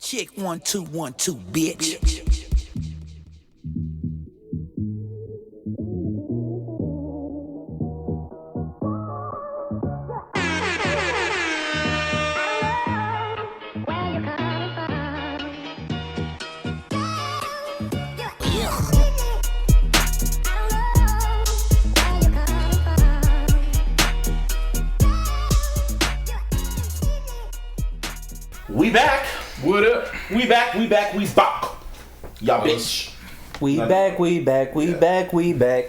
Check 1 2 1 2, bitch. We back. What up? We back. Y'all bitch. We back.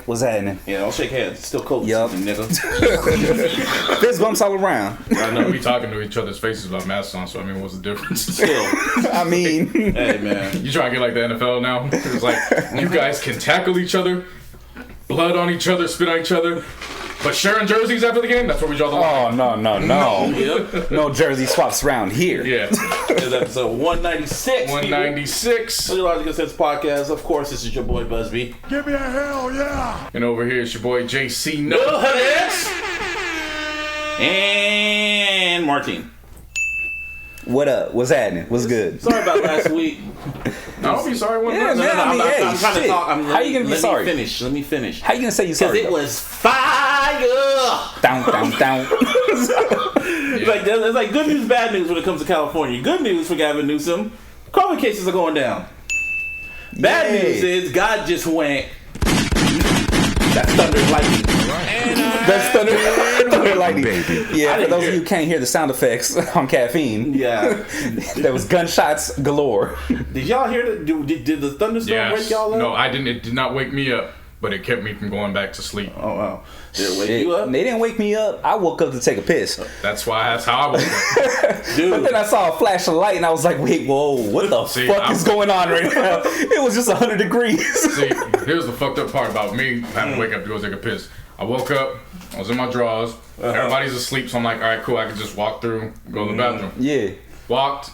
What's happening? Yeah, don't shake hands. It's still COVID Yup. season, nigga. Fist bumps all around. I know we talking to each other's faces without masks on, so I mean, what's the difference? Still. I mean, Hey, man. You trying to get like the NFL now? It's like you guys can tackle each other, blood on each other, spit on each other, but sharing jerseys after the game, that's where we draw the line. oh no. Yep. No jersey swaps around here. Yeah. It's episode 196. 196. iLLogical Sense Podcast. Of course, this is your boy Busby. Give me a hell yeah! And over here, it's your boy JC. No and Martin. What up? What's happening? What's good? Sorry about last week. Don't be sorry. One Yeah, time. man. I mean, hey, I'm trying to shit. talk. How you gonna be sorry? Let me finish. How you gonna say you Because sorry? it was fire. down. It's like there's like good news, bad news when it comes to California. Good news for Gavin Newsom: COVID cases are going down. Bad Yay. news is God just went. That's thunder and lightning. That's thunder lightning. Yeah, I for those didn't of you who can't hear the sound effects on caffeine, Yeah. there was gunshots galore. Did y'all hear that? Did the thunderstorm wake y'all up? No, I didn't. It did not wake me up, but it kept me from going back to sleep. Oh wow. Did it wake you up? They didn't wake me up. I woke up to take a piss. That's how I woke up. Dude. But then I saw a flash of light and I was like, wait, whoa, what the See, fuck is going on right now? It was just 100 degrees. See, here's the fucked up part about me having to wake up to go take a piss. I woke up, I was in my drawers, everybody's asleep, so I'm like, alright, cool, I can just walk through, go to the bathroom. Yeah. Walked,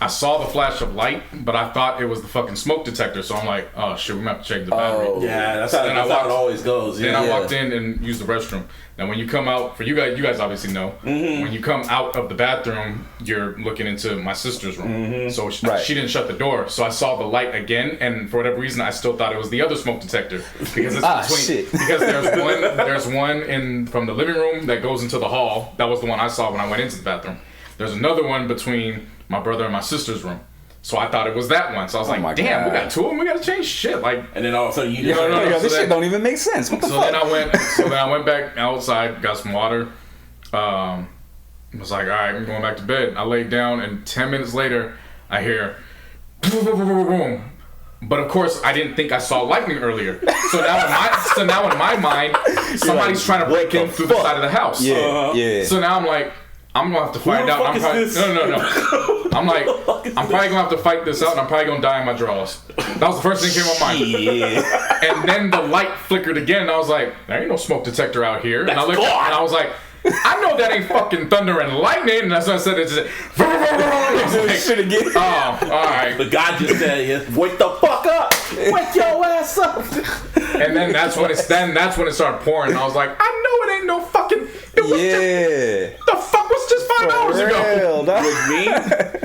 I saw the flash of light, but I thought it was the fucking smoke detector, so I'm like, oh shit, we might have to check the battery. Oh. Yeah, that's how it always goes. Then Yeah. I walked in and used the restroom. Now when you come out, for you guys obviously know, when you come out of the bathroom, you're looking into my sister's room. So she didn't shut the door, so I saw the light again, and for whatever reason, I still thought it was the other smoke detector because it's shit. because there's one in from the living room that goes into the hall. That was the one I saw when I went into the bathroom. There's another one between my brother and my sister's room. So I thought it was that one. So I was like, damn, we got two of them. We got to change shit. Like, And then all of a sudden you just No, This so shit don't even make sense. What the fuck? then I went back outside, got some water. Was like, all right, I'm going back to bed. I laid down, and 10 minutes later, I hear boom, boom, boom, boom, boom. But of course, I didn't think I saw lightning earlier. So now in my mind, somebody's trying to break in through the side of the house. Yeah. So now I'm like, I'm gonna have to find the out. fuck is this? No. I'm like, I'm probably gonna have to fight this out, and I'm probably gonna die in my drawers. That was the first thing that came to my mind. Yeah. And then the light flickered again, and I was like, there ain't no smoke detector out here. And I looked up, and I was like, I know that ain't fucking thunder and lightning. And that's what I said. It's just Shit again. oh, all right. But God just said, wake the fuck up! Wake your ass up! And then that's when it started pouring. And I was like, I know it ain't no fucking. It was just, the fuck was just 5 hours ago. With me,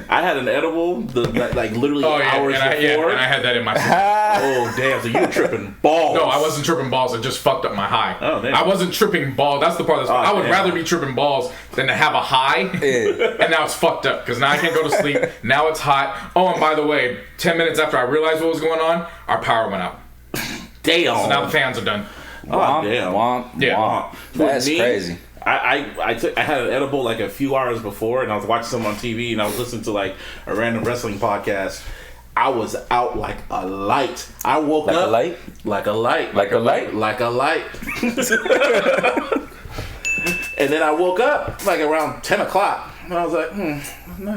I had an edible like literally hours before. And I had that in my. Oh damn! So you were tripping balls? No, I wasn't tripping balls. It just fucked up my high. Oh, damn. I wasn't tripping balls. That's the part that's. I would damn. rather be tripping balls than to have a high. Yeah. And now it's fucked up because now I can't go to sleep. Now it's hot. Oh, and by the way, 10 minutes after I realized what was going on, our power went out. Damn. So now the fans are done. Oh damn. Womp. That's crazy. I had an edible like a few hours before, and I was watching some on TV, and I was listening to like a random wrestling podcast. I was out like a light. I woke up like a light. And then I woke up like around 10 o'clock, and I was like,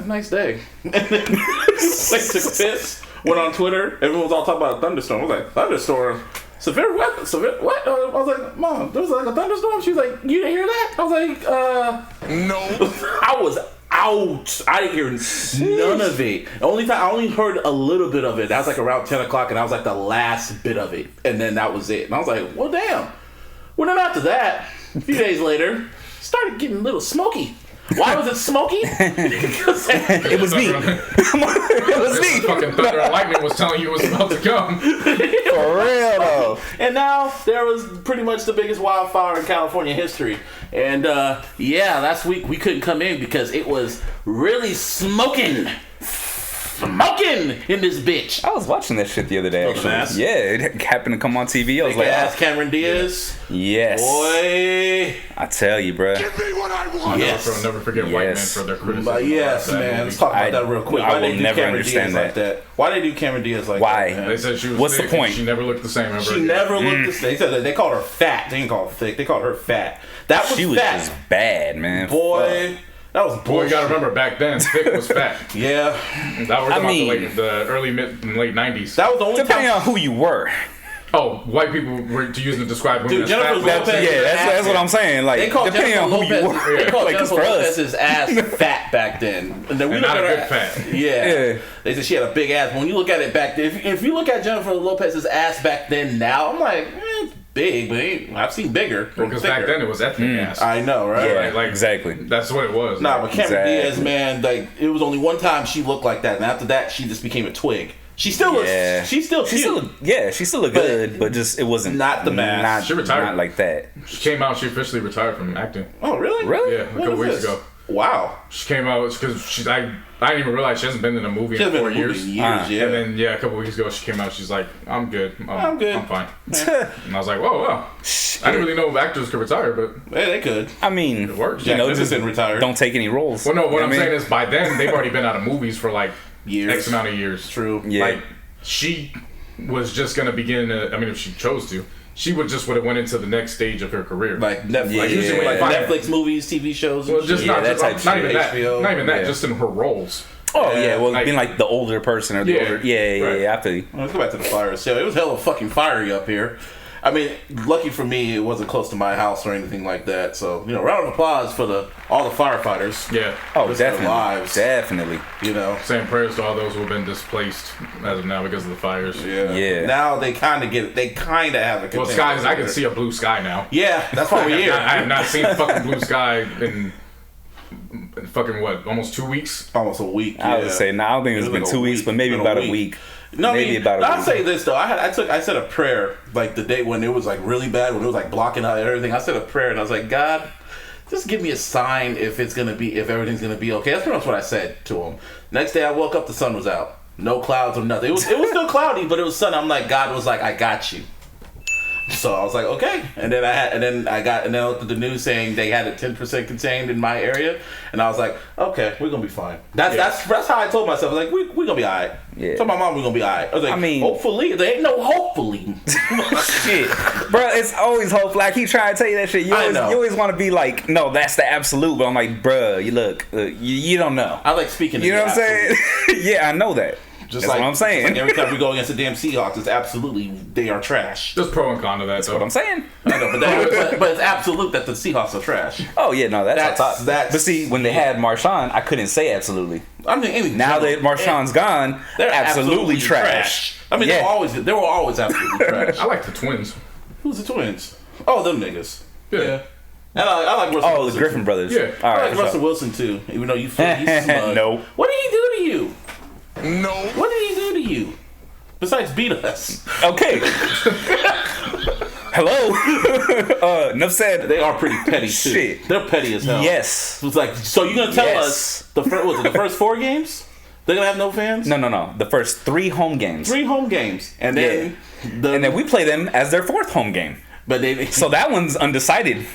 nice day. And then like took a piss, went on Twitter. Everyone was all talking about a thunderstorm. I was like, thunderstorm? Severe what? Severe what? I was like, Mom, there was like a thunderstorm? She was like, you didn't hear that? I was like, no. I was out. I didn't hear none of it. I only heard a little bit of it. That was like around 10 o'clock, and that was like the last bit of it. And then that was it. And I was like, well, damn. Well, then after that, a few days later, started getting a little smoky. Why was it smoky? It was me. It was me. Fucking thunder and lightning was telling you it was about to come. For real though. And now there was pretty much the biggest wildfire in California history. And last week we couldn't come in because it was really smoking in this bitch. I was watching that shit the other day, Oh, actually. fast? Yeah, it happened to come on TV. I was Big like, ass Cameron Diaz. yes. Boy. I tell you, bruh. Give me what I want. Yes. I'll never forget white men Yes. for their criticism. But yes, of that man. movie. Let's talk about that real quick. I Why they will do never Cameron understand Diaz like that? Why they do Cameron Diaz like Why? that? They said she was What's the thick and point? She never looked the same ever She again. never looked the same. They said they called her fat. They didn't call her thick. They called her fat. That was She was fat. just bad, man. Boy, Fuck. that was Boy, you bullshit. gotta remember, back then, thick was fat. Yeah. That was about mean- the early, mid, and late 90s. That was the only Depending time. on who you were. Oh, white people were using to describe women Dude, as Jennifer fat. Lopez- Yeah, that's what I'm saying. Like, They called depending Jennifer on who you Lopez. were. They called Like, 'cause Jennifer for us. Lopez's ass fat back then. And then we And look not at a her good fat. Yeah. Yeah. They said she had a big ass. When you look at it back then, if you look at Jennifer Lopez's ass back then now, I'm like, it's big, but I've seen bigger. Because back then it was ethnic ass. I know, right? Yeah, like- exactly. That's what it was. Nah, but Cameron Exactly. Diaz, man, like it was only one time she looked like that, and after that, she just became a twig. She still looks. Yeah. She's still cute. She still looked But good, but just it wasn't not the mask. Not, She retired. Not like that. She came out, she officially retired from acting. Oh, really? Really? Yeah, a When couple was weeks this? ago. Wow. She came out because I didn't even realize she hasn't been in a movie She in hasn't 4 been in a years. movie in years, yeah. And then a couple weeks ago she came out. She's like, "I'm good. I'm good. I'm fine." And I was like, "Whoa, wow!" I didn't really know if actors could retire, but Hey, they could. I mean, it works. Jack you know, Nicholson just retired. don't take any roles. Well, no, what You know I'm I mean? saying is by then they've already been out of movies for like Years. X amount of years. True. Yeah. Like she was just gonna begin. If she chose to, she would have went into the next stage of her career. Like Netflix, Yeah. usually like Fine. Netflix movies, TV shows. well, just Yeah, not that type not shit. even that. HBO. Not even that. Yeah. Just in her roles. Oh yeah, well, like- being like the older person or the Yeah, older. Yeah, right. yeah. I feel you. Let's go back to the fires. So it was hella fucking fiery up here. I mean, lucky for me, it wasn't close to my house or anything like that. So round of applause for all the firefighters. Yeah. Oh, Risk their definitely, lives. definitely. You know. Saying prayers to all those who have been displaced as of now because of the fires. Yeah. Yeah. Now they kind of get it. They kind of have a. Well, skies. I can see a blue sky now. Yeah, that's why we're here. I have not seen a fucking blue sky in fucking almost 2 weeks. Almost a week. I yeah. would say, I don't think it's It was been like 2 a weeks, week. but maybe Been a about a week. week. No, maybe I mean, about a I'll week. say this though. I said a prayer like the day when it was like really bad, when it was like blocking out everything. I said a prayer and I was like, God, just give me a sign if everything's gonna be okay. That's pretty much what I said to him. Next day I woke up, the sun was out, no clouds or nothing. It was still cloudy, but it was sun. I'm like, God was like, I got you. So I was like, okay, and then I looked at the news saying they had it 10% contained in my area, and I was like, okay, we're gonna be fine. That's how I told myself. I was like, we're gonna be alright. Yeah. Told my mom we're gonna be alright. I was like, I mean- hopefully there ain't no hopefully. Shit, bro, it's always hope. Like he trying to tell you that shit. You I know. always want to be like, no, that's the absolute. But I'm like, bro, you look, you don't know. I like speaking. You know what I'm absolute. saying? Yeah, I know that. Just That's like what I'm saying. just like every time we go against the damn Seahawks, it's absolutely they are trash. There's pro and con to that. That's what I'm saying. I know, but it's absolute that the Seahawks are trash. Oh yeah, no, that's on top. That's- But see, when they had Marshawn, I couldn't say absolutely. I mean, Now that Marshawn's gone, they're absolutely trash. I mean, Yeah. they were always absolutely trash. I like the Twins. Who's the Twins? Oh, them niggas. Yeah. And I like Russell Oh, Wilson. the Griffin too. brothers. Yeah. All I right. like what's Russell up? Wilson too, even though you feel he's smug. Nope. What did he do to you? No. What did he do to you? Besides beat us. Okay. Hello. Enough said. They are pretty petty too. Shit. They're petty as hell. Yes. It's like, so you're gonna tell Yes. us the first 4 games? They're gonna have no fans? No. The first 3 home games. 3 home games. And then And then we play them as their 4th home game. but they So that one's undecided.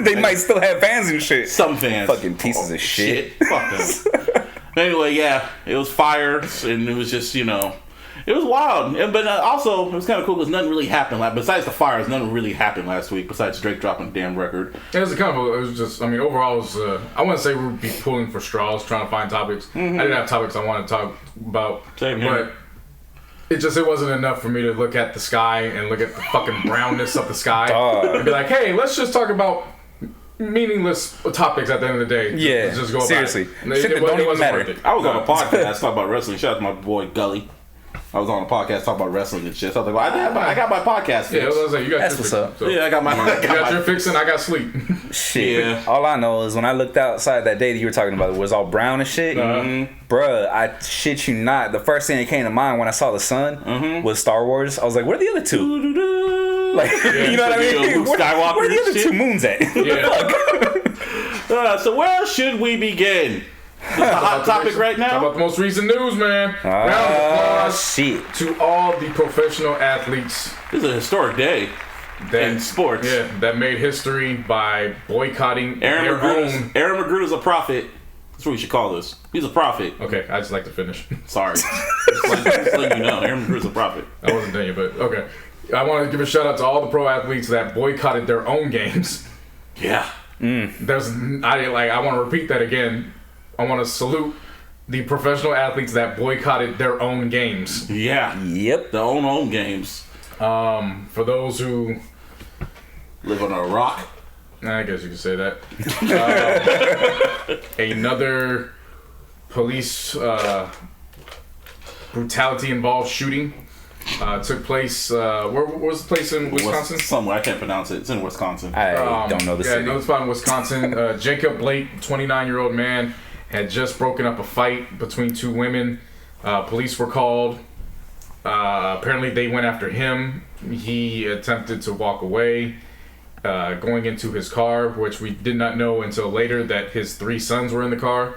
They might still have fans and shit. some fans. Fucking pieces of shit. Fuck them. Anyway, yeah, it was fire, and it was just, it was wild. But also, it was kind of cool because nothing really happened. Besides the fires, nothing really happened last week. Besides Drake dropping a damn record. It was overall, it was, I wouldn't say we'd be pulling for straws trying to find topics. I didn't have topics I wanted to talk about. Same here. But it wasn't enough for me to look at the sky and look at the fucking brownness of the sky Dog. and be like, hey, let's just talk about meaningless topics at the end of the day. Yeah, just go seriously. about it. Shit that don't even wasn't matter. worth it. I was on a podcast talking about wrestling. Shout out to my boy Gully. I was on a podcast talking about wrestling and shit. So I was like, well, I got my podcast fix. Yeah, I was gonna say, you got That's your what's fixing, up. so. Yeah, I got my. You got your fixing, I got sleep. Shit. Yeah. All I know is when I looked outside that day that you were talking about, it was all brown and shit. Bruh, I shit you not. The first thing that came to mind when I saw the sun was Star Wars. I was like, where are the other two? Like, you know what I mean? Luke Skywalker where are the and other shit? two moons at? Yeah. So where should we begin? This is a hot topic right How now. about the most recent news, man? Round of applause Shit. to all the professional athletes This is a historic day in sports. Yeah, that made history by boycotting their own. Aaron McGruder's a prophet. That's what we should call this. He's a prophet. Okay, I just like to finish. Sorry. just letting you know, Aaron McGruder's a prophet. I wasn't done yet, but okay. I want to give a shout out to all the pro athletes that boycotted their own games. Yeah. I want to repeat that again. I want to salute the professional athletes that boycotted their own games. Yeah. Yep. Their own games. For those who Live on a rock. I guess you could say that. Another police brutality involved shooting took place. Where was the place in Wisconsin? Somewhere. I can't pronounce it. It's in Wisconsin. I don't know the Yeah, city. another spot in Wisconsin. Jacob Blake, 29-year-old man, had just broken up a fight between two women. Police were called. Apparently, they went after him. He attempted to walk away, going into his car, which we did not know until later that his 3 sons were in the car.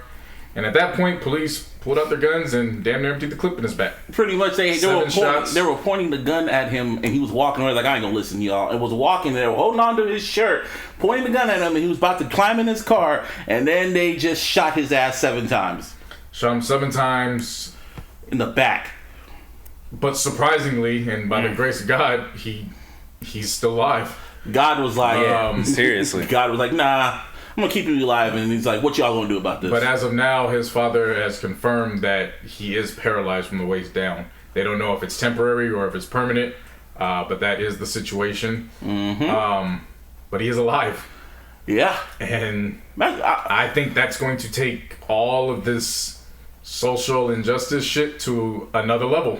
And at that point, police pulled out their guns and damn near emptied the clip in his back. Pretty much, they Seven shots. they were pointing the gun at him, and he was walking away like, I ain't gonna listen to y'all. And was walking there, holding on to his shirt, pointing the gun at him, and he was about to climb in his car, and then they just shot his ass 7 times. Shot him 7 times. In the back. But surprisingly, and by the grace of God, he's still alive. God was like, Seriously. God was like, nah, I'm gonna keep you alive. And he's like, what y'all gonna do about this? But as of now, his father has confirmed that he is paralyzed from the waist down. They don't know if it's temporary or if it's permanent, but that is the situation. But he is alive. Yeah. And I think that's going to take all of this social injustice shit to another level.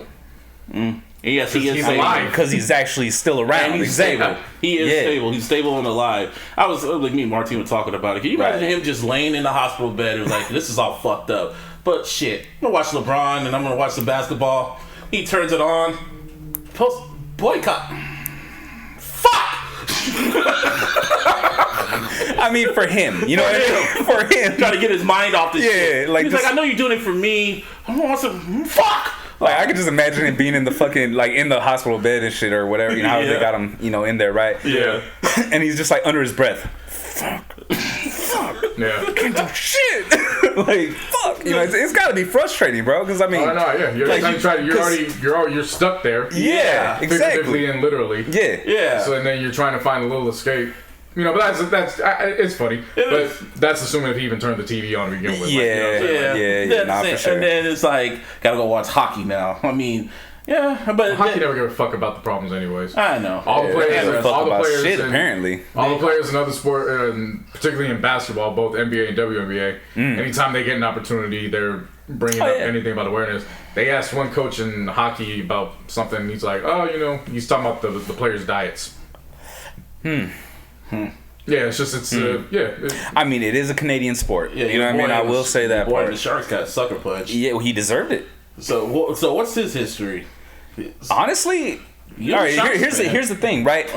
Yes, he is He's stable. alive. Because he's actually still around. And he's stable. He is stable. He's stable and alive. I was like, me and Martin were talking about it. Can you imagine him just laying in the hospital bed and like, this is all fucked up. But shit, I'm gonna watch LeBron and I'm gonna watch the basketball. He turns it on. Post boycott. Fuck. I mean, for him, you know what I mean? For him, Trying to get his mind off this shit. like He's this, like, I know you're doing it for me. I don't want some fuck. like I could just imagine him being in the fucking like in the hospital bed and shit or whatever. You know how Yeah. they got him, you know, in there, right? Yeah. And he's just like under his breath. Yeah. Can't do shit. Like fuck. You know, it's got to be frustrating, bro. Because I mean, Oh no, yeah. You're, Like, you're stuck there. yeah, Figuratively exactly. and literally. Yeah. Yeah. So and then you're trying to find a little escape. You know, but that's it's funny. But that's assuming if he even turned the TV on to begin with. Yeah, nah, for sure. And then it's like, gotta go watch hockey now. I mean, yeah, but Hockey never give a fuck about the problems, anyways. I know. All the players, They don't fuck all the about players, shit, in- apparently. all the players in other sport, particularly in basketball, both NBA and WNBA. Anytime they get an opportunity, they're bringing up anything about awareness. They asked one coach in hockey about something. And he's like, "Oh, you know," he's talking about the players' diets. Yeah, it's just I mean, it is a Canadian sport. Yeah, you know what I mean? I will say that Boy, part. the Sharks got sucker punched. Yeah, well, he deserved it. So what's his history? Honestly, You're all a right. Sharks fan. Here's the thing, right?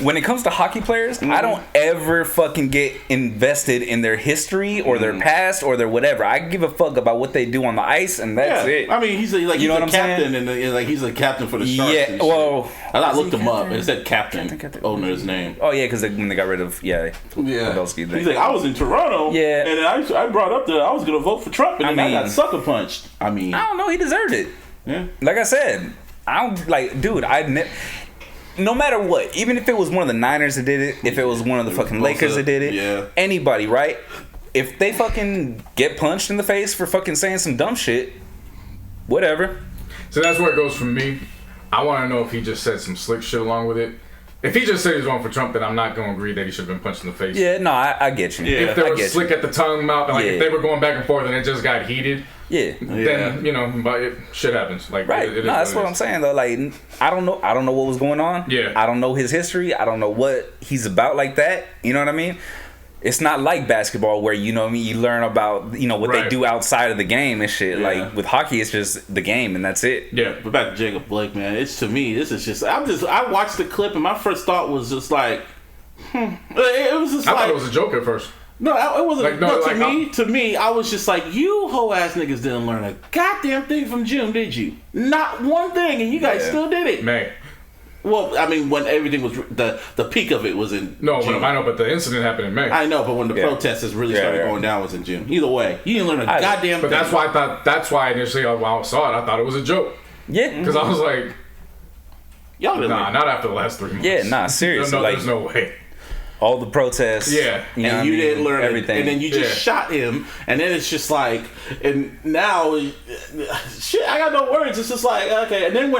When it comes to hockey players, I don't ever fucking get invested in their history or their past or their whatever. I give a fuck about what they do on the ice, and that's it. I mean, he's a, like You know he's what a I'm captain, saying? and like he's a captain for the Sharks. Yeah, and shit. well, I is looked he him up. captain? It said captain. Captain. Under his name. Oh yeah, because when they got rid of Pavelski, He's like, I was in Toronto. Yeah. and then I brought up that I was gonna vote for Trump, and then I got sucker punched. I mean, I don't know. He deserved it. yeah. Like I said, I don't like, dude. No matter what, even if it was one of the Niners that did it, if it was one of the fucking Lakers that did it, yeah. anybody, right? If they fucking get punched in the face for fucking saying some dumb shit, whatever. So that's where it goes from me. I want to know if he just said some slick shit along with it. If he just said he was going for Trump, then I'm not going to agree that he should have been punched in the face. Yeah, no, I get you. Yeah. If they I were get slick at the tongue mouth, like Yeah. if they were going back and forth and it just got heated, then but shit happens. Like Right. it is No, that's what it I'm is. saying though. Like, I don't know what was going on. Yeah. I don't know his history. I don't know what he's about like that. You know what I mean? It's not like basketball where, you know what I mean, you learn about, what they Right. do outside of the game and shit. Yeah. Like with hockey, it's just the game and that's it. Yeah. But back to Jacob Blake, man. It's to me, this is just. I watched the clip and my first thought was just like, It was just I like thought it was a joke at first. no, it wasn't. Like, To me, I was just like, you hoe ass niggas didn't learn a goddamn thing from June, did you? Not one thing, and you guys Yeah. still did it. Man. Well, I mean, when everything was the peak of it was in No, June. I know, but the incident happened in May. I know, but when the Yeah. protesters really Yeah, started yeah. going down was in June. Either way, you didn't learn a I- goddamn But thing. that's why initially when I saw it, I thought it was a joke. Yeah. Because I was like, Y'all didn't nah, learn. not after the last 3 months. Yeah, nah, seriously. No, like there's no way. all the protests. Yeah. You know And what you I mean? didn't learn everything. and then you just shot him, and then it's just like, and now, shit, I got no words. It's just like, okay, and then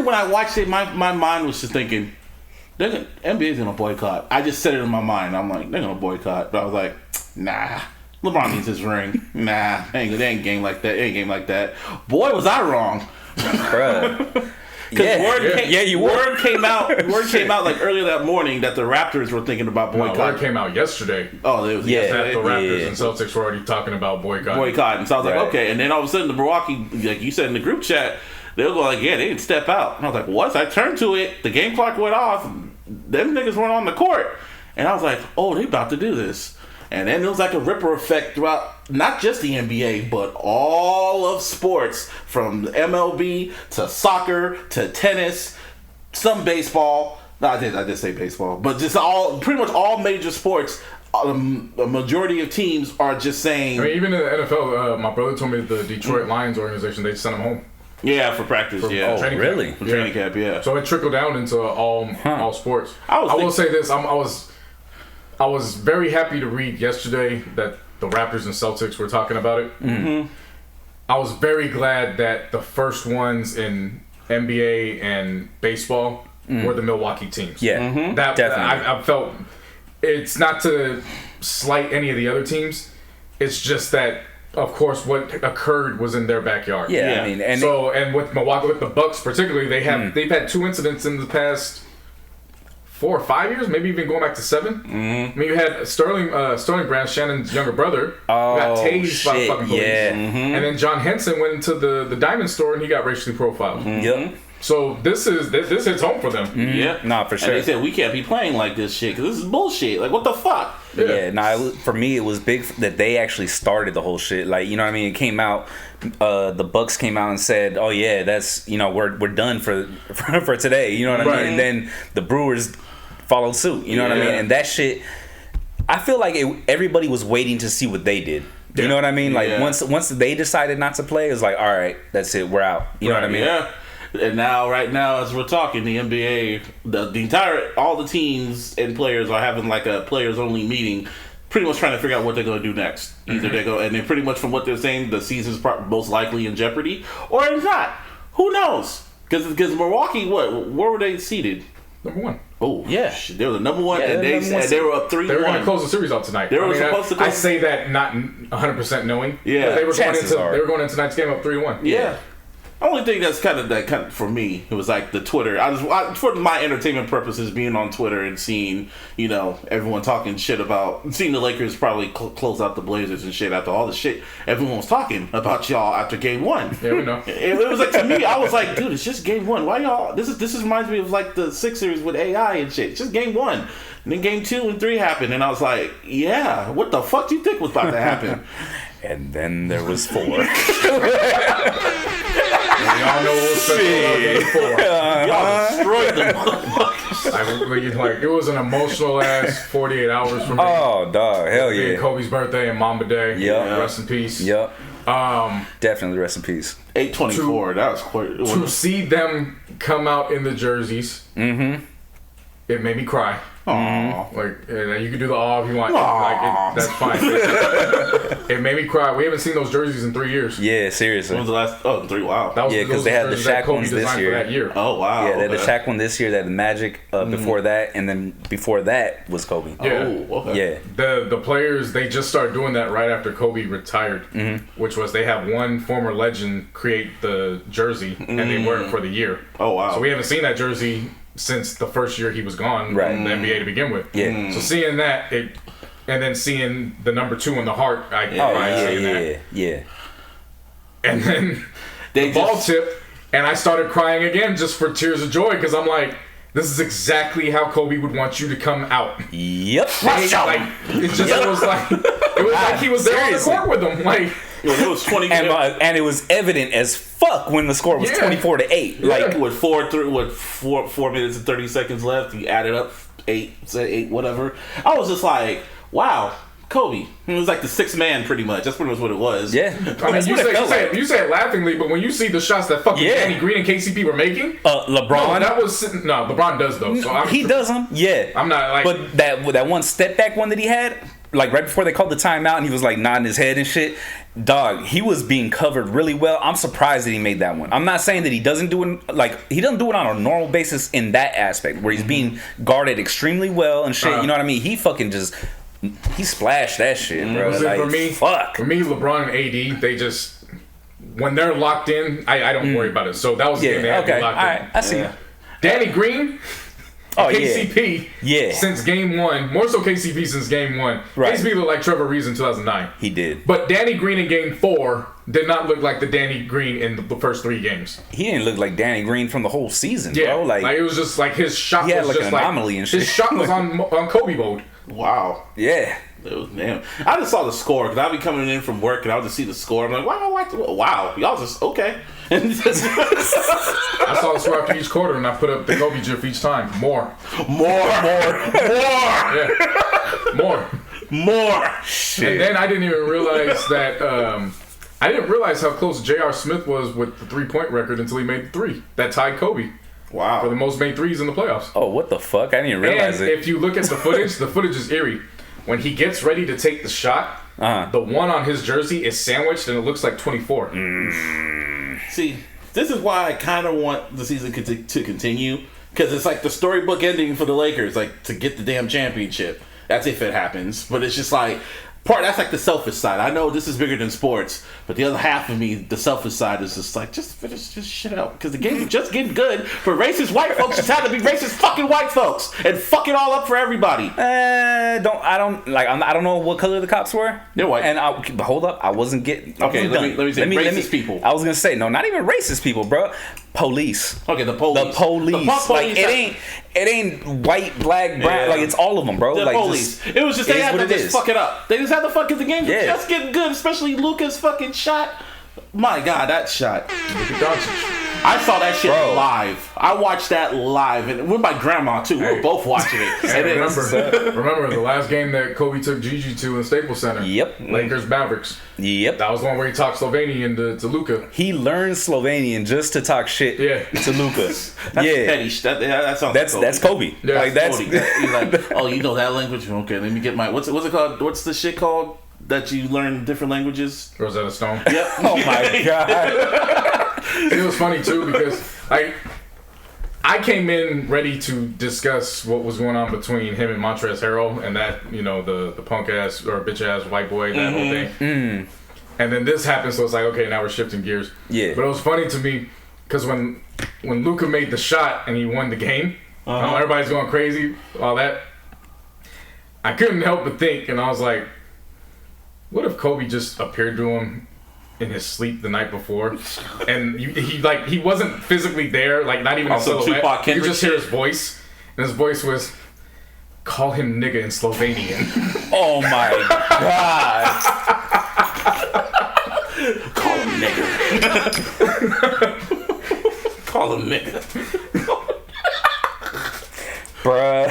when I watched it, my mind was just thinking, NBA's gonna boycott. I just said it in my mind. I'm like, they're gonna boycott, but I was like, nah. LeBron needs his ring. Nah, they ain't game like that. It ain't game like that. Boy, was I wrong. Bruh. Because Yeah. word came out like earlier that morning that the Raptors were thinking about No, boycotting. word came out yesterday Oh, it was Yeah. that yesterday. the Raptors Yeah. and Celtics were already talking about boycotting. Boycotting. So I was like, Right. okay. And then all of a sudden, the Milwaukee, like you said in the group chat, they were like, yeah, they didn't step out. And I was like, what? So I turned to it. The game clock went off. Them niggas weren't on the court. And I was like, oh, they about to do this. And then there was like a ripple effect throughout not just the NBA, but all of sports, from MLB to soccer to tennis, some baseball. No, I did say baseball, but just pretty much all major sports. A majority of teams are just saying, I mean, even in the NFL, my brother told me the Detroit Lions organization, they sent them home. yeah, for practice, yeah. training camp. really? For training camp, yeah. So it trickled down into all sports. I will say this: I was very happy to read yesterday that the Raptors and Celtics were talking about it. Mm-hmm. I was very glad that the first ones in NBA and baseball were the Milwaukee teams. Yeah. That Definitely. I felt. It's not to slight any of the other teams. It's just that, of course, what occurred was in their backyard. Yeah, Yeah. I mean, and And with Milwaukee, with the Bucks particularly, they've had 2 incidents in the past 4 or 5 years, maybe even going back to 7. Mm-hmm. I mean, you had Sterling Brown, Shannon's younger brother, got tased by the shit, fucking police. yeah. And then John Henson went into the diamond store and he got racially profiled. Yep. So this hits home for them. Yeah. Nah, for sure. And they said, we can't be playing like this shit, because this is bullshit. Like, what the fuck? Yeah, for me it was big that they actually started the whole shit. Like, you know what I mean? It came out, the Bucks came out and said, "Oh yeah, that's we're done for today." You know what I Right. mean? And then the Brewers followed suit. You know what I mean? Yeah. And that shit, I feel like everybody was waiting to see what they did. You Yeah. know what I mean? Like Yeah. once they decided not to play, it was like, all right, that's it, we're out. You know what I mean? Yeah. And right now, as we're talking, the NBA, all the teams and players are having like a players-only meeting, pretty much trying to figure out what they're going to do next. Either they go, and then pretty much from what they're saying, the season's most likely in jeopardy, or it's not. Who knows? Because Milwaukee, where were they seated? Number 1. Oh, Yeah. shit, they were the number 1, Yeah, and they're number one they were up 3-1. They were going to close the series out tonight. They were supposed to I close- say that not 100% knowing. Yeah. But they were Chances are. going into tonight's game up 3-1. Yeah. Only thing that's kind of for me, it was like the Twitter. For my entertainment purposes, being on Twitter and seeing, everyone talking shit about, seeing the Lakers probably close out the Blazers and shit after all the shit everyone was talking about y'all after Game 1. Yeah, we know. It was like, to me, I was like, dude, it's just Game 1. Why y'all? This reminds me of like the Sixers with AI and shit. It's just Game 1. And then Game 2 and 3 happened, and I was like, yeah, what the fuck do you think was about to happen? And then there was 4. Y'all know what was special before. Y'all destroyed the motherfuckers. Like, it was an emotional ass 48 hours for me. Oh, dog, hell Being yeah. Kobe's birthday and Mamba Day. Yeah. Rest in peace. Yep. Um, Definitely rest in peace. 824. That was quite. to see them come out in the jerseys. Mm-hmm. it made me cry. Aww. Like, you can do the awe if you want. That's fine. It made me cry. We haven't seen those jerseys in 3 years. Yeah, seriously. When was the last? Oh, 3. Wow. That was, Yeah, because they had the Shaq ones this year. That year. Oh, wow. Yeah, they had the Shaq one this year. They had the Magic before that, and then before that was Kobe. Yeah. Oh, okay. Yeah. The players, they just started doing that right after Kobe retired, which was they have one former legend create the jersey, and they wear it for the year. Oh, wow. So we haven't seen that jersey since the first year he was gone in the NBA to begin with. Yeah. So seeing that, and then seeing the number 2 in the heart, Yeah. And then the ball tip, and I started crying again just for tears of joy because I'm like, this is exactly how Kobe would want you to come out. Yep. It was like he was there on the court with them. Like, it was 20. And it was evident as fuck when the score was 24-8. Like with 4 minutes and 30 seconds left, you added up 8, whatever. I was just like, wow, Kobe. It was like the 6th man, pretty much. That's pretty much what it was. Yeah. I mean, you say it laughingly, but when you see the shots that fucking Danny Green and KCP were making, LeBron. LeBron does those. So he does them. Yeah. I'm not like, but that one step back one that he had, like right before they called the timeout, and he was like nodding his head and shit. Dog, he was being covered really well. I'm surprised that he made that one. I'm not saying that he doesn't do it on a normal basis in that aspect where he's being guarded extremely well and shit. You know what I mean? He fucking he splashed that shit, bro. For me, LeBron and AD, they just, when they're locked in, I don't worry about it. So that was the game they had to be locked in. Right, I see. Danny Green. KCP since game 1, more so KCP since game 1. Right. KCP looked like Trevor Reeves in 2009. He did. But Danny Green in game 4 did not look like the Danny Green in the first 3 games. He didn't look like Danny Green from the whole season, Yeah, bro. Like it was just like his shot he had was like just an anomaly and shit. His shot was on Kobe mode. Wow. Yeah. It was, damn. I just saw the score because I'll be coming in from work and I'll just see the score. I'm like, wow, y'all just okay. I saw the score after each quarter and I put up the Kobe GIF each time. More. Yeah. More. Shit. And then I didn't even realize that. I didn't realize how close J.R. Smith was with the 3-point record until he made the 3 that tied Kobe. Wow. For the most made 3s in the playoffs. Oh, what the fuck? I didn't even realize and it. If you look at the footage is eerie. When he gets ready to take the shot, the one on his jersey is sandwiched and it looks like 24. See, this is why I kind of want the season to continue. Because it's like the storybook ending for the Lakers, like to get the damn championship. That's if it happens. But it's just like, that's like the selfish side. I know this is bigger than sports, but the other half of me, the selfish side, is just like, just finish this shit out. Because the game is just getting good for racist white folks. Just have to be racist fucking white folks and fuck it all up for everybody. I don't know what color the cops were. They're white. And hold up, I wasn't getting. Okay, let me say racist people. I was gonna say no, not even racist people, bro. Police. Okay, the police. The police. Like it ain't white, black, brown. Like it's all of them, bro. The like police. It was just they had to just fuck it up. They just had to fucking the game was just getting good, especially Luka's fucking shot. My God, that shot. I saw that shit live. I watched that live, and with my grandma too. We were both watching it. And remember the last game that Kobe took Gigi to in Staples Center? Yep. Lakers Mavericks. Yep. That was the one where he talked Slovenian to Luka. He learned Slovenian just to talk shit to Luka. That's petty. That sounds that's Kobe. Yeah, like that's Kobe. He's like, oh, you know that language? Okay, let me get my what's it called? What's the shit called that you learn different languages? Rosetta Stone. Yep. Oh my God. It was funny too because I came in ready to discuss what was going on between him and Montrezl Harrell and that, the punk ass or bitch ass white boy, that whole thing. And then this happened, so it's like, okay, now we're shifting gears. Yeah. But it was funny to me because when Luka made the shot and he won the game, everybody's going crazy, all that. I couldn't help but think, and I was like, what if Kobe just appeared to him in his sleep the night before, and he wasn't physically there, like not even in silhouette. You just hear his voice, and his voice was, "Call him nigga in Slovenian." Oh my God! Call him nigga. Call him nigga. Bruh.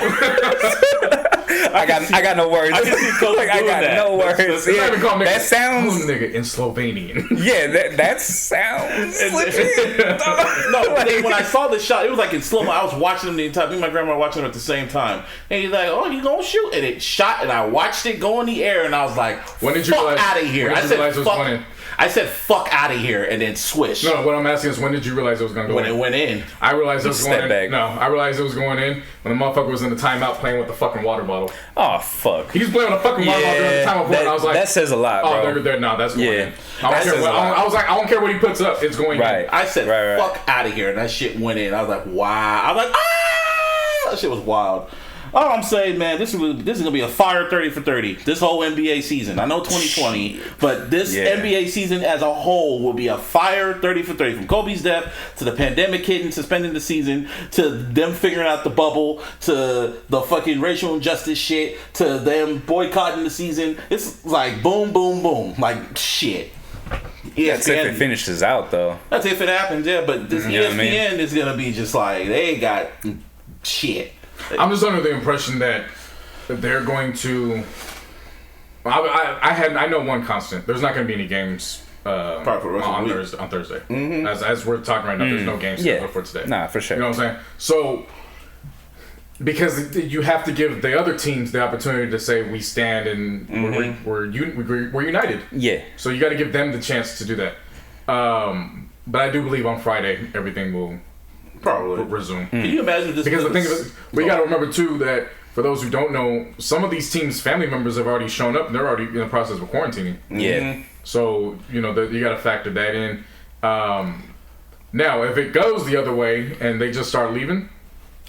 I got no words. I can see Coach I doing got that. no words. They even call nigga, That sounds. nigga in Slovenian. Yeah, that sounds legit. No, but then when I saw the shot, it was like in slow mo. I was watching them the entire. Me and my grandma were watching them at the same time, and he's like, "Oh, you gonna shoot?" And it shot, and I watched it go in the air, and I was like, When did you "Fuck realize? out of here!" When I did you realize it said, was "Fuck." going in? I said, "Fuck out of here," and then swish. No, what I'm asking is when did you realize it was going to go When in? it went in, I realized it was Step going in. back. No, I realized it was going in when the motherfucker was in the timeout playing with the fucking water bottle. Oh fuck. He's playing with a fucking water bottle during the timeout, and I was like, that says a lot, bro. "Oh, they're no, that's going Yeah. in." I was like, "I don't care what he puts up, it's going Right. in." I said, Right. "Fuck out of here," and that shit went in. I was like, "Wow!" I was like, "Ah!" That shit was wild. All I'm saying, man, this is gonna be a fire 30 for 30. This whole NBA season. I know 2020, but this NBA season as a whole will be a fire 30 for 30. From Kobe's death to the pandemic hitting, suspending the season, to them figuring out the bubble, to the fucking racial injustice shit, to them boycotting the season. It's like boom, boom, boom. Like shit. That's if it finishes out, though. That's if it happens, yeah. But this You know what I ESPN mean? is gonna be just like they got shit. I'm just under the impression that they're going to. I know one constant. There's not going to be any games Probably for the rest of the week. on Thursday. As we're talking right now, there's no games scheduled for today. Nah, for sure. You know what I'm saying? So, because you have to give the other teams the opportunity to say we stand and we're united. Yeah. So you got to give them the chance to do that. But I do believe on Friday everything will Probably resume. Can you imagine this? Because the thing is, we got to remember too that for those who don't know, some of these teams' family members have already shown up and they're already in the process of quarantining. Yeah. So you know you got to factor that in. Now, if it goes the other way and they just start leaving,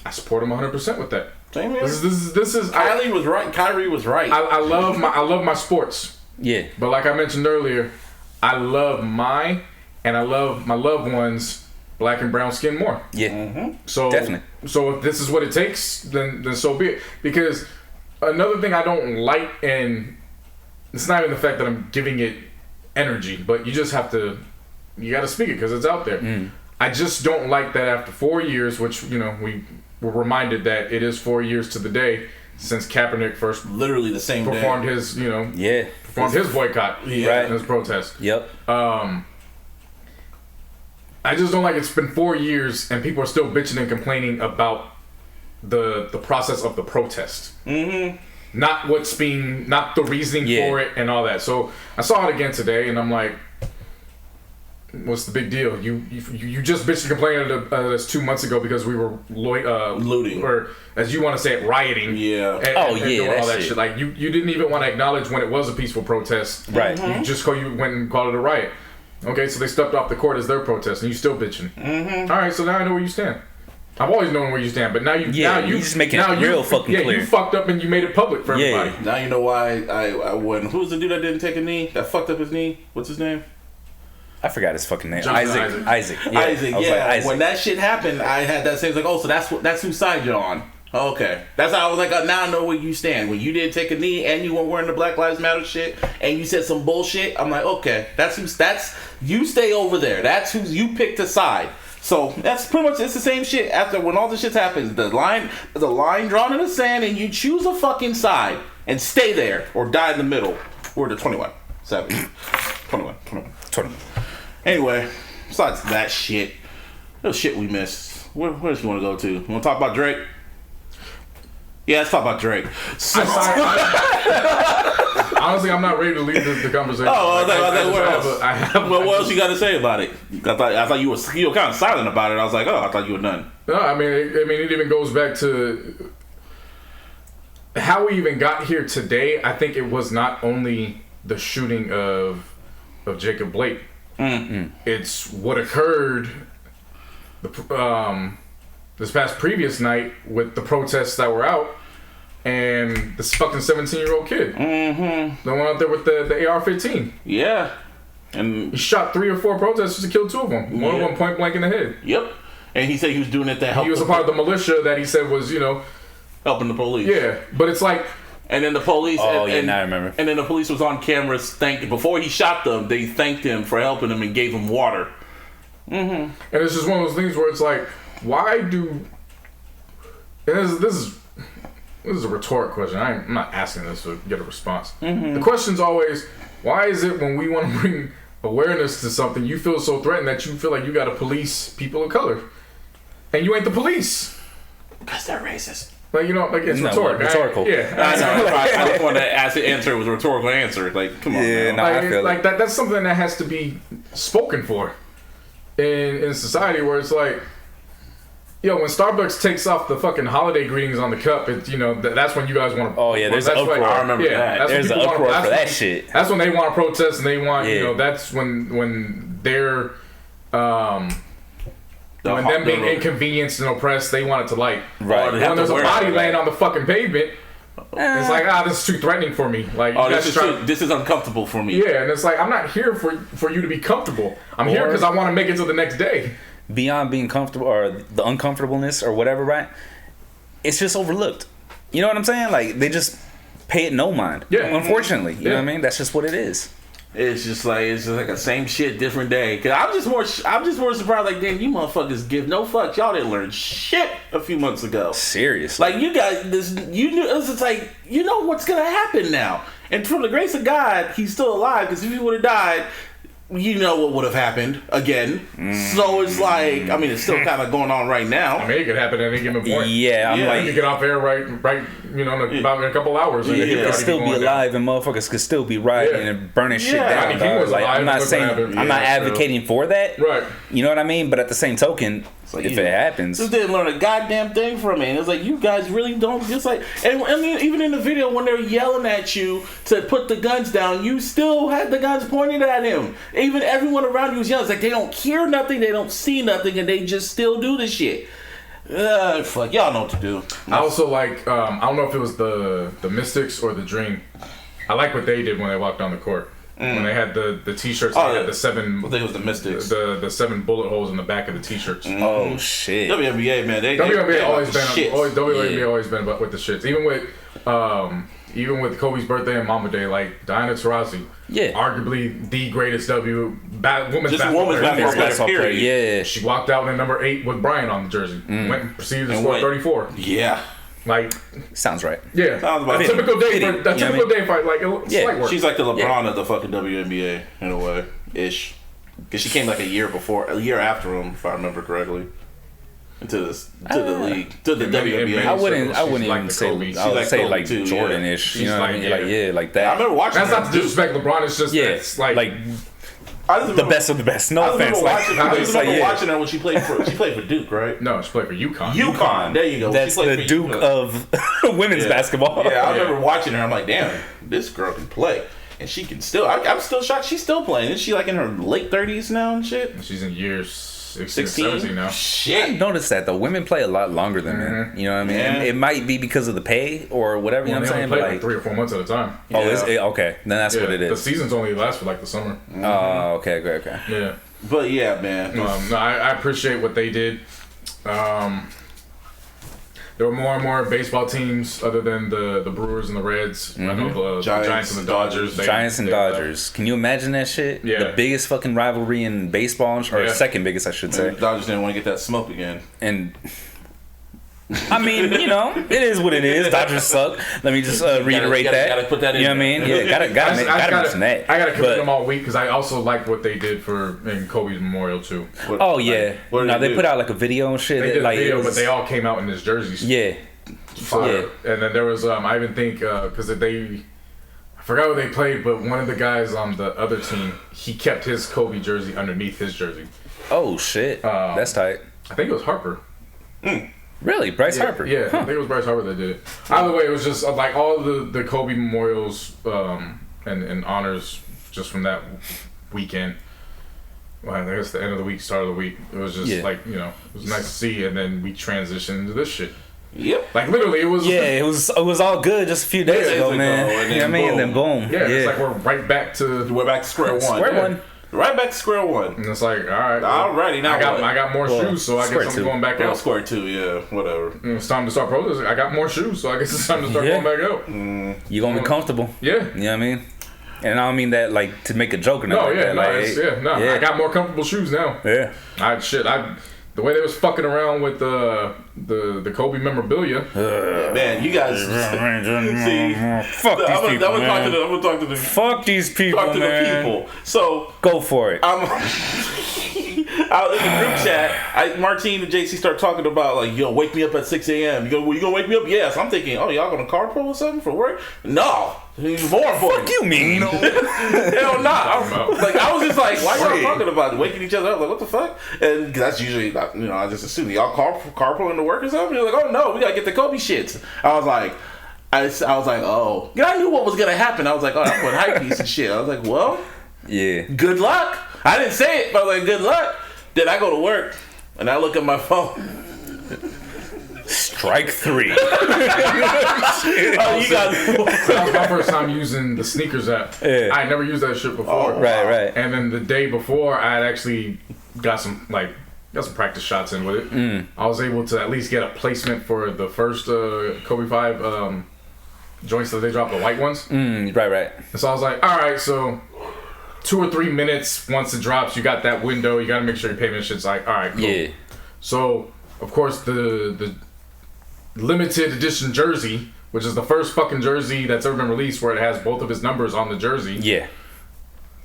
I support them 100% with that. Same here. This is. Kyrie was right. Kyrie was right. I love my sports, Yeah. but like I mentioned earlier, I love my loved ones. Black and brown skin more. Yeah. So Definitely. So if this is what it takes, then so be it. Because another thing I don't like, and it's not even the fact that I'm giving it energy, but you just have to, you got to speak it because it's out there. I just don't like that after 4 years, which we were reminded that it is 4 years to the day since Kaepernick first Literally the same performed day. his Yeah. his boycott, Right. his protest. Yep. I just don't like it's been 4 years and people are still bitching and complaining about the process of the protest. Not not the reasoning for it and all that. So I saw it again today and I'm like, what's the big deal? You just bitched and complained at us 2 months ago because we were looting, or as you want to say it, rioting. Yeah. And doing all that shit. Like you didn't even want to acknowledge when it was a peaceful protest. Right. You just went and called it a riot. Okay, so they stepped off the court as their protest, and you still bitching. All right, so now I know where you stand. I've always known where you stand, but now you just making it real fucking clear. You fucked up and you made it public for everybody. Now you know why I wouldn't. Who's the dude that didn't take a knee? That fucked up his knee? What's his name? I forgot his fucking name. Isaac. Isaac. Yeah. Isaac, I was yeah. like, Isaac. When that shit happened, I had that same like, oh, so that's whose side you're on. Okay, that's how I was like. Now I know where you stand. When you didn't take a knee and you weren't wearing the Black Lives Matter shit and you said some bullshit, I'm like, okay, that's you stay over there. That's who you picked a side. So that's pretty much it's the same shit. After when all this shit happens, the line drawn in the sand, and you choose a fucking side and stay there or die in the middle. We're the 21. Anyway, besides that shit, there's shit we missed. Where else you want to go to? You want to talk about Drake? Yeah, let's talk about Drake. So, Honestly, I'm not ready to leave the conversation. What else you got to say about it? I thought you were kind of silent about it. I was like, oh, I thought you were done. No, I mean, it even goes back to how we even got here today. I think it was not only the shooting of Jacob Blake. It's what occurred this past previous night with the protests that were out and this fucking 17-year-old kid. The one out there with the AR-15. Yeah. And he shot 3 or 4 protesters and killed 2 of them. One of them point blank in the head. Yep. And he said he was doing it to help. He was a part of the militia that he said was, helping the police. Yeah, but it's like... And then the police... now I remember. And then the police was on cameras before he shot them, they thanked him for helping him and gave him water. And it's just one of those things where it's like, why do... And this is this is a rhetoric question. I'm not asking this to get a response. The question's always, why is it when we want to bring awareness to something, you feel so threatened that you feel like you got to police people of color, and you ain't the police? Because they're racist. Like, you know, like it's rhetorical. Yeah, I know. I just wanted to ask the answer. It was a rhetorical answer. Like, come on, man. No, I feel like that's something that has to be spoken for in society, where it's like, yo, when Starbucks takes off the fucking holiday greetings on the cup, it's, you know, that's when you guys want to. Oh yeah, there's an uproar. I remember that. There's an uproar for that shit. That's when they want to protest, and they want, you know, that's when they're when them being inconvenienced and oppressed, they want it to like. Right. When there's a body laying on the fucking pavement, it's like, this is too threatening for me. Like, this is uncomfortable for me. Yeah, and it's like, I'm not here for you to be comfortable. I'm here because I want to make it to the next day. Beyond being comfortable or the uncomfortableness or whatever, right? It's just overlooked. You know what I'm saying? Like, they just pay it no mind. Yeah. Unfortunately, you know what I mean? That's just what it is. It's just like a same shit, different day. Cause I'm just more surprised. Like, damn, you motherfuckers give no fucks. Y'all didn't learn shit a few months ago. Seriously. Like, you guys, you knew. It's like, you know what's gonna happen now. And from the grace of God, he's still alive. Because if he would have died, you know what would have happened again. So it's like, I mean, it's still kind of going on right now. I mean, it could happen at any given point. Yeah, I'm like, you get off air right, you know, in about a couple hours. And you could still be alive, and motherfuckers could still be rioting and burning shit down. I mean, he was like, alive, I'm not saying, I'm not advocating for that. Right. You know what I mean? But at the same token, like, if it happens, just didn't learn a goddamn thing from it. And it's like, you guys really don't, just like, and I mean, even in the video when they're yelling at you to put the guns down, you still had the guns pointed at him. Even everyone around you was yelling. It's like, they don't hear nothing, they don't see nothing, and they just still do this shit. Fuck, y'all know what to do. I also like, I don't know if it was the Mystics or the Dream. I like what they did when they walked on the court. When they had the t-shirts, they had the 7. I think it was the Mystics. The 7 bullet holes in the back of the t-shirts. Oh shit! WNBA, man, WNBA always been shit. WNBA always been with the shits. Even with Kobe's birthday and Mama Day, like Diana Taurasi, arguably the greatest women's basketball player. Yeah, she walked out in number 8 with Bryant on the jersey. Went and proceeded to score 34. Yeah. Like, sounds right. Yeah, a typical day fight. Like, slight work. She's like the LeBron of the fucking WNBA in a way, ish. Because she came like a year after him, if I remember correctly, to the league, to the WNBA. I wouldn't even like say. I would say like Jordan-ish. You know what I mean? Like that. I remember watching. That's not to disrespect LeBron. It's just it's like. The best of the best. No offense. I just remember watching her when she played for Duke, right? No, she played for UConn. UConn. There you go. That's the Duke of women's basketball. Yeah, I remember watching her. I'm like, damn, this girl can play, and she can still. I'm still shocked she's still playing. Is she like in her late 30s now and shit? She's in years 16, 17 now. Shit. I noticed that though. Women play a lot longer than men. You know what I mean? Yeah. It might be because of the pay or whatever. You know what I'm saying? Play like 3 or 4 months at a time. Oh, is it? Okay. Then that's what it is. The seasons only last for like the summer. Oh, okay. Yeah. But yeah, man. No, I appreciate what they did. There were more and more baseball teams other than the Brewers and the Reds. I know the Giants and the Dodgers. Giants and Dodgers. Can you imagine that shit? Yeah. The biggest fucking rivalry in baseball, or second biggest, I should say. The Dodgers didn't want to get that smoke again. And I mean, you know, it is what it is. Dodgers suck. Let me just reiterate that. Gotta put that in. You know what I mean? Yeah, gotta mention that. I gotta commend them all week because I also liked what they did in Kobe's memorial too. They put out like a video and shit. They did like, a video, but they all came out in his jerseys. Yeah. Fire. Yeah. And then there was I even think because I forgot what they played, but one of the guys on the other team, he kept his Kobe jersey underneath his jersey. Oh shit, that's tight. I think it was Harper. Really, Bryce Harper? Yeah, I think it was Bryce Harper that did it. Either way, it was just like all the Kobe memorials and honors just from that weekend. Well, I guess the end of the week, start of the week. It was just like, you know, it was nice to see, and then we transitioned into this shit. Yep. Like literally, it was. Yeah, it was all good just a few days ago, man. And you know what I mean? And then boom. Yeah, it's like we're back to square one. Right back to square one. And it's like, all right. Alrighty, now I got more shoes, so I guess I'm going back out. Square 2, yeah, whatever. It's time to start protesting. I got more shoes, so I guess it's time to start going back out. You gonna be comfortable. Yeah. You know what I mean? And I don't mean that like to make a joke or nothing. I got more comfortable shoes now. Yeah. the way they was fucking around with the Kobe memorabilia. Man, you guys see. Fuck these people, I'm man. gonna talk to the. Fuck these people, Talk to man. the people. So Go for it. I'm out in the group chat. Martine and JC start talking about like, yo, wake me up at 6 a.m. You gonna wake me up? Yes. I'm thinking, oh, y'all gonna carpool or something for work? No. It's more important. Fuck you mean? Hell nah. I was just like, why y'all talking about it? Waking each other up? Like, what the fuck? And that's usually, I just assume y'all carpooling to work or something. You're like, oh no, we gotta get the Kobe shits. I was like, oh. I knew what was gonna happen. I was like, oh, I'm putting hype piece and shit. I was like, well, Yeah. good luck. I didn't say it, but I was like, good luck. Then I go to work and I look at my phone. Strike 3. Oh, you got. That was my first time using the sneakers app. Yeah. I had never used that shit before. Right. And then the day before, I had actually got some practice shots in with it. I was able to at least get a placement for the first Kobe 5 joints that they dropped, the white ones. Right. And so I was like, all right, so 2 or 3 minutes once it drops, you got that window. You got to make sure your payment shit's like, all right, cool. Yeah. So, of course, the limited edition jersey, which is the first fucking jersey that's ever been released where it has both of his numbers on the jersey. Yeah.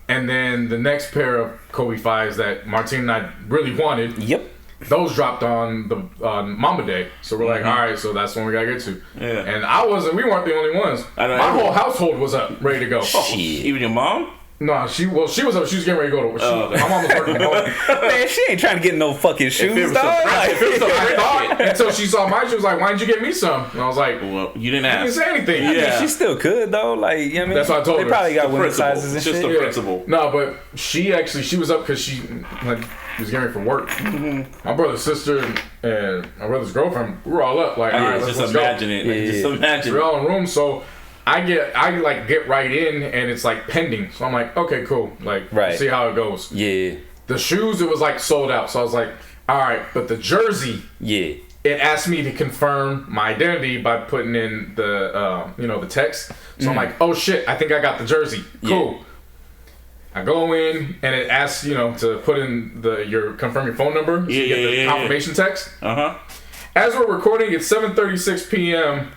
And then the next pair of Kobe 5s that Martine and I really wanted. Yep. Those dropped on Mamba Day. So we're like, all right, so that's when we gotta get to. Yeah. And we weren't the only ones. I know, My everyone- whole household was up, ready to go. Shit. Even your mom? No, she was up. She was getting ready to go to work. My mom was working from home. Man, she ain't trying to get no fucking shoes, dog. I thought until she saw mine, she was like, "Why didn't you get me some?" And I was like, Well, you didn't "You ask. didn't say anything." Yeah. She still could though. Like, you know what I mean? That's what I told they her. probably got The women's principle. sizes and It's just shit. the principle. No, but she was up because she was getting ready for work. My brother's sister and my brother's girlfriend, we were all up. Like, all right, let's Just go. imagine it. Like, just imagine We're it. all in the room, so I get right in and it's like pending. So I'm like, okay, cool. Like, Right. see how it goes. Yeah. The shoes, it was like sold out. So I was like, all right, but the jersey, Yeah. it asked me to confirm my identity by putting in the the text. So I'm like, oh shit, I think I got the jersey. Cool. I go in and it asks, to put in confirm your phone number. So you get the confirmation text. As we're recording, it's 7:36 p.m.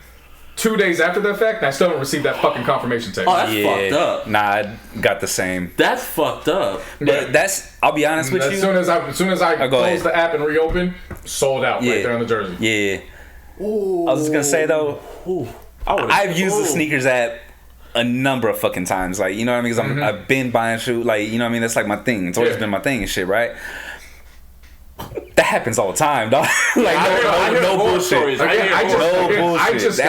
2 days after the fact, and I still haven't received that fucking confirmation text. Oh, that's fucked up. Nah, I got the same. That's fucked up. But I'll be honest with you. As soon as I go close ahead. the app and reopen, sold out right there on the jersey. Yeah. I was just gonna say though, I've used the sneakers app a number of fucking times. Like, you know what I mean? Because I've been buying shoes. Like, you know what I mean? That's like my thing. It's always been my thing and shit, right? That happens all the time, dog. Like, no bullshit. I just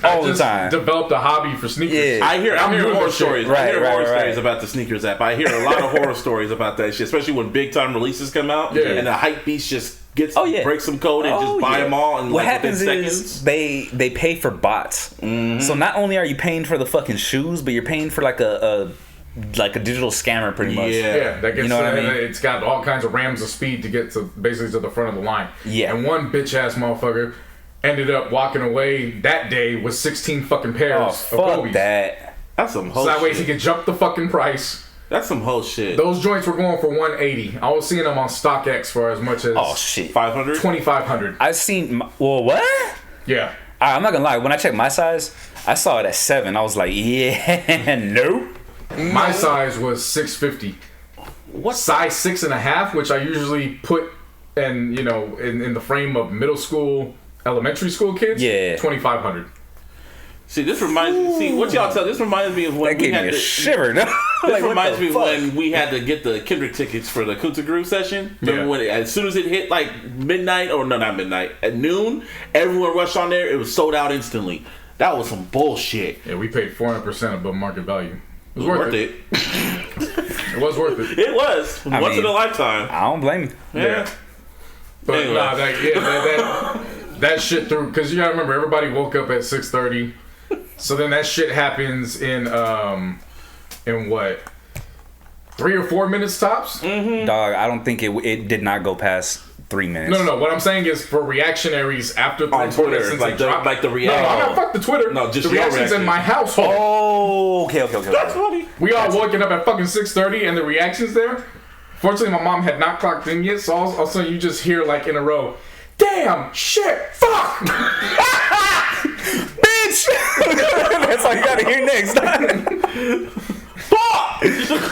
all the time. developed a hobby for sneakers. Yeah. I hear horror stories. I hear horror right. stories about the sneakers app. I hear a lot of horror stories about that shit, especially when big time releases come out and the hype beast just breaks some code and just buy them all. And what like happens within is seconds. they pay for bots. So not only are you paying for the fucking shoes, but you're paying for like a digital scammer pretty much. Yeah, that gets. You know what I mean? It's got all kinds of rams of speed to get to basically to the front of the line. Yeah. And one bitch ass motherfucker ended up walking away that day with 16 fucking pairs Oh, of fuck Kobe's. that. That's some whole So that way shit. he could jump the fucking price. That's some whole shit. Those joints were going for $180. I was seeing them on StockX for as much as Oh shit. 500? $2,500. I've seen. Well, what? Yeah. I'm not gonna lie. When I checked my size, I saw it at 7. I was like, yeah, nope. My size was 650. What Size 6.5, which I usually put in the frame of middle school, elementary school kids. Yeah. 2,500. See, this reminds me of when That gave me a shiver. No? This reminds me of when we had to get the Kendrick tickets for the Kunta Groove session. Remember when as soon as it hit like midnight, or no, not midnight, at noon, everyone rushed on there. It was sold out instantly. That was some bullshit. Yeah, we paid 400% above market value. It was Worth it. It was worth it. It was once in a lifetime. I don't blame you. Yeah. But Anyway. nah, that shit through, because you gotta remember, everybody woke up at 6:30. So then that shit happens in what, 3 or 4 minutes tops? Dog, I don't think it did not go past 3 minutes. No. What I'm saying is for reactionaries after On Twitter, since like they dropped. the No, reaction. I'm not fuck the Twitter. No, just the your reactions reaction. in my household. Oh, okay. That's funny. We all waking up at fucking 6:30 and the reactions there. Fortunately, my mom had not clocked in yet, so all of a sudden you just hear like in a row, damn, shit, fuck! Bitch! That's all you gotta hear next. Fuck!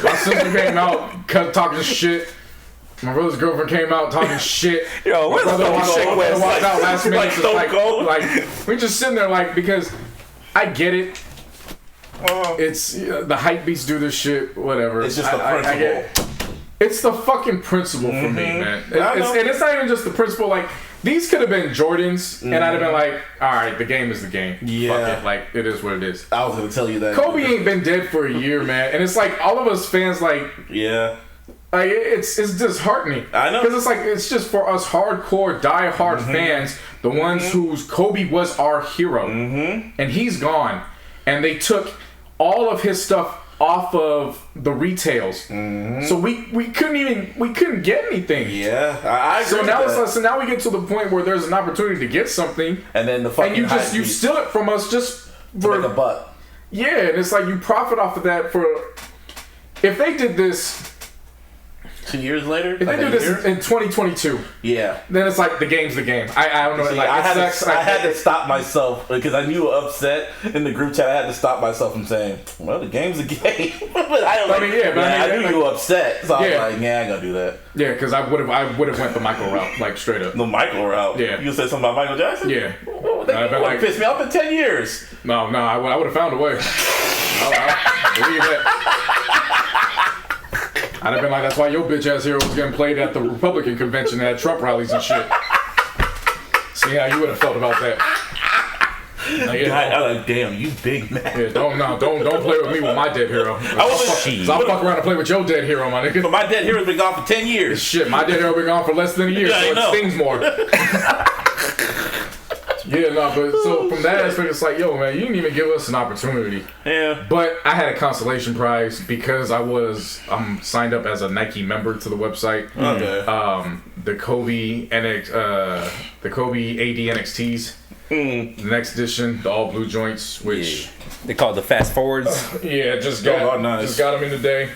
My sister came out talking shit. My brother's girlfriend came out talking shit. Yo, where's the fucking walked out last minute. Like Stone Cold? Like, we're just sitting there like, because I get it. It's the hype beasts do this shit, whatever. It's just the principle. I get it. It's the fucking principle for me, man. And it's not even just the principle. Like, these could have been Jordans, and I'd have been like, all right, the game is the game. Yeah. Fuck it. Like, it is what it is. I was gonna tell you that. Kobe ain't been dead for a year, man. And it's like, all of us fans, like, Yeah. like it's disheartening. I know. Because it's like, it's just for us hardcore, die-hard fans, the ones whose Kobe was our hero. And he's gone. And they took all of his stuff off of the retails. So we couldn't get anything. Yeah, I agree. So now with that. so now we get to the point where there's an opportunity to get something, And then the fucking and you hype beast steal it from us just to for make a buck. yeah, and it's like you profit off of that for. If they did this, 2 years later, if they do this in 2022, yeah. then it's like the game's the game. I don't know. See, Like, I it had sucks. to, I had to stop myself because I knew you were upset in the group chat. I had to stop myself from saying, "Well, the game's a game." But I don't. I mean, yeah, but I mean, I knew like- you were upset, so I was Yeah. like, "Yeah, I ain't gonna do that." Yeah, because I would have went the Michael route, like straight up. The Michael route. Yeah. You said something about Michael Jackson. Yeah. Oh, that I've been like- pissed me off in 10 years. No, I would have found a way. I believe that. I'd have been like, that's why your bitch ass hero was getting played at the Republican convention at Trump rallies and shit. See how you would have felt about that. Like, yeah, God, I'm like, damn, you big man. yeah, don't play with me with my dead hero. I'll fuck around and play with your dead hero, my nigga. But my dead hero's been gone for 10 years. Shit, my dead hero been gone for less than a year, Yeah, I so know. it stings more. Yeah, no, but so from that aspect, it's like, yo, man, you didn't even give us an opportunity. Yeah. But I had a consolation prize because I'm signed up as a Nike member to the website. Okay. The Kobe the Kobe AD NXTs, the next edition, the all blue joints, which They call it the fast forwards. just got nice. just got them in today.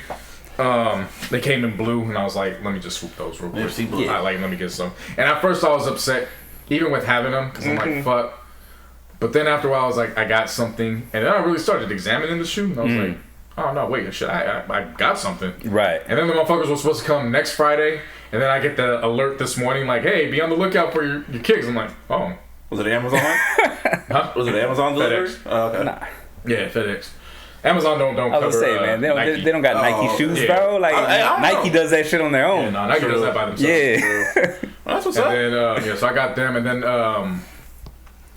They came in blue, and I was like, let me just swoop those real quick. see blue. Let me get some. And at first, I was upset, even with having them, because I'm like, fuck. But then after a while, I was like, I got something, and then I really started examining the shoe, and I was like, oh no, wait, shit, I got something. Right. And then the motherfuckers were supposed to come next Friday, and then I get the alert this morning, like, hey, be on the lookout for your kicks. I'm like, oh. Was it Amazon? Huh? Was it Amazon delivery? FedEx. Oh, okay. Nah. Yeah, FedEx. Amazon don't I cover was gonna say, man, they Nike. don't got Nike Oh, shoes, yeah. bro. Like I don't Nike know. does that shit on their Yeah, own. no, Nike does that by themselves. Yeah. That's what's And up. then, so I got them, and then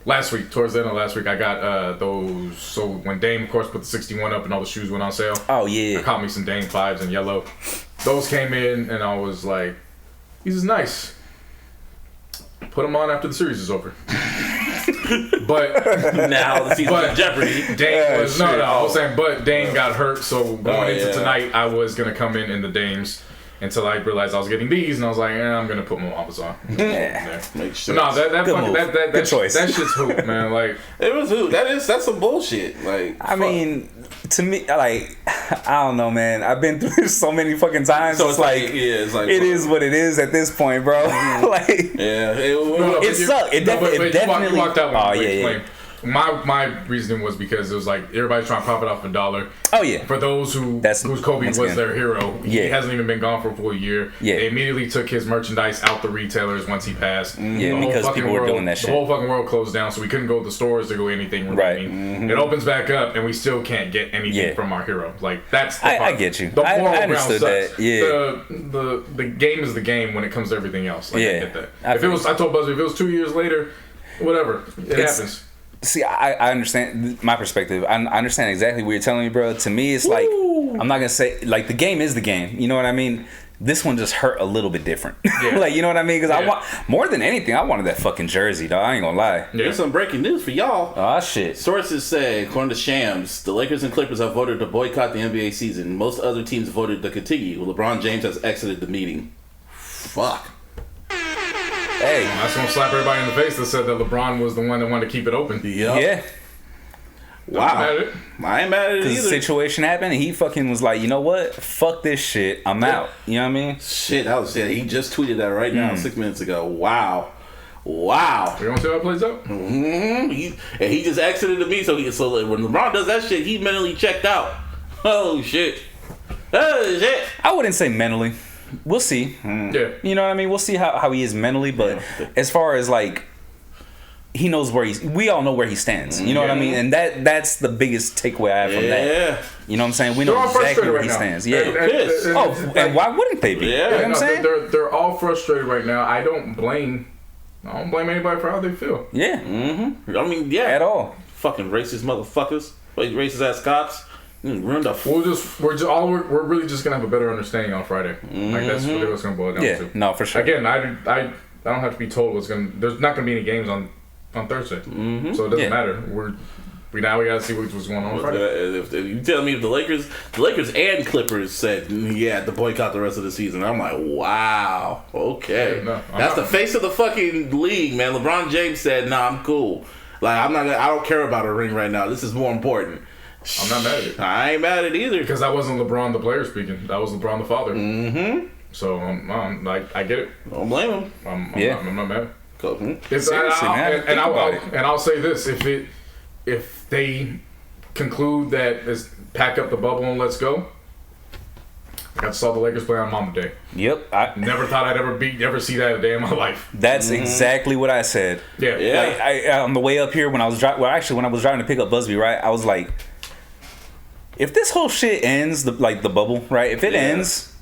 last week, towards the end of last week, I got those. So when Dame, of course, put the 61 up and all the shoes went on sale, Oh I yeah. caught me some Dame 5s in yellow. Those came in, and I was like, these is nice. Put them on after the series is over. But Now the season's in jeopardy. Dame was shit. I was saying, but Dame got hurt, so going into yeah. tonight, I was gonna come in the Dames until I realized I was getting these, and I was like, I'm gonna put my Amazon. Yeah. Make sure. No, that Good fucking move. that Good choice. That shit's hoop, man. Like, It was who? That's some bullshit. Like I mean, to me, like, I don't know, man. I've been through this so many fucking times. so it's like, it's like it is what it is at this point, bro. Like, Yeah. It sucked. It definitely. You walked out with Oh, me. yeah, yeah. Explain. My reasoning was because it was like everybody's trying to profit off $1. Oh yeah. For those whose Kobe once was again. their hero, he Yeah. hasn't even been gone for a full year. Yeah. They immediately took his merchandise out the retailers once he passed. Yeah, The whole because fucking people were world- doing that The shit. whole fucking world closed down, so we couldn't go to the stores to go anything Right. remaining. It opens back up, and we still can't get anything Yeah. from our hero. Like that's the I part. get you. The I moral understood ground sucks. that. Yeah. The game is the game when it comes to everything else. Like, Yeah. I get that. I If it feel was, I told Buzzer, if it was 2 years later, whatever, it happens. See, I understand my perspective. I understand exactly what you're telling me, bro. To me, it's like, I'm not gonna say like the game is the game. You know what I mean? This one just hurt a little bit different. Yeah. Like, you know what I mean? Because I Yeah. want more than anything. I wanted that fucking jersey, dog. I ain't gonna lie. Yeah. Here's some breaking news for y'all. Oh shit. Sources say, according to Shams, the Lakers and Clippers have voted to boycott the NBA season. Most other teams voted to continue. LeBron James has exited the meeting. Fuck. Hey. I just want to slap everybody in the face that said that LeBron was the one that wanted to keep it open. Yep. Yeah. Wow. mad at it. I ain't mad at it Because the either. situation happened, and he fucking was like, you know what? Fuck this shit. I'm out. You know what I mean? Shit, that was it. He just tweeted that right now, 6 minutes ago. Wow. Wow. You want to see how it plays out? Mm-hmm. He just exited to me, so when LeBron does that shit, he mentally checked out. Oh shit. Oh shit. I wouldn't say mentally. We'll see. Yeah. You know what I mean? We'll see how he is mentally, but as far as like, he knows where we all know where he stands. You know what I mean? And that's the biggest takeaway I have from that. You know what I'm saying? We They're know all exactly frustrated where right he now. stands. Yeah. And Why wouldn't they be? Yeah. You know what I'm saying? They're all frustrated right now. I don't blame anybody for how they feel. Yeah. Mm-hmm. I mean, yeah. At all. Fucking racist motherfuckers. Racist ass cops. Ruined the We're really just gonna have a better understanding on Friday. Like that's really what's gonna boil down Yeah. to. No, for sure. Again, I don't have to be told what's gonna. There's not gonna be any games on Thursday, so it doesn't matter. We gotta see what's going on Friday. If you tell me if the Lakers and Clippers said to boycott the rest of the season, I'm like, wow, okay, that's the face of the fucking league, man. LeBron James said, nah, I'm cool. Like I don't care about a ring right now. This is more important. I'm not mad at it. I ain't mad at it either. Because that wasn't LeBron the player speaking. That was LeBron the father. Mm-hmm. So I get it. Don't blame him. I'm not mad. Seriously, man. I'll say this: if they conclude that it's pack up the bubble and let's go, I got to saw the Lakers play on Mamba Day. Yep. Never thought I'd ever see that a day in my life. That's exactly what I said. Yeah. Yeah. Like, on the way up here when I was driving, when I was driving to pick up Busby, right, I was like, if this whole shit ends, the bubble, right? If it ends,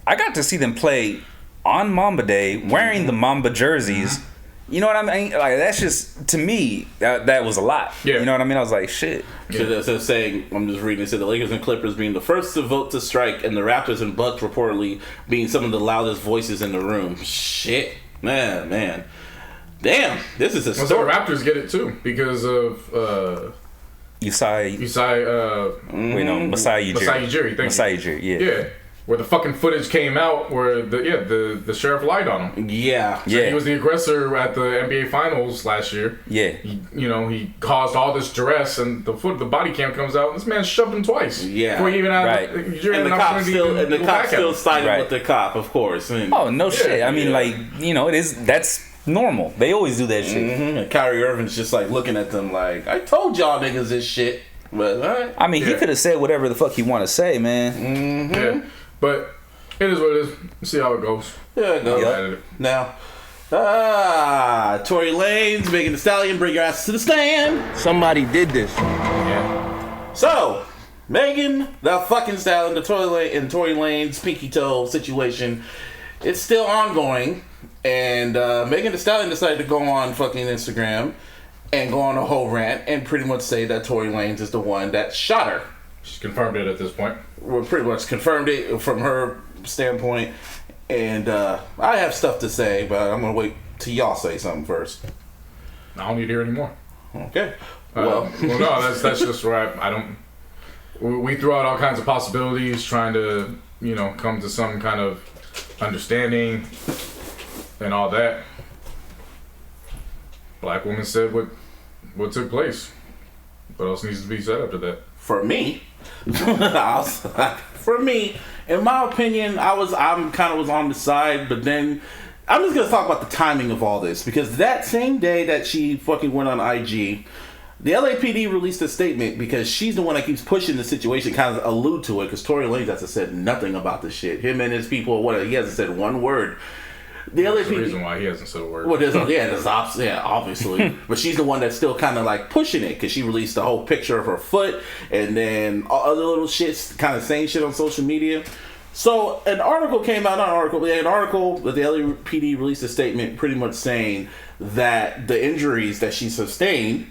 I got to see them play on Mamba Day wearing the Mamba jerseys. You know what I mean? Like that's just, to me, that was a lot. Yeah. You know what I mean? I was like, shit. So saying, I'm just reading. It said the Lakers and Clippers being the first to vote to strike, and the Raptors and Bucks reportedly being some of the loudest voices in the room. Shit, man, damn. This is a story. The Raptors get it too because of Masai Ujiri. Thank you. Masai Ujiri, Yeah. Where the fucking footage came out where the sheriff lied on him. Yeah. So he was the aggressor at the NBA Finals last year. Yeah. He caused all this duress, and the body cam comes out, and this man shoved him twice. Yeah. Before he even had And the cop still sided with the cop, of course. And, oh, no shit. I mean, that's normal. They always do that shit. And Kyrie Irving's just like looking at them like, I told y'all niggas this shit. But, all right. I mean, he could have said whatever the fuck he want to say, man. Mm-hmm. Yeah. But it is what it is. Let's see how it goes. Yeah, it goes. Yep. Now, Tory Lanez, Megan Thee Stallion, bring your ass to the stand. Somebody did this. Yeah. So, Megan the fucking Stallion, the Tory Lanez pinky toe situation, it's still ongoing. And Megan Thee Stallion decided to go on fucking Instagram and go on a whole rant and pretty much say that Tory Lanez is the one that shot her. She's confirmed it at this point. We pretty much confirmed it from her standpoint. And I have stuff to say, but I'm going to wait till y'all say something first. I don't need to hear anymore. Okay. No, that's just where I don't. We throw out all kinds of possibilities, trying to come to some kind of understanding and all that. Black woman said what took place. What else needs to be said after that? For me, in my opinion, I'm kind of was on the side, but then I'm just gonna talk about the timing of all this because that same day that she fucking went on IG, the LAPD released a statement because she's the one that keeps pushing the situation, kind of allude to it because Tory Lanez hasn't said nothing about this shit. Him and his people, he hasn't said one word. The LAPD. That's the reason why he hasn't said a word. Well, there's obviously. But she's the one that's still kind of like pushing it because she released the whole picture of her foot and then other little shits, kind of saying shit on social media. So an article came out, not an article, but an article that the LAPD released a statement pretty much saying that the injuries that she sustained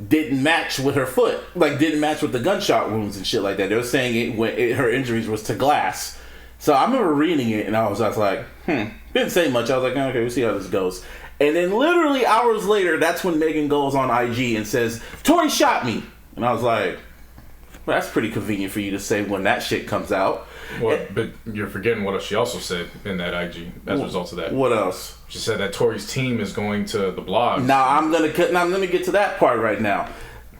didn't match with her foot, didn't match with the gunshot wounds and shit like that. They were saying her injuries was to glass. So I remember reading it and I was just like, didn't say much. I was like, okay, we'll see how this goes. And then literally hours later, that's when Megan goes on IG and says, Tory shot me. And I was like, well, that's pretty convenient for you to say when that shit comes out. Well, but you're forgetting what she also said in that IG as a result of that. What else? She said that Tory's team is going to the blog. Now let me get to that part right now.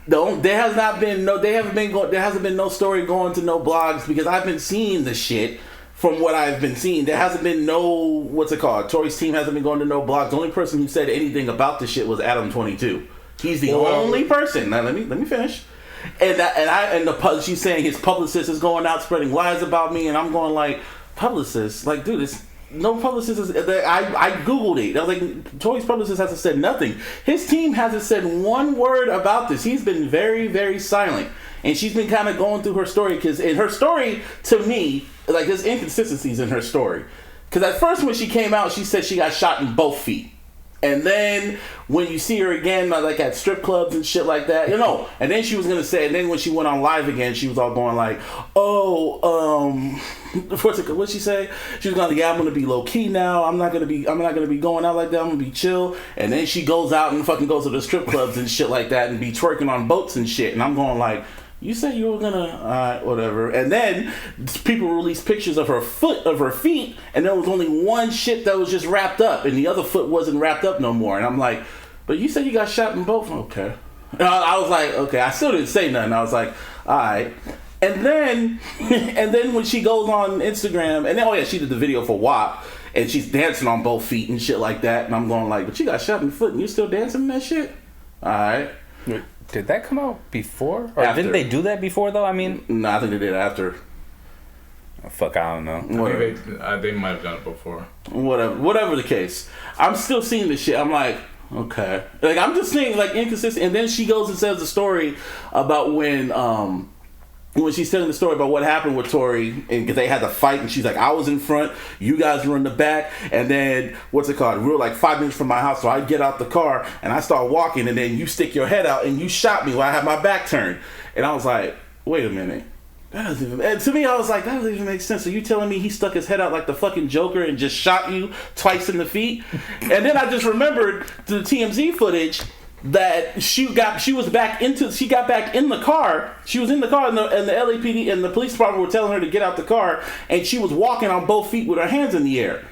There hasn't been no story going to no blogs because I've been seeing the shit. From what I've been seeing, there hasn't been no Tory's team hasn't been going to no blogs. The only person who said anything about the shit was Adam22. He's the only person. Now let me finish. She's saying his publicist is going out spreading lies about me, and I'm going like, publicist, like, dude, it's no publicist is. I googled it. I was like, Tory's publicist hasn't said nothing. His team hasn't said one word about this. He's been very, very silent, and she's been kind of going through her story because in her story, to me, like there's inconsistencies in her story. Because at first when she came out, she said she got shot in both feet. And then when you see her again, like at strip clubs and shit like that, and then she was gonna say, and then when she went on live again, she was all going like, what'd she say? She was going, I'm gonna be low key now. I'm not gonna be going out like that. I'm gonna be chill. And then she goes out and fucking goes to the strip clubs and shit like that and be twerking on boats and shit. And I'm going like, you said you were gonna, whatever. And then people released pictures of her feet, and there was only one shit that was just wrapped up, and the other foot wasn't wrapped up no more. And I'm like, but you said you got shot in both. Okay. And I was like, okay. I still didn't say nothing. I was like, all right. And then when she goes on Instagram, and then she did the video for WAP, and she's dancing on both feet and shit like that. And I'm going like, but you got shot in the foot, and you're still dancing in that shit. All right. Did that come out before? Or After. didn't they do that before, though? I mean... No, I think they did after. Fuck, I don't know. I think they might have done it before. Whatever the case. I'm still seeing this shit. I'm like, okay. Like, I'm just seeing, like, inconsistent. And then she goes and says the story about when she's telling the story about what happened with Tory, and they had to fight, and she's like, I was in front, you guys were in the back, and then, we were like 5 minutes from my house, so I get out the car, and I start walking, and then you stick your head out, and you shot me while I had my back turned. And I was like, wait a minute. And to me, I was like, that doesn't even make sense. So you telling me he stuck his head out like the fucking Joker and just shot you twice in the feet? And then I just remembered the TMZ footage that she got back in the car. She was in the car, and the LAPD and the police department were telling her to get out the car, and she was walking on both feet with her hands in the air.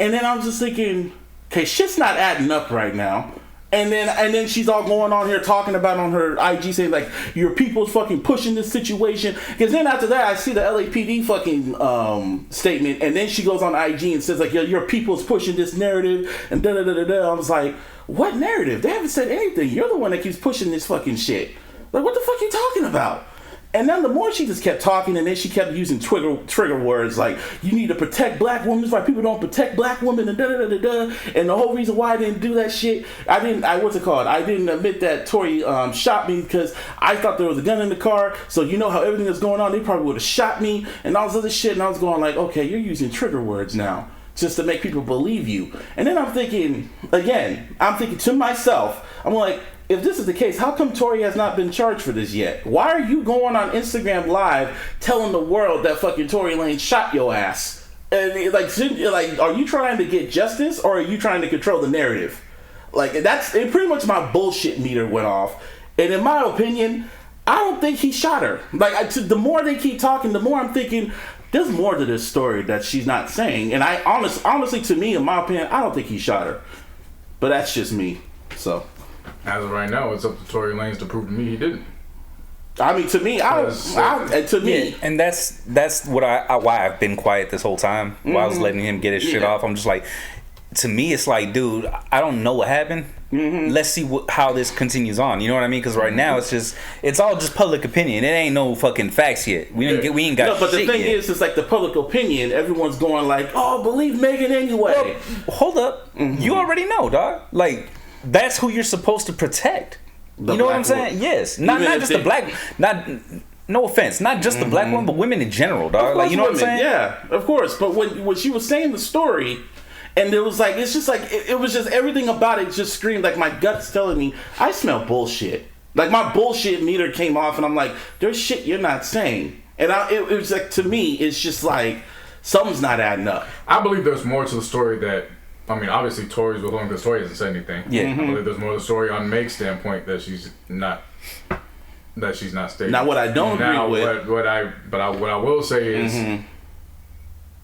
And then I was just thinking, okay, shit's not adding up right now. And then she's all going on here talking about on her IG saying like, your people's fucking pushing this situation. Because then after that, I see the LAPD fucking statement, and then she goes on IG and says like, your people's pushing this narrative and da da da da da. I was like, what narrative? They haven't said anything. You're the one that keeps pushing this fucking shit. Like, what the fuck are you talking about? And then the more she just kept talking, and then she kept using trigger words like, you need to protect black women. That's why people don't protect black women and da da da da da. And the whole reason why I didn't do that shit, I didn't admit that Tory shot me because I thought there was a gun in the car. So you know how everything that's going on, they probably would have shot me and all this other shit. And I was going like, okay, you're using trigger words now just to make people believe you. And then I'm thinking to myself, I'm like, if this is the case, how come Tory has not been charged for this yet? Why are you going on Instagram Live telling the world that fucking Tory Lanez shot your ass? And are you trying to get justice, or are you trying to control the narrative? Like, pretty much my bullshit meter went off. And in my opinion, I don't think he shot her. Like, the more they keep talking, the more I'm thinking, there's more to this story that she's not saying. And I honestly, to me, in my opinion, I don't think he shot her. But that's just me. So... As of right now, it's up to Tory Lanez to prove to me he didn't. I mean, to me, and that's what why I've been quiet this whole time. While I was letting him get his shit off. I'm just like, to me, it's like, dude, I don't know what happened. Let's see how this continues on. You know what I mean? Because right now it's all just public opinion. It ain't no fucking facts yet. We ain't got. No, but shit the thing yet. is, it's like the public opinion. Everyone's going like, oh, believe Megan anyway. Well, hold up, you already know, dog. Like. That's who you're supposed to protect. You know what I'm saying? Yes. Not just the black. No offense. Not just the black woman, but women in general, dog. Like, you know what I'm saying? Yeah, of course. But when she was saying the story, and it was like, it's just like, it was just everything about it just screamed like my gut's telling me I smell bullshit. Like, my bullshit meter came off, and I'm like, there's shit you're not saying. And it was like, to me, it's just like something's not adding up. I believe there's more to the story that. I mean, obviously, Tory's with him because Tory hasn't said anything. Yeah, I believe there's more to the story on Meg's standpoint that she's not stating. Now, what I don't agree with, what I will say is,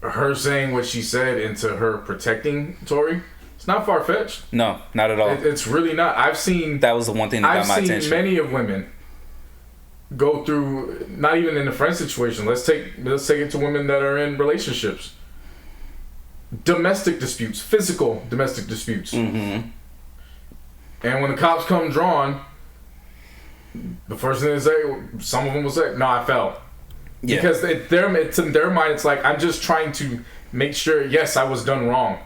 her saying what she said into her protecting Tory. It's not far fetched. No, not at all. It's really not. I've seen that was the one thing that got my attention. I've seen many of women go through, not even in a friend situation. Let's take it to women that are in relationships. Domestic disputes, physical domestic disputes. Mm-hmm. And when the cops come drawn, the first thing they say, some of them will say, "No, I fell." Yeah. Because it's in their mind, it's like, I'm just trying to make sure, yes, I was done wrong.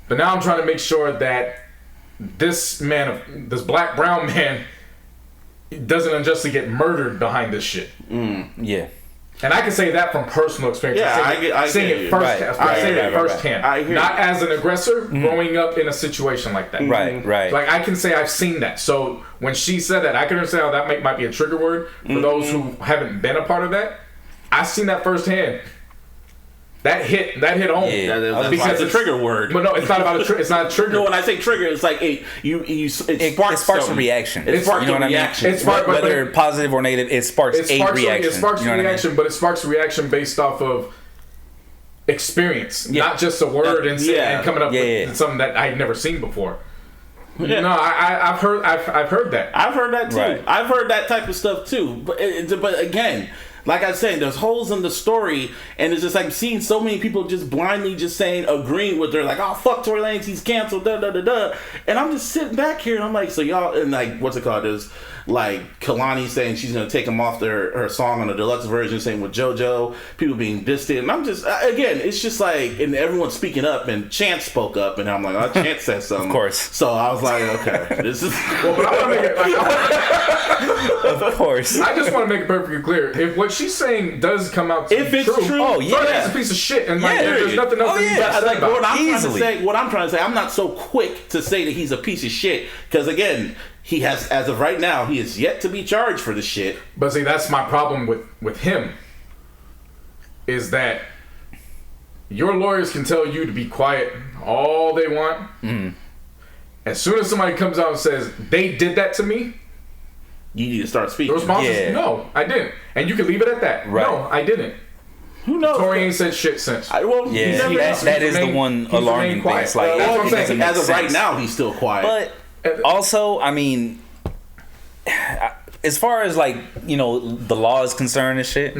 But now I'm trying to make sure that this black, brown man doesn't unjustly get murdered behind this shit. Yeah. And I can say that from personal experience. Yeah, I say it firsthand. Not as an aggressor growing up in a situation like that. Right. Like, I can say I've seen that. So when she said that, I can understand how that might be a trigger word for those who haven't been a part of that. I've seen that firsthand. That hit home. Yeah, because it's a trigger word. But no, it's not about it's not a trigger. No, when I say trigger, it's like it sparks a reaction. It sparks a reaction. It sparks, whether positive or negative, it sparks a reaction. It sparks a reaction, but it sparks a reaction based off of experience, not just a word and coming up with something that I had never seen before. Yeah. No, I've heard that. I've heard that too. Right. I've heard that type of stuff too. But again, like I said, there's holes in the story, and it's just like seeing so many people just blindly just agreeing with her, like, "Oh, fuck Tory Lanez, he's canceled, da da da da." And I'm just sitting back here, and I'm like, so y'all, and like, what's it called? There's like Kalani saying she's gonna take him off her song on the deluxe version, same with JoJo, people being distant, and I'm just, again, it's just like, and everyone's speaking up, and Chance spoke up, and I'm like, oh, Chance said something. Of course. So I was like, okay, this is. Well, but I want to make it. Of course. I just want to make it perfectly clear. If what she's saying does come out to be true, oh yeah, Tory's a piece of shit, and like, there's nothing else that you got to say about. What I'm trying to say, I'm not so quick to say that he's a piece of shit, because again, he has, as of right now, he is yet to be charged for the shit. But see, that's my problem with him, is that your lawyers can tell you to be quiet all they want. As soon as somebody comes out and says, they did that to me, you need to start speaking. The response is, no, I didn't. And you can leave it at that. Right. No, I didn't. Who knows? Tory ain't said shit since. That is the one alarming thing. It's like, that's what I'm saying. As of right now, he's still quiet. But also, I mean, as far as like, you know, the law is concerned and shit,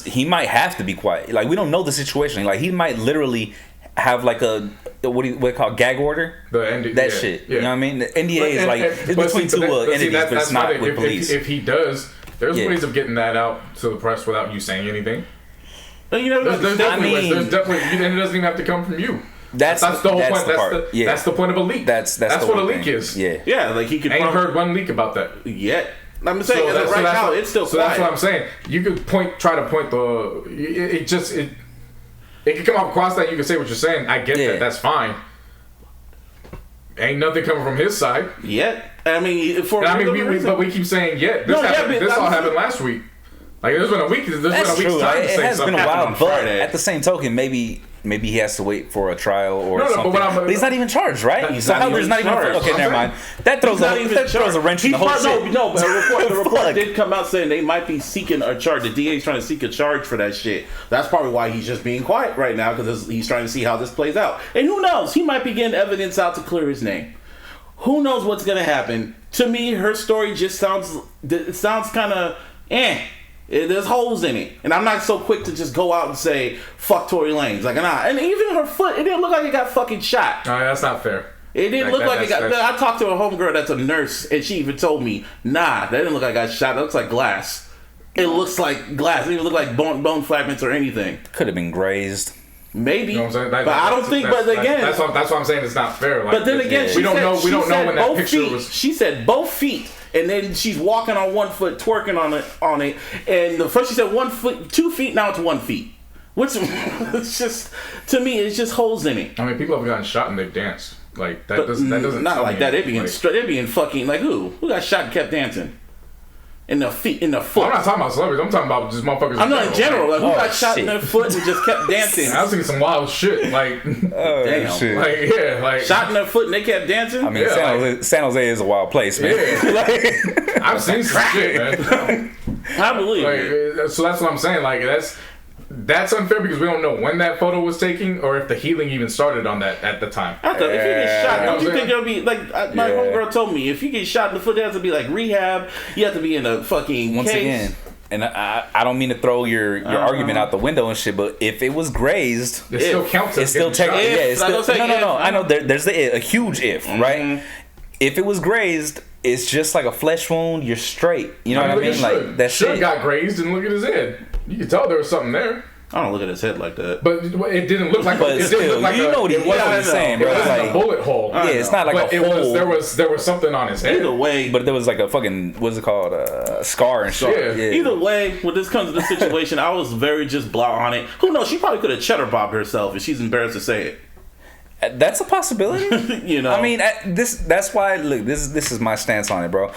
he might have to be quiet. Like, we don't know the situation. Like, he might literally have like a what do you call gag order? The NDA. That shit. Yeah. You know what I mean? The NDA is like it's between two entities, but it's not with police. If he does, there's ways of getting that out to the press without you saying anything. You know, there's definitely, and it doesn't even have to come from you. That's the whole point. That's the point of a leak. That's what a leak is. Yeah. Like he could. I ain't heard one leak about that yet. I'm saying right now it's still quiet. So that's what I'm saying. You could try to point it can come off across that. You can say what you're saying. I get that. That's fine. Ain't nothing coming from his side yet. I mean, but we keep saying this all happened last week. Like, there's been a week. That's true. It has been a while, but at the same token, maybe he has to wait for a trial or something. But he's not even charged, right? So how there's not even charged? Okay, never mind. That throws a wrench in the whole shit. No, but the report did come out saying they might be seeking a charge. The DA is trying to seek a charge for that shit. That's probably why he's just being quiet right now, because he's trying to see how this plays out. And who knows? He might be getting evidence out to clear his name. Who knows what's gonna happen? To me, her story just sounds kind of There's holes in it, and I'm not so quick to just go out and say fuck Tory Lanez. Like, nah. And even her foot, it didn't look like it got fucking shot. No, that's not fair. It didn't look like it got. I talked to a homegirl that's a nurse, and she even told me, nah, that didn't look like it got shot. It looks like glass. It looks like glass. It didn't look like bone fragments or anything. Could have been grazed. Maybe, you know what I'm saying? But I don't think. But again, that's what I'm saying. It's not fair. Like, but then again, we don't know when that picture was. She said both feet. And then she's walking on 1 foot, twerking on it. And the first she said 1 foot, 2 feet. Now it's 1 feet. Which it's just, to me, it's just holes in it. I mean, people have gotten shot and they've danced. Like that doesn't not like that. They'd be in fucking like who got shot and kept dancing. In the foot. I'm not talking about celebrities. I'm talking about just motherfuckers. I'm not in general. Like, who got shot in their foot and just kept dancing? I was thinking some wild shit. Like, damn. Shit. Like shot in their foot and they kept dancing. I mean, San Jose is a wild place, man. Yeah. I've seen some shit, man. I believe it. So that's what I'm saying. Like, that's unfair because we don't know when that photo was taken or if the healing even started on that at the time. If you get shot, don't you think there'll be like my homegirl told me? If you get shot in the foot, there has to be like rehab. You have to be in a fucking Once case. again, and I don't mean to throw your argument out the window and shit, but if it was grazed, It still counts as it's still getting shot. technically If, I no. don't say I know there's a huge if, right? If it was grazed, it's just like a flesh wound. You're straight. You know what I mean? Like that Should shit. got grazed and look at his head. You can tell there was something there. I don't look at his head like that. But it didn't look like. But It didn't still, look like you know what it wasn't saying, It bro. It's wasn't like a bullet hole. yeah, it's not like But a it was hole. there was something on his head. Either way, But there was like a fucking what's it called, scar and shit. Yeah. Either way, when this comes to the situation, I was very just blah on it. Who knows? She probably could have cheddar bobbed herself if she's embarrassed to say it. That's a possibility. You know, I mean, that's why. Look, this is my stance on it, bro.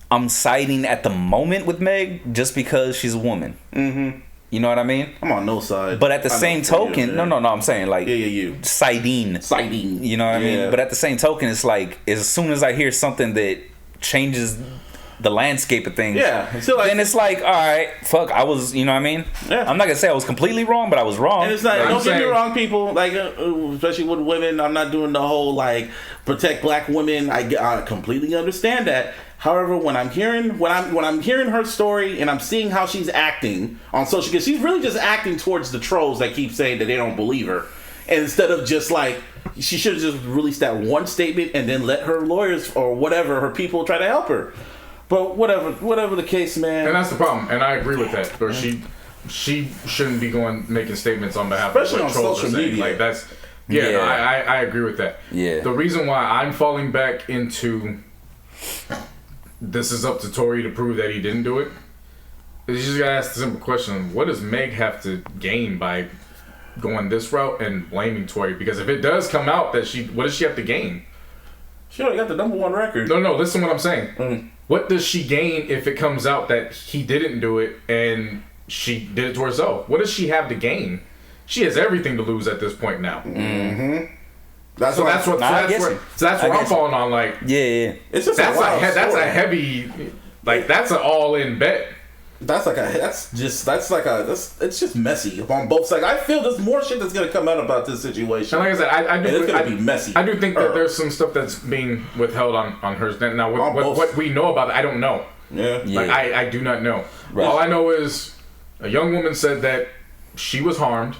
I'm siding at the moment with Meg just because she's a woman. Mm-hmm. You know what I mean? I'm on no side. But at the I same know, token, yeah, no, I'm saying like you. siding. Sighting. You know what I Yeah. mean? But at the same token, it's like as soon as I hear something that changes the landscape of things, Yeah. So like, then it's like, all right, fuck, I was, you know what I mean? Yeah. I'm not gonna say I was completely wrong, but I was wrong. and it's not. I'm Don't get me saying- wrong, people. Like, especially with women, I'm not doing the whole like protect black women. I completely understand that. However, when I'm hearing her story and I'm seeing how she's acting on social, because she's really just acting towards the trolls that keep saying that they don't believe her, and instead of just like she should have just released that one statement and then let her lawyers or whatever her people try to help her. But whatever the case, man. And that's the problem. And I agree with that. Or she shouldn't be making statements on behalf Especially of what on trolls social are saying. media. Like that's no, Yeah. I agree with that. Yeah. The reason why I'm falling back into this is up to Tory to prove that he didn't do it is you just gotta ask the simple question: what does Meg have to gain by going this route and blaming Tory? Because if it does come out that what does she have to gain? She already got the #1 record. No, listen to what I'm saying. What does she gain if it comes out that he didn't do it and she did it to herself? What does she have to gain? She has everything to lose at this point now. That's So why- that's what. So I that's get where. you. So that's I where I'm get you. falling on. Like Yeah. It's just that's a wild that's a story. heavy. Like that's an all-in bet. It's just messy on both sides. I feel there's more shit that's gonna come out about this situation. And like I said, I do. And it's gonna be messy. I do think that there's some stuff that's being withheld on hers. Now, On both. what we know about it, I don't know. Yeah. Like I do not know. Right. All I know is a young woman said that she was harmed.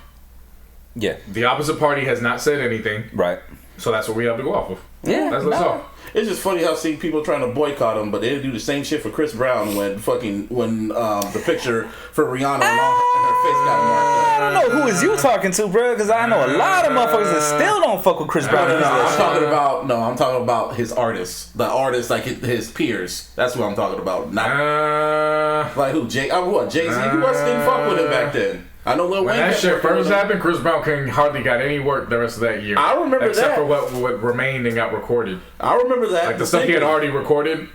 Yeah. The opposite party has not said anything, Right. so that's what we have to go off of. Yeah, that's no. all. It's just funny how see people trying to boycott him, but they do the same shit for Chris Brown when the picture for Rihanna and her face got marked I don't know who is you talking to, bro, because I know a lot of motherfuckers that still don't fuck with Chris Brown. up. No, I'm talking about his artists, the artists like his peers. That's what I'm talking about. Not like who Jay? Jay-Z? Who else didn't fuck with him back then? I know Lil Wayne. When that kept shit working first with him. happened, Chris Brown couldn't hardly got any work the rest of that year. I remember except that. for what remained and got recorded. I remember that. Like the stuff he had already recorded,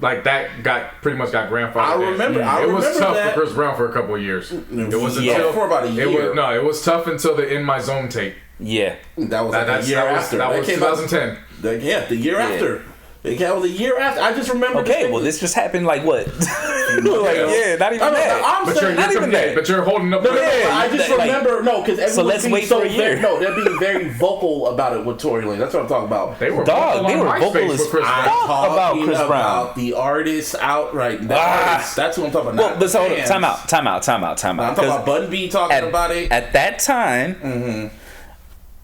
like that pretty much got grandfathered. I remember It was tough that. for Chris Brown for a couple of years. It was Yeah, until for about a year. It was tough until the In My Zone tape. Yeah. That was like a year after. That was came out- 2010. The year after. That was a year after. I just remember. Okay, well, this just happened like what? Not even that. I'm But saying, you're comparing- but you're holding up. No, I just like- remember because everyone's let's being wait for a year. They're being very vocal about it with Tory Lanez. That's what I'm talking about. They were Dog, vocal they on were MySpace vocal as with Chris fuck. Brown. Talk about Talking Chris Brown. about the artists outright. That's what I'm talking about. Well, not but so hold on, fans. time out. I'm talking about Bun B talking about it. At that time,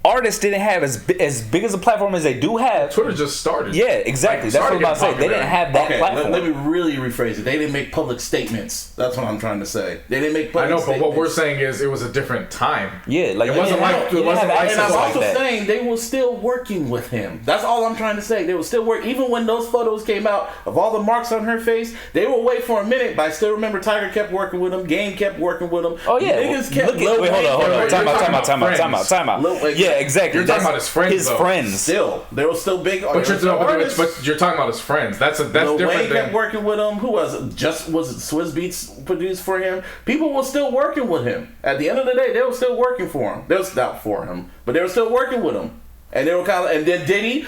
artists didn't have as big as a platform as they do have. Twitter just started. Yeah, exactly. Like, That's what I'm about to say. started They didn't have that Okay, platform. let me really rephrase it. They didn't make public statements. That's what I'm trying to say. They didn't make I public know, but statements. what we're saying is it was a different time. Yeah, like It wasn't like you it wasn't have like And I'm access also like that. saying they were still working with him. That's all I'm trying to say. They were still working. Even when those photos came out of all the marks on her face, they were away for a minute, but I still remember Tiger kept working with him. Game kept working with him. Oh yeah, Niggas kept look at, wait, hold on. You're Time talking out. about Time out. Lil Wayne- Yeah, exactly. You're talking about his friends, His though. friends. Still, they were still big. But you're talking about his friends. That's Lil different Wayne kept than. working with him. Who was it? Was it Swizz Beatz produced for him? People were still working with him. At the end of the day, they were still working for him. They was not for him, but they were still working with him. And they were kind of. And then Diddy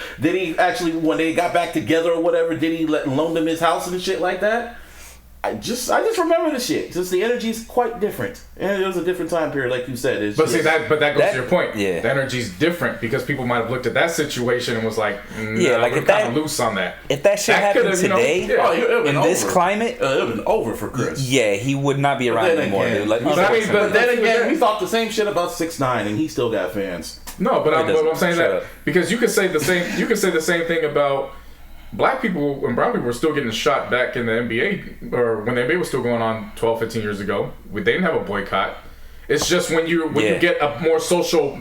actually, when they got back together or whatever, Diddy loaned him his house and shit like that. I just remember the shit. Just the energy's quite different, and it was a different time period, like you said. That goes to your point. Yeah, the energy's different because people might have looked at that situation and was like, like we're kind of loose on that. If that shit happened today, in this climate, it would have been over for Chris. Yeah, he would not be around anymore. Dude. Like, but then again, we thought the same shit about 6ix9ine, and he still got fans. No, but I'm saying that because you could say the same. You could say the same thing about. Black people and brown people were still getting shot back in the NBA, or when the NBA was still going on 12, 15 years ago. They didn't have a boycott. It's just when you get a more social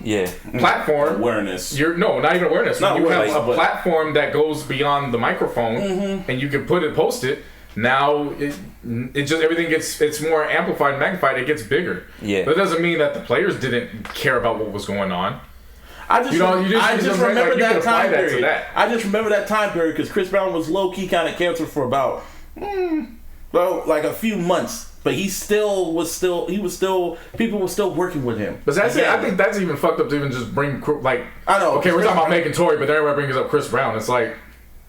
platform awareness. Not even awareness. Not when you awareness, have a platform that goes beyond the microphone, and you can post it. Now it just everything it's more amplified and magnified. It gets bigger. Yeah, but it doesn't mean that the players didn't care about what was going on. I just remember that time period. I just remember that time period because Chris Brown was low key kind of canceled for about like a few months, but people were still working with him. But that's it. I think that's even fucked up to even just bring I know. Okay, we're talking about Megan Tory, but everybody brings up Chris Brown. It's like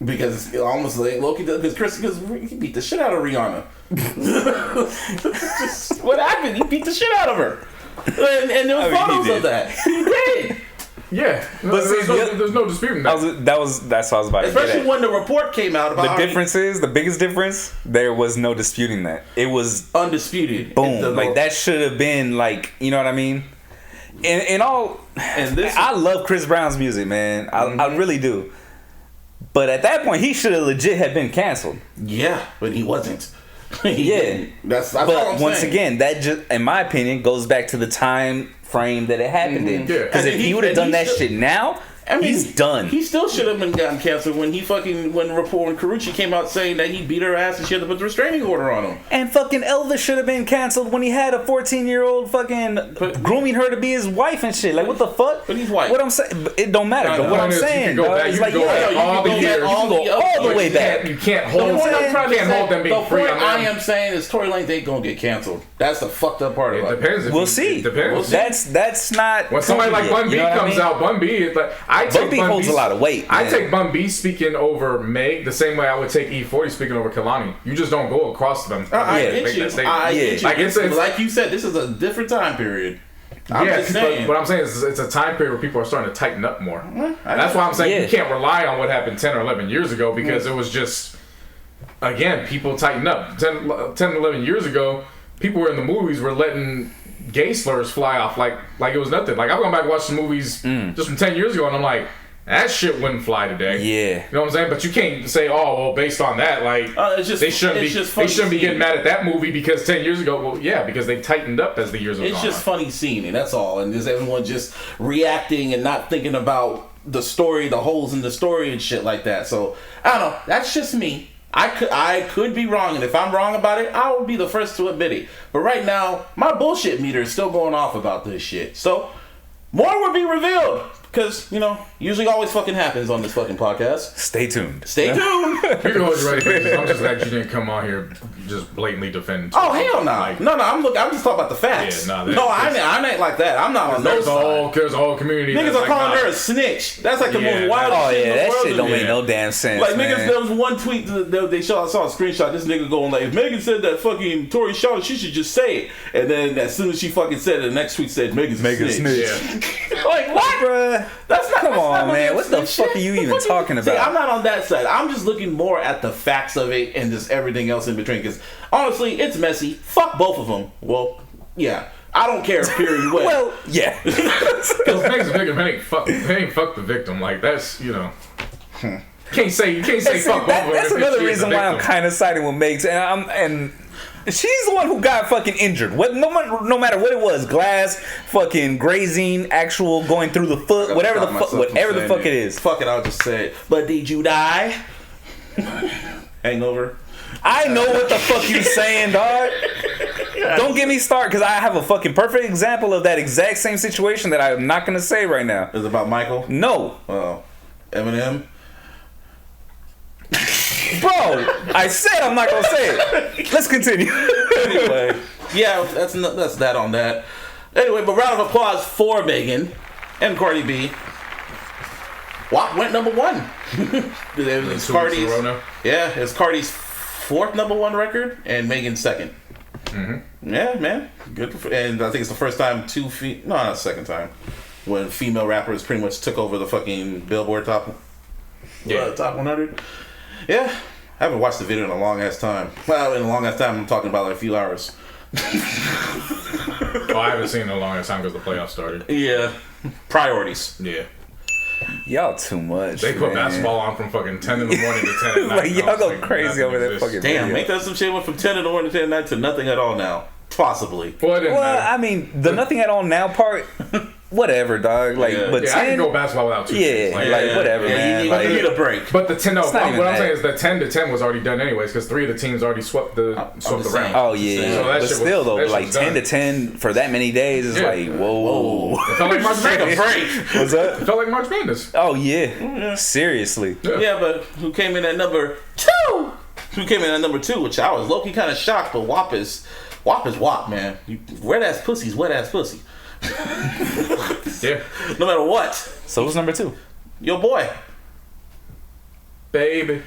because it's almost like low key because he beat the shit out of Rihanna. What happened? He beat the shit out of her, and there were photos of that. He did. Yeah, but there's no disputing that. That's what I was about to say. Especially when the report came out about the biggest difference, there was no disputing that. It was undisputed. Boom. Like that should have been like, you know what I mean? I love Chris Brown's music, man. I really do. But at that point, he should have legit have been canceled. Yeah, but he wasn't. That's all I'm once saying. Again, that just, in my opinion, goes back to the time frame that it happened in. Because if he would have done that shit now, he's done. He still should have been gotten canceled when Karuchi came out saying that he beat her ass and she had to put the restraining order on him. And fucking Elvis should have been canceled when he had a 14-year-old fucking grooming her to be his wife and shit. Like, what the fuck? But he's white. What I'm saying, it don't matter. But what I'm saying, is like, all the way back. You can't hold them being free. The point I am saying is Tory Lanez ain't gonna get canceled. That's the fucked up part of it. Depends. We'll see. That's not. When somebody like Bun B comes out, Bun B is like. Bun B holds a lot of weight. I take Bun B speaking over Meg the same way I would take E40 speaking over Kalani. You just don't go across them. I get you. Like you said, this is a different time period. But I'm saying it's a time period where people are starting to tighten up more. That's why I'm saying you can't rely on what happened 10 or 11 years ago because it was just, again, people tighten up. 10 11 years ago, people were in the movies were letting gay slurs fly off like it was nothing. Like I've gone back and watched some movies just from 10 years ago and I'm like, that shit wouldn't fly today. Yeah. You know what I'm saying? But you can't say, oh, well, based on that, like they shouldn't be getting mad at that movie because 10 years ago, well, yeah, because they tightened up as the years have gone on. It's just funny seeing it, that's all. And there's everyone just reacting and not thinking about the story, the holes in the story and shit like that. So, I don't know. That's just me. I could be wrong, and if I'm wrong about it, I will be the first to admit it. But right now, my bullshit meter is still going off about this shit. So, more will be revealed. Because, usually always fucking happens on this fucking podcast. Stay tuned. Stay tuned. You can hold your right. I'm just glad you didn't come on here just blatantly defend. Oh, hell no. No, I'm just talking about the facts. Yeah, I ain't like that. I'm not on those side. There's a whole community. Niggas are calling her a snitch. That's like the most wild shit in the world. That shit don't make no damn sense, like, niggas, there was one tweet I saw a screenshot. This nigga going like, if Megan said that fucking Tory shot her, she should just say it. And then as soon as she fucking said it, the next tweet said, Megan's a snitch. Yeah. Like, what? Bruh. That's not. Come on, man. What the fuck are you even talking about? See, I'm not on that side. I'm just looking more at the facts of it and just everything else in between. Because honestly, it's messy. Fuck both of them. Well, yeah. I don't care. Period. Well, yeah. Because Meg's a victim. They ain't fuck the victim. Like that's Can't say fuck both of them. That's another reason why I'm kind of siding with Megs, and she's the one who got fucking injured. No matter what it was, glass, fucking grazing, actual going through the foot, whatever the fuck it is. Fuck it, I'll just say it. But did you die? Hangover. I know what the fuck you saying, dog. Don't get me started, because I have a fucking perfect example of that exact same situation that I'm not gonna say right now. Is it about Michael? No. Oh, Eminem. Bro, I said I'm not gonna say it. Let's continue. Anyway, yeah, that's that on that. Anyway, but round of applause for Megan and Cardi B. WAP went number one. It's Cardi's. Yeah, it's Cardi's 4th #1 record, and Megan's 2nd. Yeah, man, good. And I think it's the first time not the second time, when female rappers pretty much took over the fucking Billboard top 100. Yeah, I haven't watched the video in a long ass time. Well, in a long ass time, I'm talking about like a few hours. Oh, I haven't seen it in a long time because the playoffs started. Yeah, priorities. Yeah. Y'all too much. They put man. basketball on from fucking 10 in the morning to 10 at night. Like, y'all go crazy over that fucking Damn, video. make that some shit went from 10 in the morning to 10 at night to nothing at all now. Possibly. Well, it didn't matter. I mean, the nothing at all now part, whatever, dog. Like, Yeah. but Yeah, 10, I can go basketball without 2 yeah, things. whatever, man. You Like, need a break. But the 10, no, It's not what even I'm that. saying is the 10 to 10 was already done anyways because 3 of the teams already swept the just round. saying. oh yeah, So that but shit still was- though, that like shit 10 was to 10 for that many days is Yeah. like whoa. It felt like March Take a Madness. break. What's up? It felt like March Madness. Oh yeah, seriously. Yeah, but who came in at number 2? Who came in at number 2, which I was low-key kind of shocked, but WAP is WAP, man. Wet-ass pussy's wet-ass pussy. Yeah. No matter what. So who's number 2? Your boy. Baby.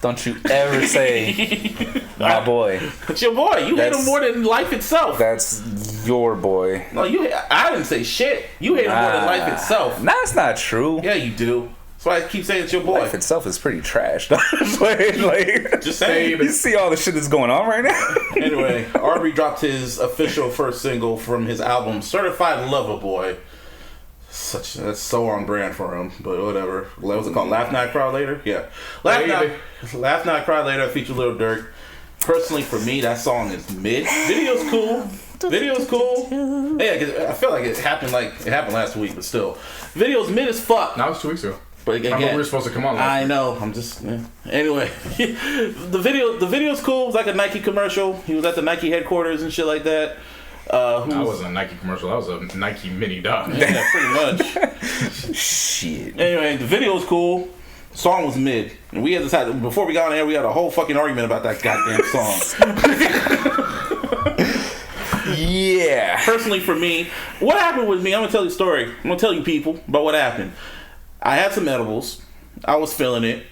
Don't you ever say my boy. It's your boy. You hate him more than life itself. That's your boy. No, I didn't say shit. You hate him more than life itself. That's not true. Yeah, you do. That's why I keep saying it's your boy. Life itself is pretty trash. like, Just saying. you see all the shit that's going on right now. Anyway, Aubrey dropped his official first single from his album Certified Lover Boy. That's so on brand for him, but whatever. What was it called? Laugh Not Cry Later? Yeah. Laugh Not Cry Later featured Lil Durk. Personally, for me, that song is mid. Video's cool. Yeah, 'cause I feel like it happened last week, but still. Video's mid as fuck. That was 2 weeks ago. But I again, remember we were supposed to come on. I know. I'm just anyway. The video's cool. It was like a Nike commercial. He was at the Nike headquarters and shit like that. That wasn't a Nike commercial. That was a Nike mini dog. Yeah, pretty much. Shit. Anyway, the video was cool. Song was mid, and we had this before we got on air. We had a whole fucking argument about that goddamn song. Yeah. Personally, for me, what happened with me? I'm gonna tell you a story. I'm gonna tell you people about what happened. I had some edibles. I was feeling it,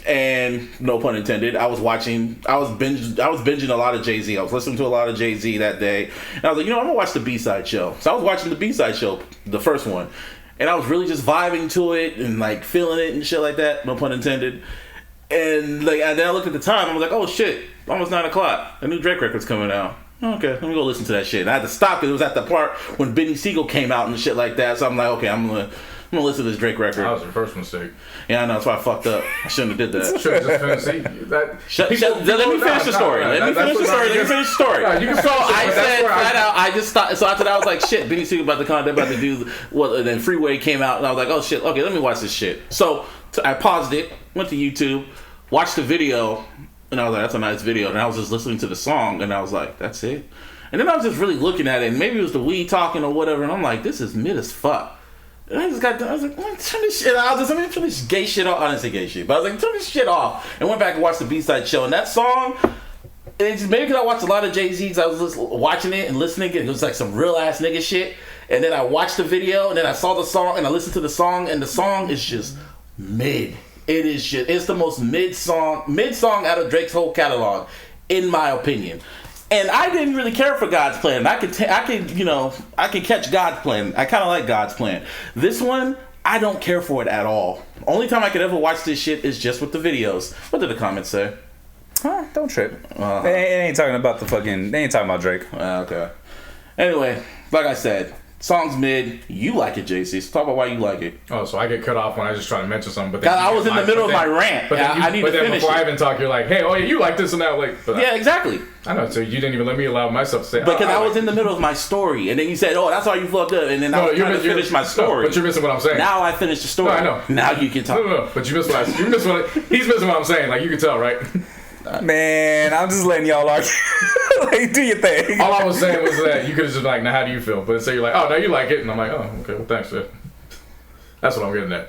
and no pun intended. I was binging a lot of Jay-Z. I was listening to a lot of Jay-Z that day, and I was like, I'm gonna watch the B-side show. So I was watching the B-side show, the first one, and I was really just vibing to it and like feeling it and shit like that. No pun intended. And then I looked at the time. I was like, oh shit, almost 9 o'clock. A new Drake record's coming out. Okay, let me go listen to that shit. And I had to stop because it was at the part when Benny Siegel came out and shit like that. So I'm like, okay, I'm gonna listen to this Drake record. That was your first mistake. Yeah, I know. That's why I fucked up. I shouldn't have did that. Should have just finished. Let me finish the story. Let me finish the story. No, you can So I but that's said where flat out. I just thought. So after that, I was like, shit. Benny Siegel about to come. They're about to do what? And then Freeway came out, and I was like, oh shit. Okay, let me watch this shit. So I paused it, went to YouTube, watched the video, and I was like, that's a nice video. And I was just listening to the song, and I was like, that's it. And then I was just really looking at it, and maybe it was the weed talking or whatever, and I'm like, this is mid as fuck. And I was like, let me turn this shit off. Let me turn this gay shit off. I didn't say gay shit, but I was like, turn this shit off. And went back and watched the B-side show. And that song, it's just maybe because I watched a lot of Jay-Z's, I was watching it and listening, and it was like some real ass nigga shit. And then I watched the video, and then I saw the song, and I listened to the song, and the song is just mid. It is just, it's the most mid song out of Drake's whole catalog, in my opinion. And I didn't really care for God's Plan. I can catch God's Plan. I kind of like God's Plan. This one, I don't care for it at all. Only time I could ever watch this shit is just with the videos. What did the comments say? Huh? Don't trip. They ain't talking about They ain't talking about Drake. Okay. Anyway, like I said, song's mid. You like it, JC. So talk about why you like it. Oh, so I get cut off when I just try to mention something. But God, I was in the middle of my rant. But I need to finish before it. I even talk, you're like, hey, oh yeah, you like this and that. Like, Yeah, exactly. I know. So you didn't even let me allow myself to say. Because I was in the middle of my story, and then you said, "Oh, that's why you fucked up," and then I was trying to finish my story. No, but you're missing what I'm saying. Now I finished the story. No, I know. Now you can talk. No. But you missed he's missing what I'm saying. Like you can tell, right? Man, I'm just letting y'all argue. Like, do your thing. All I was saying was that you could have just been like, now how do you feel? But instead you're like, oh, now you like it. And I'm like, oh, okay, well, thanks, shit. That's what I'm getting at.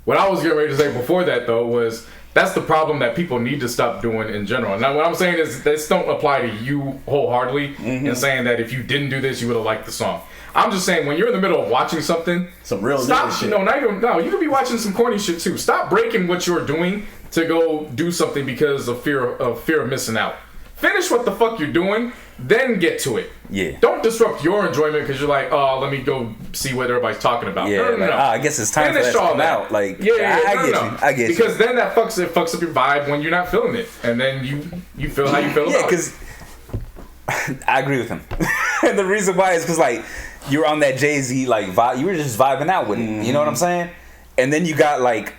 What I was getting ready to say before that, though, was that's the problem that people need to stop doing in general. Now, what I'm saying is this don't apply to you wholeheartedly and saying that if you didn't do this, you would have liked the song. I'm just saying when you're in the middle of watching something, some real stop. shit. No, you could be watching some corny shit too. Stop breaking what you're doing to go do something because of fear of missing out. Finish what the fuck you're doing, then get to it. Yeah. Don't disrupt your enjoyment because you're like, oh, let me go see what everybody's talking about. Yeah, No. I guess it's time for that to come out. Like, I get you. Because then that fucks up your vibe when you're not feeling it, and then you feel how you feel about it. Yeah, because I agree with him, and the reason why is because like you're on that Jay-Z like vibe. You were just vibing out with it. You know what I'm saying? And then you got like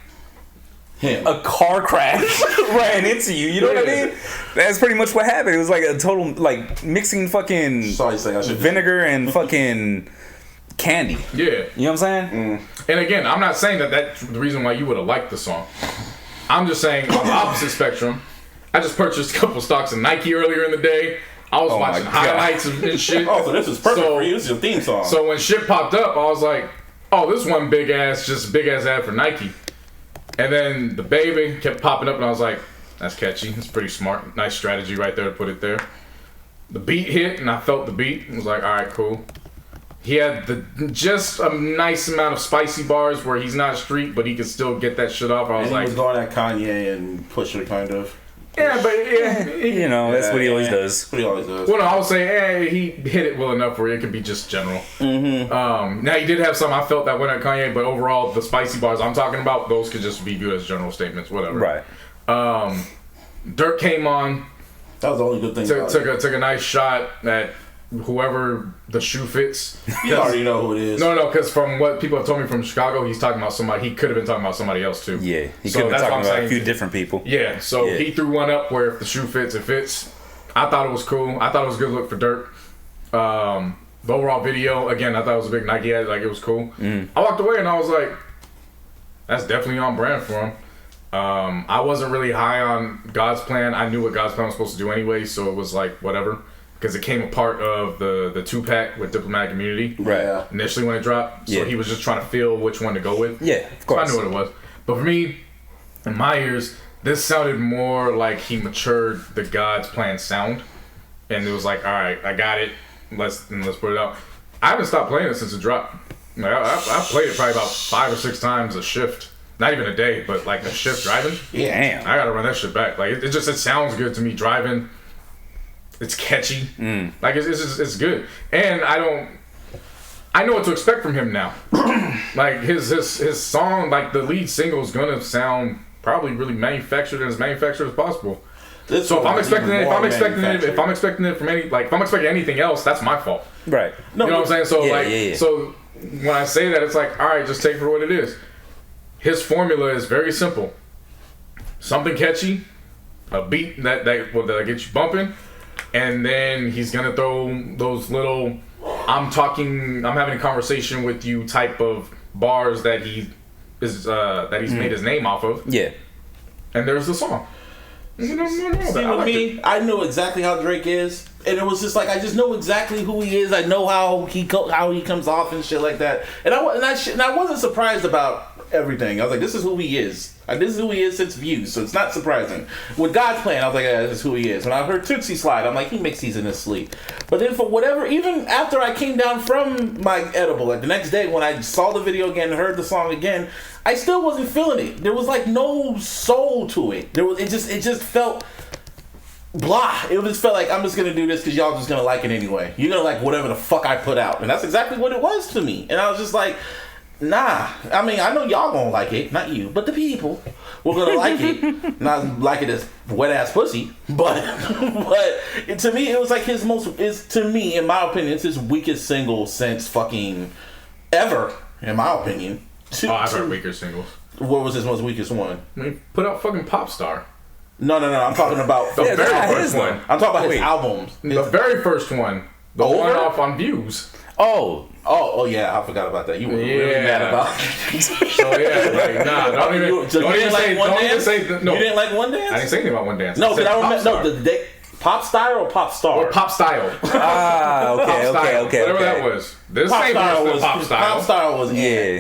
a car crash ran into you. You know what I mean? That's pretty much what happened. It was like a total like mixing fucking vinegar and fucking candy. Yeah. You know what I'm saying? And again, I'm not saying that that's the reason why you would have liked the song. I'm just saying on the opposite spectrum, I just purchased a couple stocks in Nike earlier in the day. I was watching highlights and shit. Oh, so this is perfect for you. This is your theme song. So when shit popped up, I was like, oh, this one big ass ad for Nike. And then the baby kept popping up and I was like, that's catchy. It's pretty smart. Nice strategy right there to put it there. The beat hit and I felt the beat. I was like, all right, cool. He had just a nice amount of spicy bars where he's not street, but he could still get that shit off. I was like, he was going at Kanye and Pusha kind of. Yeah, but you know, that's what he always does. What he always does. Well, no, I would say, he hit it well enough where it can be just general. Now, he did have some I felt that went at Kanye, but overall, the spicy bars I'm talking about, those could just be viewed as general statements, whatever. Right. Dirk came on. That was the only good thing. Took a nice shot at whoever the shoe fits. You already know who it is. No, because from what people have told me from Chicago, he's talking about somebody. He could have been talking about somebody else too. Yeah, he could have been talking about a few different people. Yeah, so he threw one up where if the shoe fits, it fits. I thought it was cool. I thought it was a good look for Dirk. The overall video, again, I thought it was a big Nike ad. Like, it was cool. I walked away and I was like, that's definitely on brand for him. I wasn't really high on God's Plan. I knew what God's Plan was supposed to do anyway, so it was like, whatever. Because it came a part of the 2-pack with Diplomatic Immunity. Right. Initially when it dropped. So he was just trying to feel which one to go with. Yeah, of course. So I knew what it was. But for me, in my ears, this sounded more like he matured the God's Plan sound. And it was like, all right, I got it. Let's put it out. I haven't stopped playing it since it dropped. Like, I played it probably about 5 or 6 times a shift. Not even a day, but like a shift driving. Yeah. Damn. I gotta run that shit back. Like, it sounds good to me driving. It's catchy. Like, it's good. And I know what to expect from him now. Like, his song, like, the lead single is gonna sound probably really manufactured and as manufactured as possible. So if I'm expecting it from if I'm expecting anything else, that's my fault. Right. You know what I'm saying? So so when I say that, it's like, all right, just take it for what it is. His formula is very simple. Something catchy, a beat that gets you bumping, and then he's gonna throw those little I'm having a conversation with you type of bars that he's made his name off of. Yeah. And there's the song. See, with me, I know exactly how Drake is, and it was just like I just know exactly who he is. I know how he comes off and shit like that, and I wasn't surprised about everything. I was like, this is who he is. This is who he is since Views, so it's not surprising. With God's Plan, I was like, yeah, this is who he is. When I heard Tootsie Slide, I'm like, he makes these in his sleep. But then for whatever, even after I came down from my edible, like the next day when I saw the video again and heard the song again, I still wasn't feeling it. There was like no soul to it. It just felt blah. It just felt like I'm just gonna do this because y'all just gonna like it anyway. You're gonna like whatever the fuck I put out, and that's exactly what it was to me. And I was just like, nah. I mean, I know y'all gonna like it, not you, but the people were gonna like it. Not like it as wet ass pussy, but to me, it was like to me, in my opinion, it's his weakest single since fucking ever, in my opinion. I've heard weaker singles. What was his most weakest one? I mean, put out fucking Pop Star. No. I'm talking about the very first one. I'm talking about his albums. The very first one. The one off on Views. Oh yeah, I forgot about that. You were really mad about it. So yeah, like, nah, don't even say no. You didn't like One Dance? I didn't say anything about One Dance. No, because I remember Pop Style or Pop Star? Or Pop Style. Okay. Whatever that was. This Pop ain't Style was Pop Style. Pop Style was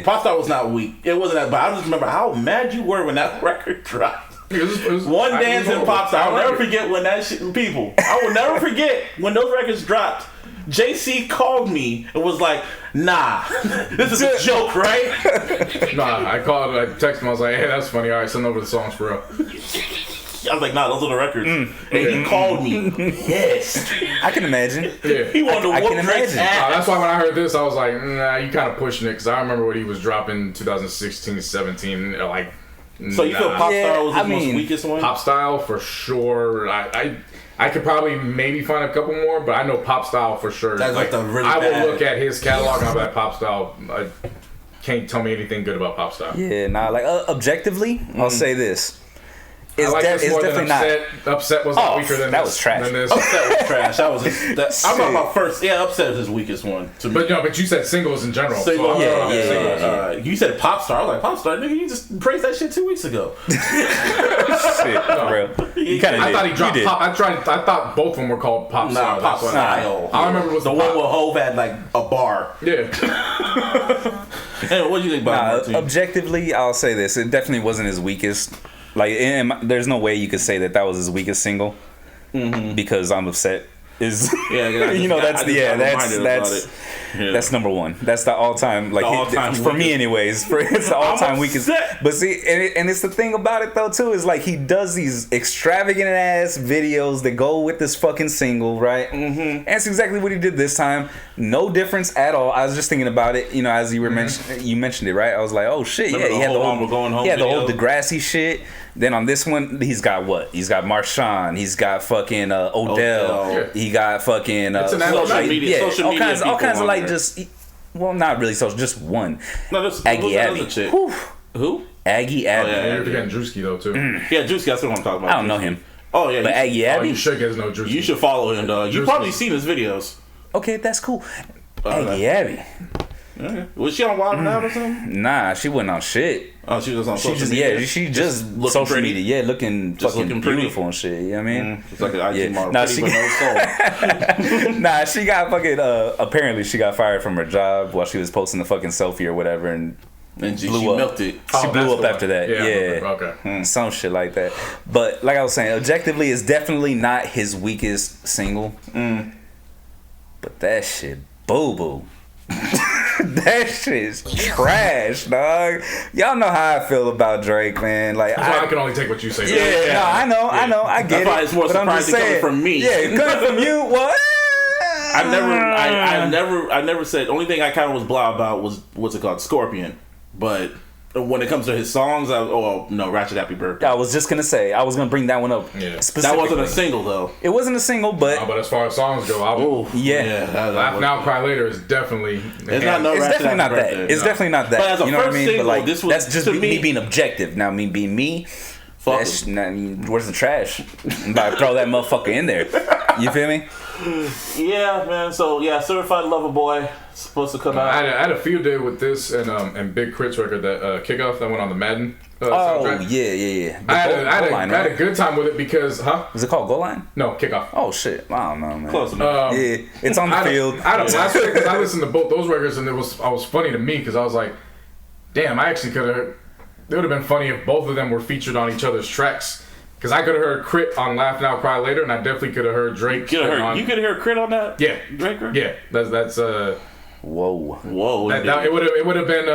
Pop Style was not weak. It wasn't that, but I just remember how mad you were when that record dropped. One Dance and Pop Star. I'll never forget when that shit, people. I will never forget when those records dropped. JC called me and was like, nah, this is a joke, right? Nah, I texted him, I was like, hey, that's funny, alright, send over the songs for real. I was like, nah, those are the records. And he called me. Yes. I can imagine. Yeah. He wanted to whoop Drake's ass. That's why when I heard this, I was like, nah, you kind of pushing it, because I remember when he was dropping 2016, 17, like, So you feel Pop Star was his most weakest one? Pop Style, for sure. I could probably maybe find a couple more, but I know Pop Style for sure. That's like the really I bad. will look at his catalog and I'll be like, Pop Style, can't tell me anything good about Pop Style. Yeah, nah, like objectively, I'll say this. I like this more definitely than Upset. Upset was weaker than that this. was trash. Than this. Upset was trash. That was I'm talking about first. Yeah, Upset is his weakest one. To me. But you said singles in general. Singles, yeah. You said Pop Star. I was like, Pop Star, nigga, you just praised that shit 2 weeks ago. Shit, for real. You kind of I thought he dropped Pop. I thought both of them were called Pop Star. Pop Style. I remember it was the one where Hove had like a bar. Yeah. Hey, what do you think about it? Objectively, I'll say this. It definitely wasn't his weakest. Like, there's no way you could say that was his weakest single because I'm Upset is that's number one. That's the all time for me anyways. It's the all time weakest. But see, and it's the thing about it though too is like he does these extravagant ass videos that go with this fucking single, right? And that's exactly what he did this time. No difference at all. I was just thinking about it, as you were you mentioned it, right? I was like, oh shit, Remember he had the whole video? Degrassi shit. Then on this one, he's got what? He's got Marshawn. He's got fucking Odell. He got fucking social media. All kinds of like not really social, just one. No, this Aggie Abby. Who? Aggie Abby. Oh, yeah, you're forgetting Drewski though too. Yeah, Drewski. That's what I'm talking about. I don't know him. Oh yeah, but Aggie Abby. You should get no Drewski. You should follow him, dog. You've probably seen his videos. Okay, that's cool. Aggie Abby. Okay. Was she on Wild and Out or something? Nah, she wasn't on shit. Oh, she was on social media. Yeah, she just social pretty. media. Yeah, looking beautiful and shit. You know what I mean? It's like an IG model. Nah, Pretty but no soul. Nah, she got fucking. Apparently, she got fired from her job while she was posting the fucking selfie or whatever, and she blew up. milked it. She blew up after that. Yeah. Okay. Some shit like that. But like I was saying, objectively, it's definitely not his weakest single. But that shit, boo boo. That shit's trash, dog. Y'all know how I feel about Drake, man. Like I can only take what you say. Yeah, no, I know, I get That's why it's more surprising coming from me. Yeah, coming from you, what? I never said. Only thing I kind of was blah about was what's it called, Scorpion. But when it comes to his songs, Ratchet Happy Birthday. I was just gonna say, I was gonna bring that one up. Yeah. That wasn't a single though. It wasn't a single, but but as far as songs go, Laugh Now, Cry Later is definitely. It's definitely not that. It's definitely not that. But as a you know what I mean? single, but like, this was, that's just me being objective. Now, me being me. Where's the trash? I'm about to throw that motherfucker in there. You feel me? Yeah, man. So yeah, Certified Lover Boy supposed to come out. I had a field day with this and Big Crit's record, that Kickoff that went on the Madden. Soundtrack. Yeah. I had a good time with it because, Was it called Goal Line? No, Kickoff. Oh shit, I don't know, man. Close enough. Yeah, it's on the field. Last week, because I listened to both those records and I was funny to me because I was like, damn, I actually could have. It would have been funny if both of them were featured on each other's tracks. Because I could have heard Crit on Laugh Now, Cry Later, and I definitely could have heard Drake. You could have heard Crit on that? Yeah. Drake? Yeah. That's Whoa. It would have been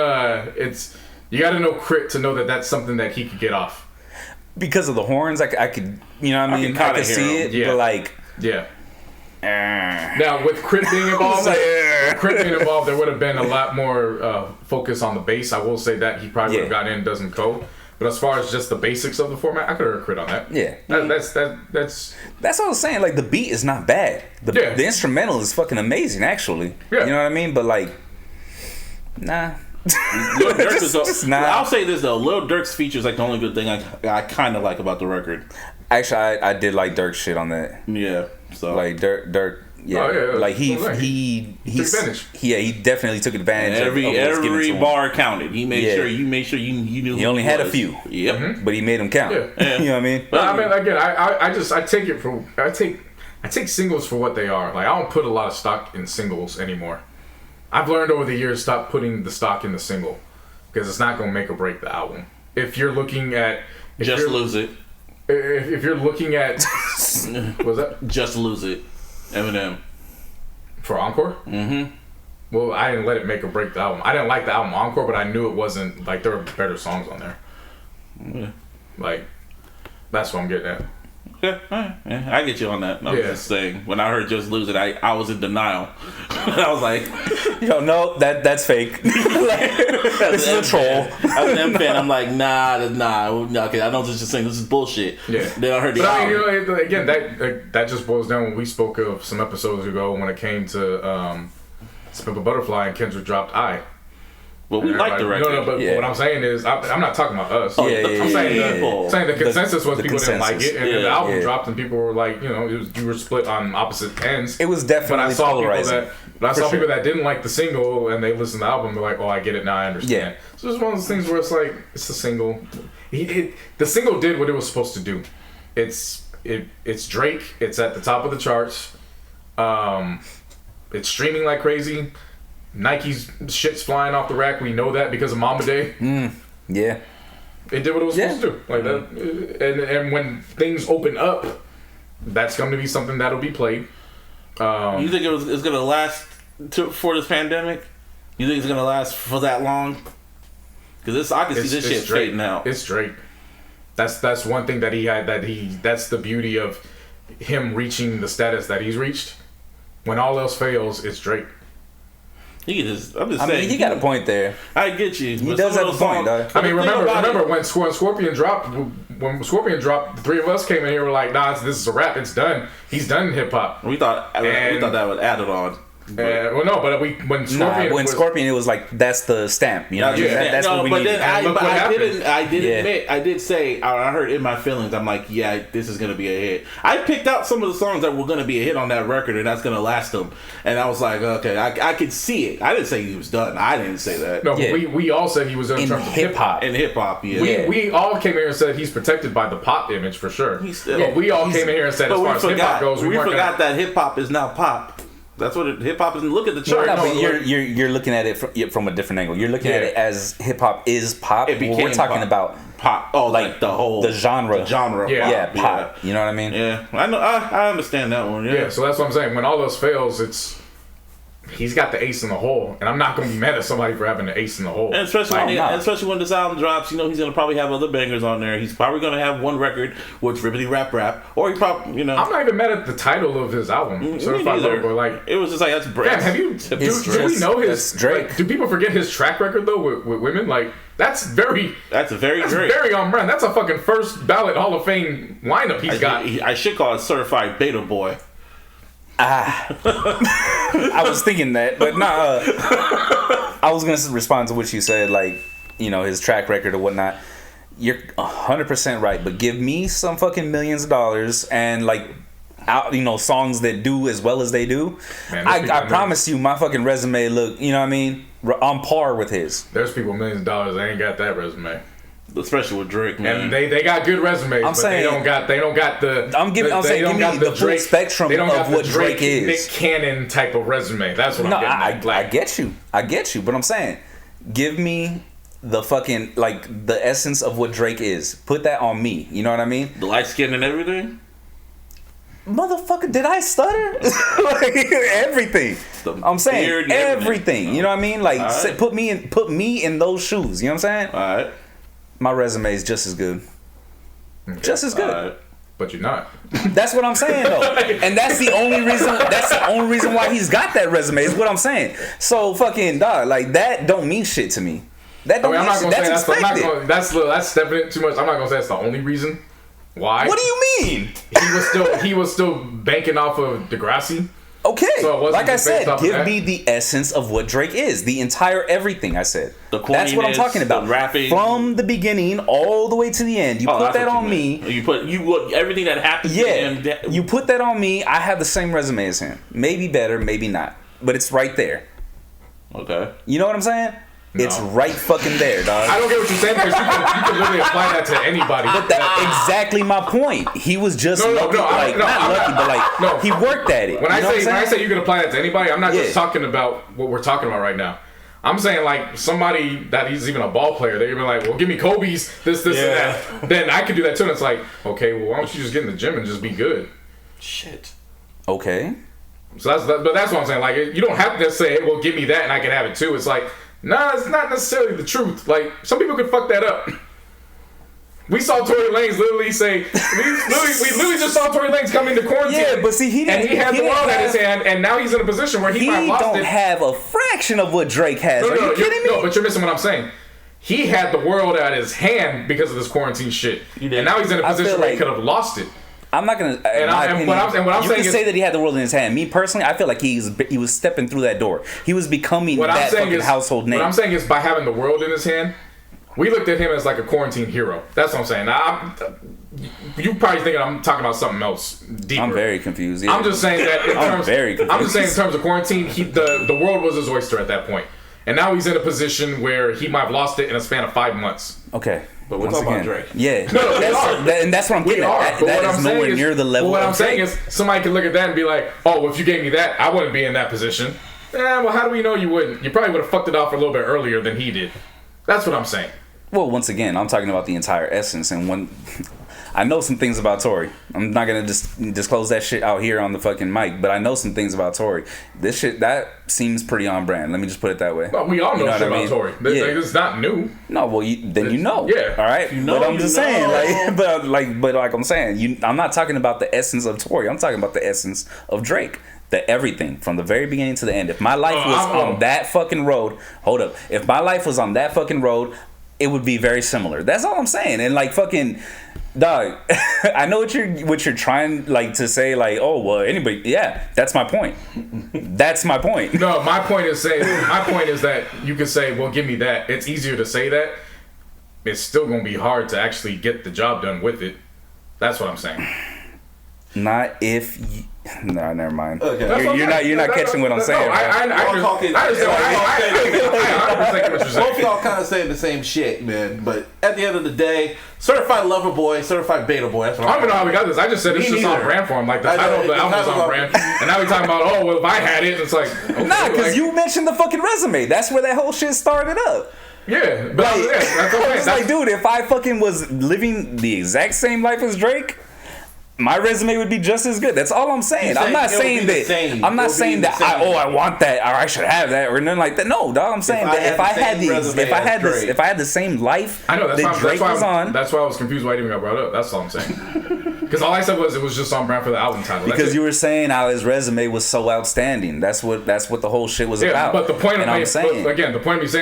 you got to know Crit to know that that's something that he could get off. Because of the horns, I could, you know what I mean? I could see it, but like... Yeah. Now, with Crit being involved, there would have been a lot more focus on the bass. I will say that he probably would have gotten in Doesn't Code. But as far as just the basics of the format, I could have heard Crit on that. Yeah. That's what I was saying. Like, the beat is not bad. The instrumental is fucking amazing, actually. Yeah. You know what I mean? But, like, nah. Lil Durk I'll say this, though. Lil Durk's feature is, like, the only good thing I kind of like about the record. Actually, I did like Durk's shit on that. Yeah. So like, Durk. Yeah, like he definitely took advantage. Every bar counted. He made sure you knew. He only had a few. Yep, but he made them count. Yeah. You know what I mean? But I mean, again, I take singles for what they are. Like, I don't put a lot of stock in singles anymore. I've learned over the years, stop putting the stock in the single because it's not going to make or break the album. If you're looking at lose it. if you're looking at, was that Just Lose It, Eminem. for Encore? Mm-hmm. Well, I didn't let it make or break the album. I didn't like the album Encore, but I knew it wasn't like there were better songs on there. Yeah. Like, that's what I'm getting at. Yeah, I get you on that. I was Yeah. just saying, when I heard Just Lose It, I was in denial. I was like, Yo, no, that's fake. This is a troll. As an M fan, I'm like, nah, okay, I know this is just saying this is bullshit. Yeah. Then I heard the But I album. mean, again, that just boils down when we spoke of some episodes ago when it came to Pimp a Butterfly and Kendrick dropped I. But we like the record. No, but Yeah. what I'm saying is, I'm not talking about us. Yeah, I'm saying yeah. the consensus was the people didn't like consensus. it, and then the Yeah, album yeah. dropped, and people were like, you were split on opposite ends. It was But I definitely saw polarizing. people that didn't like the single, and they listened to the album. They're like, "Oh, I get it now. I understand." Yeah. So it's one of those things where it's like, it's a single. The single did what it was supposed to do. It's Drake. It's at the top of the charts. It's streaming like crazy. Nike's shit's flying off the rack. We know that because of Mama Day. Yeah. It did what it was supposed to do. Like that, and when things open up, that's going to be something that'll be played. You think it's going to last for this pandemic? You think it's going to last for that long? Because I can see this shit Drake. fading out. It's Drake. That's one thing that he had. That's the beauty of him reaching the status that he's reached. When all else fails, it's Drake. I'm just saying. I mean, he got a point there. I get you. He does have a point, dog. I mean, remember when Scorpion dropped? When Scorpion dropped, the three of us came in here. We're like, "Nah, this is a wrap. It's done. He's done in hip hop." We thought that would add it on. Well, no, but when Scorpion, When Scorpion, it was like, that's the stamp. You know what I mean? Yeah. That's what we but need. then I did Yeah. admit, I did say, I heard In My Feelings, I'm like, yeah, this is going to be a hit. I picked out some of the songs that were going to be a hit on that record, and that's going to last them. And I was like, okay, I could see it. I didn't say he was done. I didn't say that. no, Yeah. we all said he was done in In terms of hip hop. In hip-hop, yeah. Yeah. We all came here and said he's protected by the pop image for sure. But we all came in here and said, as But far as hip hop goes, we weren't forgot gonna, that hip-hop is now pop. That's what hip-hop is. Look at the chart. No, but you're looking at it from a different angle. You're looking at it as hip hop is pop. It became We're talking pop. about Pop. Oh, like the whole... the genre. The genre of Yeah. pop. pop. You know what I mean? Yeah. I know. I understand that one. Yeah, so that's what I'm saying. When all else fails, he's got the ace in the hole, and I'm not going to be mad at somebody for having the ace in the hole. And especially, Like, especially when this album drops, he's going to probably have other bangers on there. He's probably going to have one record with Ribbity Rap, or he probably, I'm not even mad at the title of his album, Certified Lover Boy. Like, it was just like, that's Drake. damn, have you? Do we know his That's Drake. Like, do people forget his track record though with women? Like, that's very Very Drake. very on brand. That's a fucking first ballot Hall of Fame lineup he's got. I should call it Certified Beta Boy. I was thinking that, but nah. I was gonna respond to what you said, like, you know, his track record or whatnot. You're 100% right, but give me some fucking millions of dollars and like, songs that do as well as they do. Man, I promise you, my fucking resume look, you know what I mean, on par with his. There's people with millions of dollars that ain't got that resume. Especially with Drake, man. And they got good resumes, I'm but saying- they don't got the. I'm saying, give me the full spectrum they don't got of what the Drake is. Nick Cannon type of resume. That's what No, I'm getting at. Like, I get you, but I'm saying, give me the fucking, like, the essence of what Drake is. Put that on me. You know what I mean? The light skin and everything. Motherfucker, did I stutter? Like, everything. I'm saying beard and everything. You know what I mean? Like, Alright. put me in those shoes. You know what I'm saying? All right. My resume is just as good. Just as good. All right. but you're not. That's what I'm saying though, and that's the only reason. That's the only reason why he's got that resume. Is what I'm saying. So fucking dog, like that don't mean shit to me. That don't I'm mean not shit. gonna say That's that's. I'm not expected. gonna, that's stepping it too much. I'm not gonna say that's the only reason. Why? What do you mean? He was still banking off of Degrassi. Okay, So it wasn't like I just based said, off of give that? me the essence of what Drake is. The entire everything I said. The That's what I'm corniness, talking about. the rapping. From the beginning all the way to the end. You put that's that what on you me. meant. You put everything that happened to him. Yeah, you put that on me. I have the same resume as him. Maybe better, maybe not. But it's right there. Okay. You know what I'm saying? No. It's right fucking there, dog. I don't get what you're saying because you can literally apply that to anybody. But that's exactly my point. He was just No, lucky, I'm not lucky, but like no. he worked at it. When You know what I'm I say saying? you can apply that to anybody, I'm not Yeah. just talking about what we're talking about right now. I'm saying like somebody that he's even a ball player, they're even like, well, give me Kobe's this and that. Then I could do that too. And it's like, okay, well, why don't you just get in the gym and just be good? Shit. Okay. So but that's what I'm saying. Like, you don't have to just say, well, give me that and I can have it too. It's like, nah, it's not necessarily the truth. Like, some people could fuck that up. We saw Tory Lanez literally say, we literally just saw Tory Lanez come into quarantine. Yeah, but see, he had the world at his hand, and now he's in a position where he might have lost it. He don't have a fraction of what Drake has. Are you kidding me? No, but you're missing what I'm saying. He had the world at his hand because of this quarantine shit, and now he's in a position where he could have lost it. I'm not gonna. What I'm saying is, say that he had the world in his hand. Me personally, I feel like he was stepping through that door. He was becoming that fucking household name. What I'm saying is, by having the world in his hand, we looked at him as like a quarantine hero. That's what I'm saying. Now, you probably thinking I'm talking about something else deeper. I'm very confused. Yeah. I'm just saying that in terms. I'm just saying in terms of quarantine, the world was his oyster at that point, and now he's in a position where he might have lost it in a span of 5 months. Okay. But we're talking about Drake. Yeah. And that's what I'm getting at. That is nowhere near the level of what I'm saying is, somebody could look at that and be like, oh, well, if you gave me that, I wouldn't be in that position. Well, how do we know you wouldn't? You probably would have fucked it off a little bit earlier than he did. That's what I'm saying. Well, once again, I'm talking about the entire essence. And when I know some things about Tory. I'm not going to disclose that shit out here on the fucking mic, but I know some things about Tory. This shit, that seems pretty on brand. Let me just put it that way. Well, we all know shit about Tory. It's not new. No, well, then you know. Yeah. All right? You know, but I'm just saying, but like I'm saying, I'm not talking about the essence of Tory. I'm talking about the essence of Drake. The everything from the very beginning to the end. If my life was on that fucking road, hold up. If my life was on that fucking road, it would be very similar. That's all I'm saying. And like fucking dog, I know what you're trying like to say, like, oh well, anybody. Yeah, that's my point. That's my point. No, my point is that you could say, well, give me that. It's easier to say that. It's still gonna be hard to actually get the job done with it. That's what I'm saying. Not if you. No, never mind. Okay. You're not catching what I'm saying. No, I understand what you're saying. Both of y'all kind of saying the same shit, man. But at the end of the day, certified lover boy, certified beta boy. That's what I don't even know how we got this. I just said it's just on brand for him. Like the title of the album is on brand, and now we're talking about, oh well, if I had it, it's like okay, nah, because you mentioned the fucking resume. That's where that whole shit started up. Yeah, but like, that's what I'm saying. It's like, dude, if I fucking was living the exact same life as Drake, my resume would be just as good. That's all I'm saying. I'm not saying that. I'm not saying that. I want that or I should have that or nothing like that. No, dog. I'm saying that if I had the same life that Drake was on. That's why I was confused why I even got brought up. That's all I'm saying. Because all I said was it was just on brand for the album title. Because you were saying how his resume was so outstanding. That's what the whole shit was about. But the point of me saying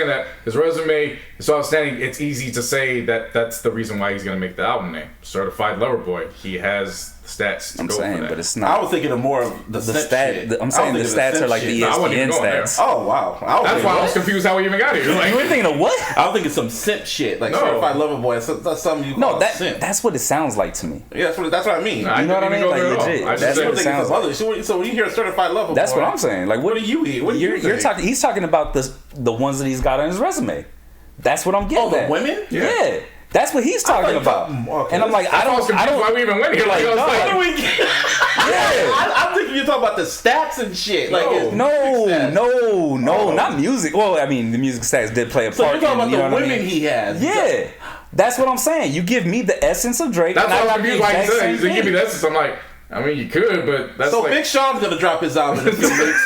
that his resume is so outstanding, it's easy to say that that's the reason why he's gonna make the album name. Certified Lover Boy. He has stats to go for that. But it's not. I was thinking of more of the stat. I'm saying the stats are like the ESPN stats. Oh wow! That's why I was confused how we even got here. Like, you were thinking of what? I was thinking some simp shit, like Certified Lover Boy. That's something you call simp. That's what it sounds like to me. Yeah, that's what I mean. You know what I mean? Like legit. That's what it sounds like. So when you hear Certified Lover Boy, that's what I'm saying. Like what do you hear? You're talking. He's talking about the ones that he's got on his resume. That's what I'm getting. Oh, the women? Yeah. That's what he's talking about. Okay. And I'm like, I don't. Why we even went here? Like, I'm thinking you're talking about the stats and shit. Like, no, not music. Well, I mean, the music stats did play a part. So you're talking about the women he has. Yeah, that's what I'm saying. You give me the essence of Drake. That's what I'm confused. Why he said he give me the essence. I'm like, I mean, you could, but that's so like... Big Sean's gonna drop his album in a few weeks.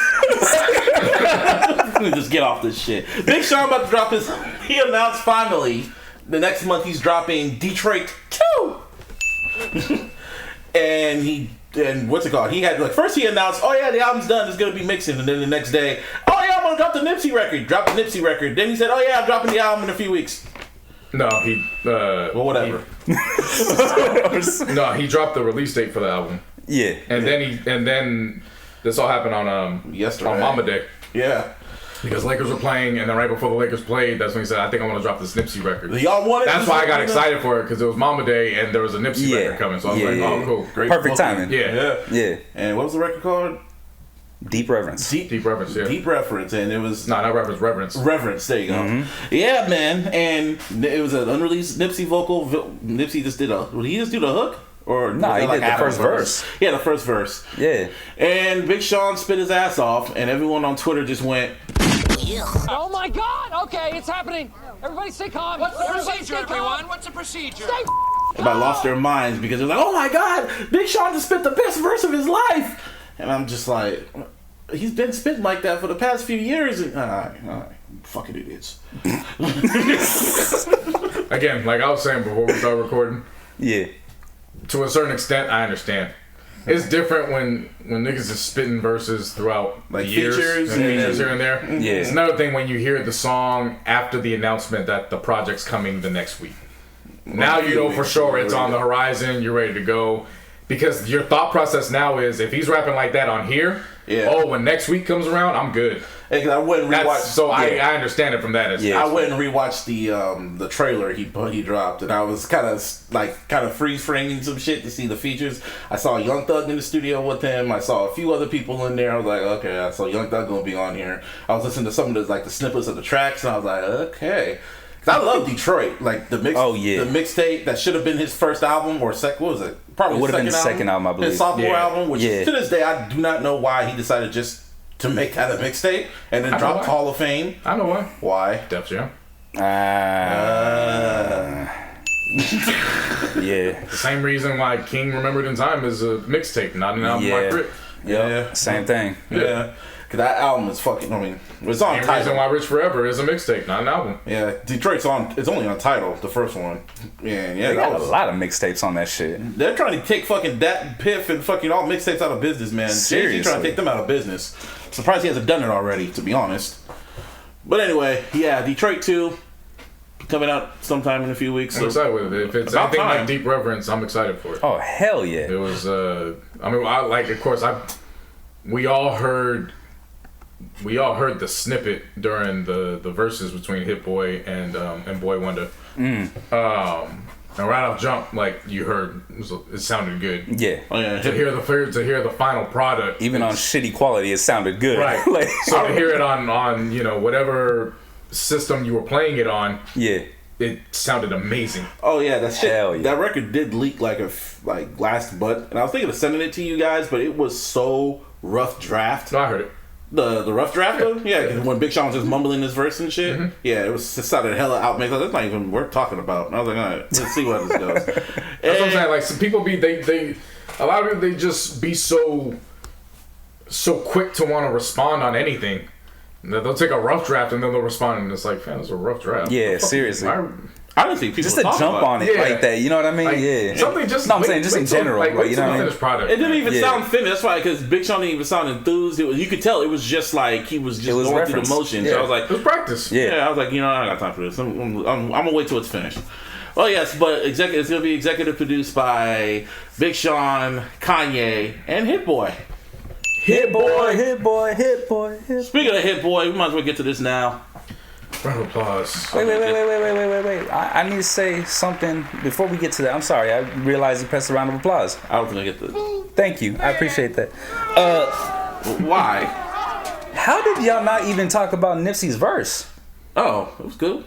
Let me just get off this shit. Big Sean about to drop his. He announced finally the next month he's dropping Detroit 2. And what's it called? He had like first he announced, oh yeah, the album's done. It's gonna be mixing, and then the next day, oh yeah, I'm gonna drop the Nipsey record. Drop the Nipsey record. Then he said, oh yeah, I'm dropping the album in a few weeks. No, he. Well, whatever. No, he dropped the release date for the album. Yeah, and then this all happened on yesterday on Mama Day. Yeah. Because Lakers were playing, and then right before the Lakers played, that's when he said, I think I want to drop this Nipsey record. Y'all wanted that's why I got excited for it, because it was Mama Day, and there was a Nipsey record coming. So I was like, oh, cool. Great perfect timing. Yeah. And what was the record called? Deep Reverence. Deep Reverence, yeah. Deep Reverence, and it was... No, not Reverence, Reverence. Reverence, there you go. Mm-hmm. Yeah, man, and it was an unreleased Nipsey vocal. Nipsey just did did he just do the hook? Or no, he did the first verse. Yeah, the first verse. Yeah. And Big Sean spit his ass off, and everyone on Twitter just went... Oh my God! Okay, it's happening. Everybody stay calm. What's the procedure, everyone? What's the procedure? Everybody lost their minds because they're like, oh my God, Big Sean just spit the best verse of his life. And I'm just like, he's been spitting like that for the past few years. And, all right, fucking idiots. Again, like I was saying before we started recording, Yeah. to a certain extent, I understand. It's different when niggas is spitting verses throughout Like the years, features and and- features here and there. Yeah. It's another thing when you hear the song after the announcement that the project's coming the next week. Now you know for sure it's on the horizon. You're ready to go. Because your thought process now is, if he's rapping like that on here, when next week comes around, I'm good. I went and rewatched. So I understand it from that aspect. I went and rewatched the trailer he dropped, and I was kind of freeze framing some shit to see the features. I saw Young Thug in the studio with him. I saw a few other people in there. I was like, okay, I saw Young Thug gonna be on here. I was listening to some of the snippets of the tracks, and I was like, okay. Cause I love Detroit, like the mixtape that should have been his first album or what was it? Probably It would have been his second album, I believe. His sophomore album, which to this day I do not know why he decided just to make that a mixtape and then drop Hall of Fame. I know why. Why? Def Jam. Yeah. The same reason why King Remembered in Time is a mixtape, not an album like Rick. Yeah. Same thing. Yeah. Cause that album is fucking. I mean, it's on Same Tidal. reason why Rich Forever is a mixtape, not an album. Yeah, Detroit's on. It's only on Tidal, the first one. Yeah, They got a lot of mixtapes on that shit. They're trying to take fucking Dat, Piff, and fucking all mixtapes out of business, man. Seriously. Jay-Z trying to take them out of business. Surprised he hasn't done it already, to be honest. But anyway, yeah, Detroit 2 coming out sometime in a few weeks. I'm excited with it. If it's About anything time. like Deep Reverence, I'm excited for it. Oh hell yeah! It was. Of course, we all heard the snippit during the verses between Hit Boy and Boy Wonder. And right off jump, like you heard, it sounded good. Yeah. Oh, yeah. To hear the final product, Even on shitty quality, it sounded good. right. Like, So to hear it on whatever system you were playing it on, yeah. it sounded amazing. Oh yeah, that shit. Hell yeah. That record did leak like last month, and I was thinking of sending it to you guys, but it was so rough draft. No, I heard it. The rough draft though? Yeah, 'cause when Big Sean was just mumbling his verse and shit. Yeah, it sounded hella outmixed. That's not even worth talking about. And I was like, all right, let's see where this goes. That's what I'm saying. Like some people a lot of people they just be so quick to want to respond on anything. They'll take a rough draft and then they'll respond and it's like, man, it's a rough draft. Yeah, seriously. I don't think people Just to talk jump about on it like that, you know what I mean? Like, yeah. something just. No, I'm saying just in general, like, you know what I mean? Finished product. It didn't even Yeah. sound finished. That's why, because Big Sean didn't even sound enthused. You could tell it was just like he was just It was going reference. through the motions. Yeah. So I was like, It was practice. Yeah. I was like, I got time for this. I'm gonna wait till it's finished. Oh yes, but it's gonna be executive produced by Big Sean, Kanye, and Hit Boy. Hit boy, hit boy, hit boy, hit boy. Speaking of Hit Boy, we might as well get to this now. Round of applause. Wait. I need to say something before we get to that. I'm sorry. I realized you pressed a round of applause. I don't think I get this. Thank you. I appreciate that. Why? How did y'all not even talk about Nipsey's verse? Oh, it was good.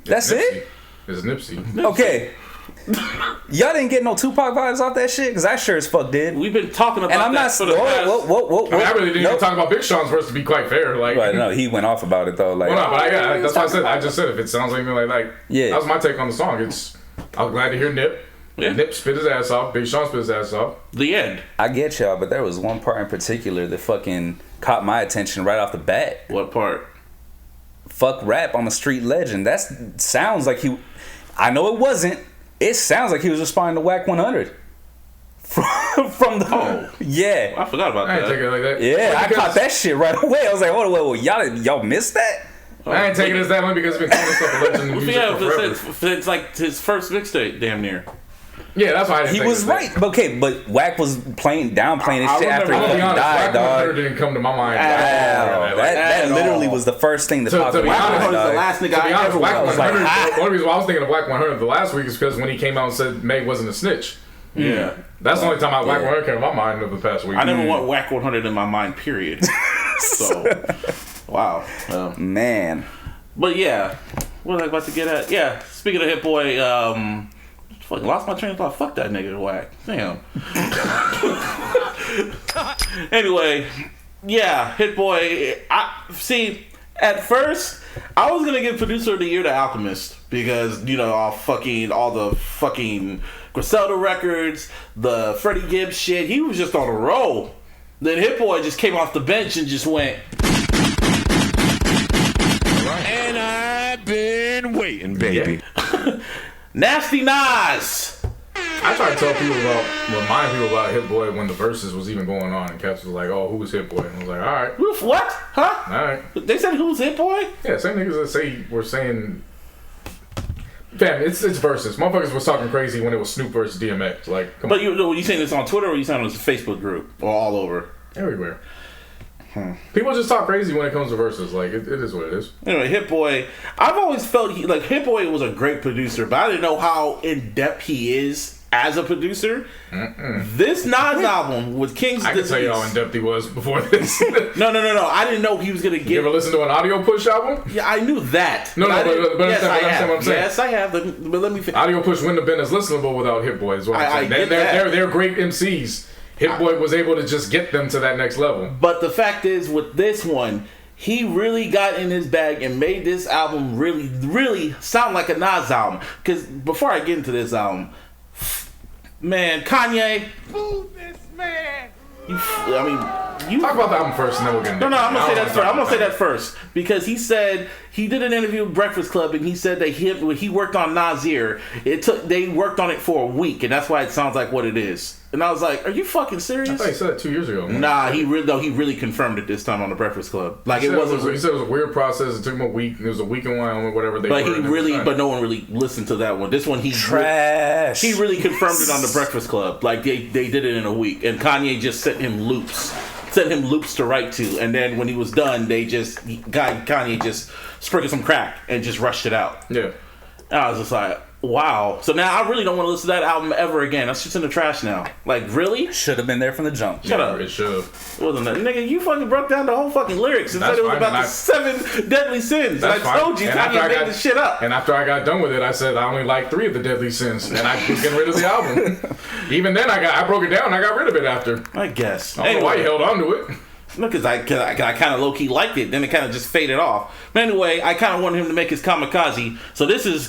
That's it? It's Nipsey. Okay. Y'all didn't get no Tupac vibes off that shit? Because I sure as fuck did. We've been talking about And I'm that not. for the past. Whoa. I mean, I really didn't even talk about Big Sean's verse to be quite fair. Like, Right, no, he went off about it though. Like, well, no, but that's why I said. I just said if it sounds like me, like Yeah. that was my take on the song. I was glad to hear Nip. Yeah. Nip spit his ass off. Big Sean spit his ass off. The end. I get y'all, but there was one part in particular that fucking caught my attention right off the bat. What part? Fuck rap, I'm a street legend. That sounds like he. I know it wasn't. It sounds like he was responding to Whack 100. From the. Oh. Yeah. I forgot about I ain't that. taking it like that. Yeah, I Because- caught that shit right away. I was like, whoa, y'all missed that? I ain't taking this that way because it's been calling himself a legend in music Yeah, for forever. it's like his first mixtape, damn near. Yeah, that's why I didn't He take was it as right. Okay, but Whack was downplaying his I shit after he remember- I'll be fucking honest, died, Black 100 dog. didn't come to my mind. Wow. That at literally all. was the first thing that To popped be in my honest, mind, was the dog. last nigga To be I honest, ever Black was like, 100. ah. The only reason why I was thinking of Black 100 the last week is because when he came out and said Meg wasn't a snitch. Yeah. That's the only time Black Yeah. 100 came to my mind over the past week. I never want Whack 100 in my mind, period. So, wow. Man. But yeah, what was I about to get at? Yeah, speaking of Hit Boy, fucking lost my train of thought. Fuck that nigga Whack. Damn. Anyway, yeah, Hit Boy. I see. At first, I was gonna give producer of the year to Alchemist because all the fucking Griselda records, the Freddie Gibbs shit. He was just on a roll. Then Hit Boy just came off the bench and just went. And I've been waiting, baby. Yeah. Nasty Nas. I try to tell people remind people about Hit Boy when the verses was even going on, and Caps was like, "Oh, who was Hit Boy?" And I was like, "All right, What? Huh? all right." They said who was Hit Boy? Yeah, same niggas that say we're saying. Fam, it's verses. Motherfuckers was talking crazy when it was Snoop versus DMX. Like, come But on. you saying this on Twitter or you saying it was a Facebook group or all over? Everywhere. People just talk crazy when it comes to verses. Like, it is what it is. Anyway, Hit Boy, I've always felt Hit Boy was a great producer, but I didn't know how in depth he is as a producer. This Nas album with King's I can tell you how in depth he was before this. No. I didn't know he was gonna get. You ever listen to an audio push album? Yeah, I knew that. No, but yes, I have. what I'm saying. Yes, I have. But let me. Audio push wouldn't have been as listenable without Hit Boy. Is what I'm saying. They're great MCs. Hit Boy was able to just get them to that next level. But the fact is, with this one, he really got in his bag and made this album really, really sound like a Nas album. Because before I get into this album, man, Kanye. Move this man. You Talk about the album first, and then we'll get into No, I'm gonna say that first. I'm gonna say that. that first because he said he did an interview with Breakfast Club and he said that he worked on Nasir. They worked on it for a week and that's why it sounds like what it is. And I was like, "Are you fucking serious?" I thought he said it 2 years ago. Man. Nah, he really confirmed it this time on the Breakfast Club. Like He it said wasn't. He said it was a weird process. It took him a week. It was a week and one, whatever they. But were, but no one really listened to that one. This one, Trash. He really confirmed it on the Breakfast Club. Like they did it in a week, and Kanye just sent him loops to write to, and then when he was done, Kanye just sprinkled some crack and just rushed it out. Yeah. And I was just like, wow. So now I really don't want to listen to that album ever again. That's just in the trash now. Like, really? Should have been there from the jump. Shut up. It should. It wasn't that. Nigga, you fucking broke down the whole fucking lyrics and That's said it was fine, about and the 7 deadly sins. And I That's fine. told you, And Kanye made this shit up. And after I got done with it, I said I only like 3 of the deadly sins, and I was getting rid of the album. Even then, I broke it down. And I got rid of it after. I guess. I don't know why you held on to it. No, because I kind of low-key liked it. Then it kind of just faded off. But anyway, I kind of wanted him to make his kamikaze. So this is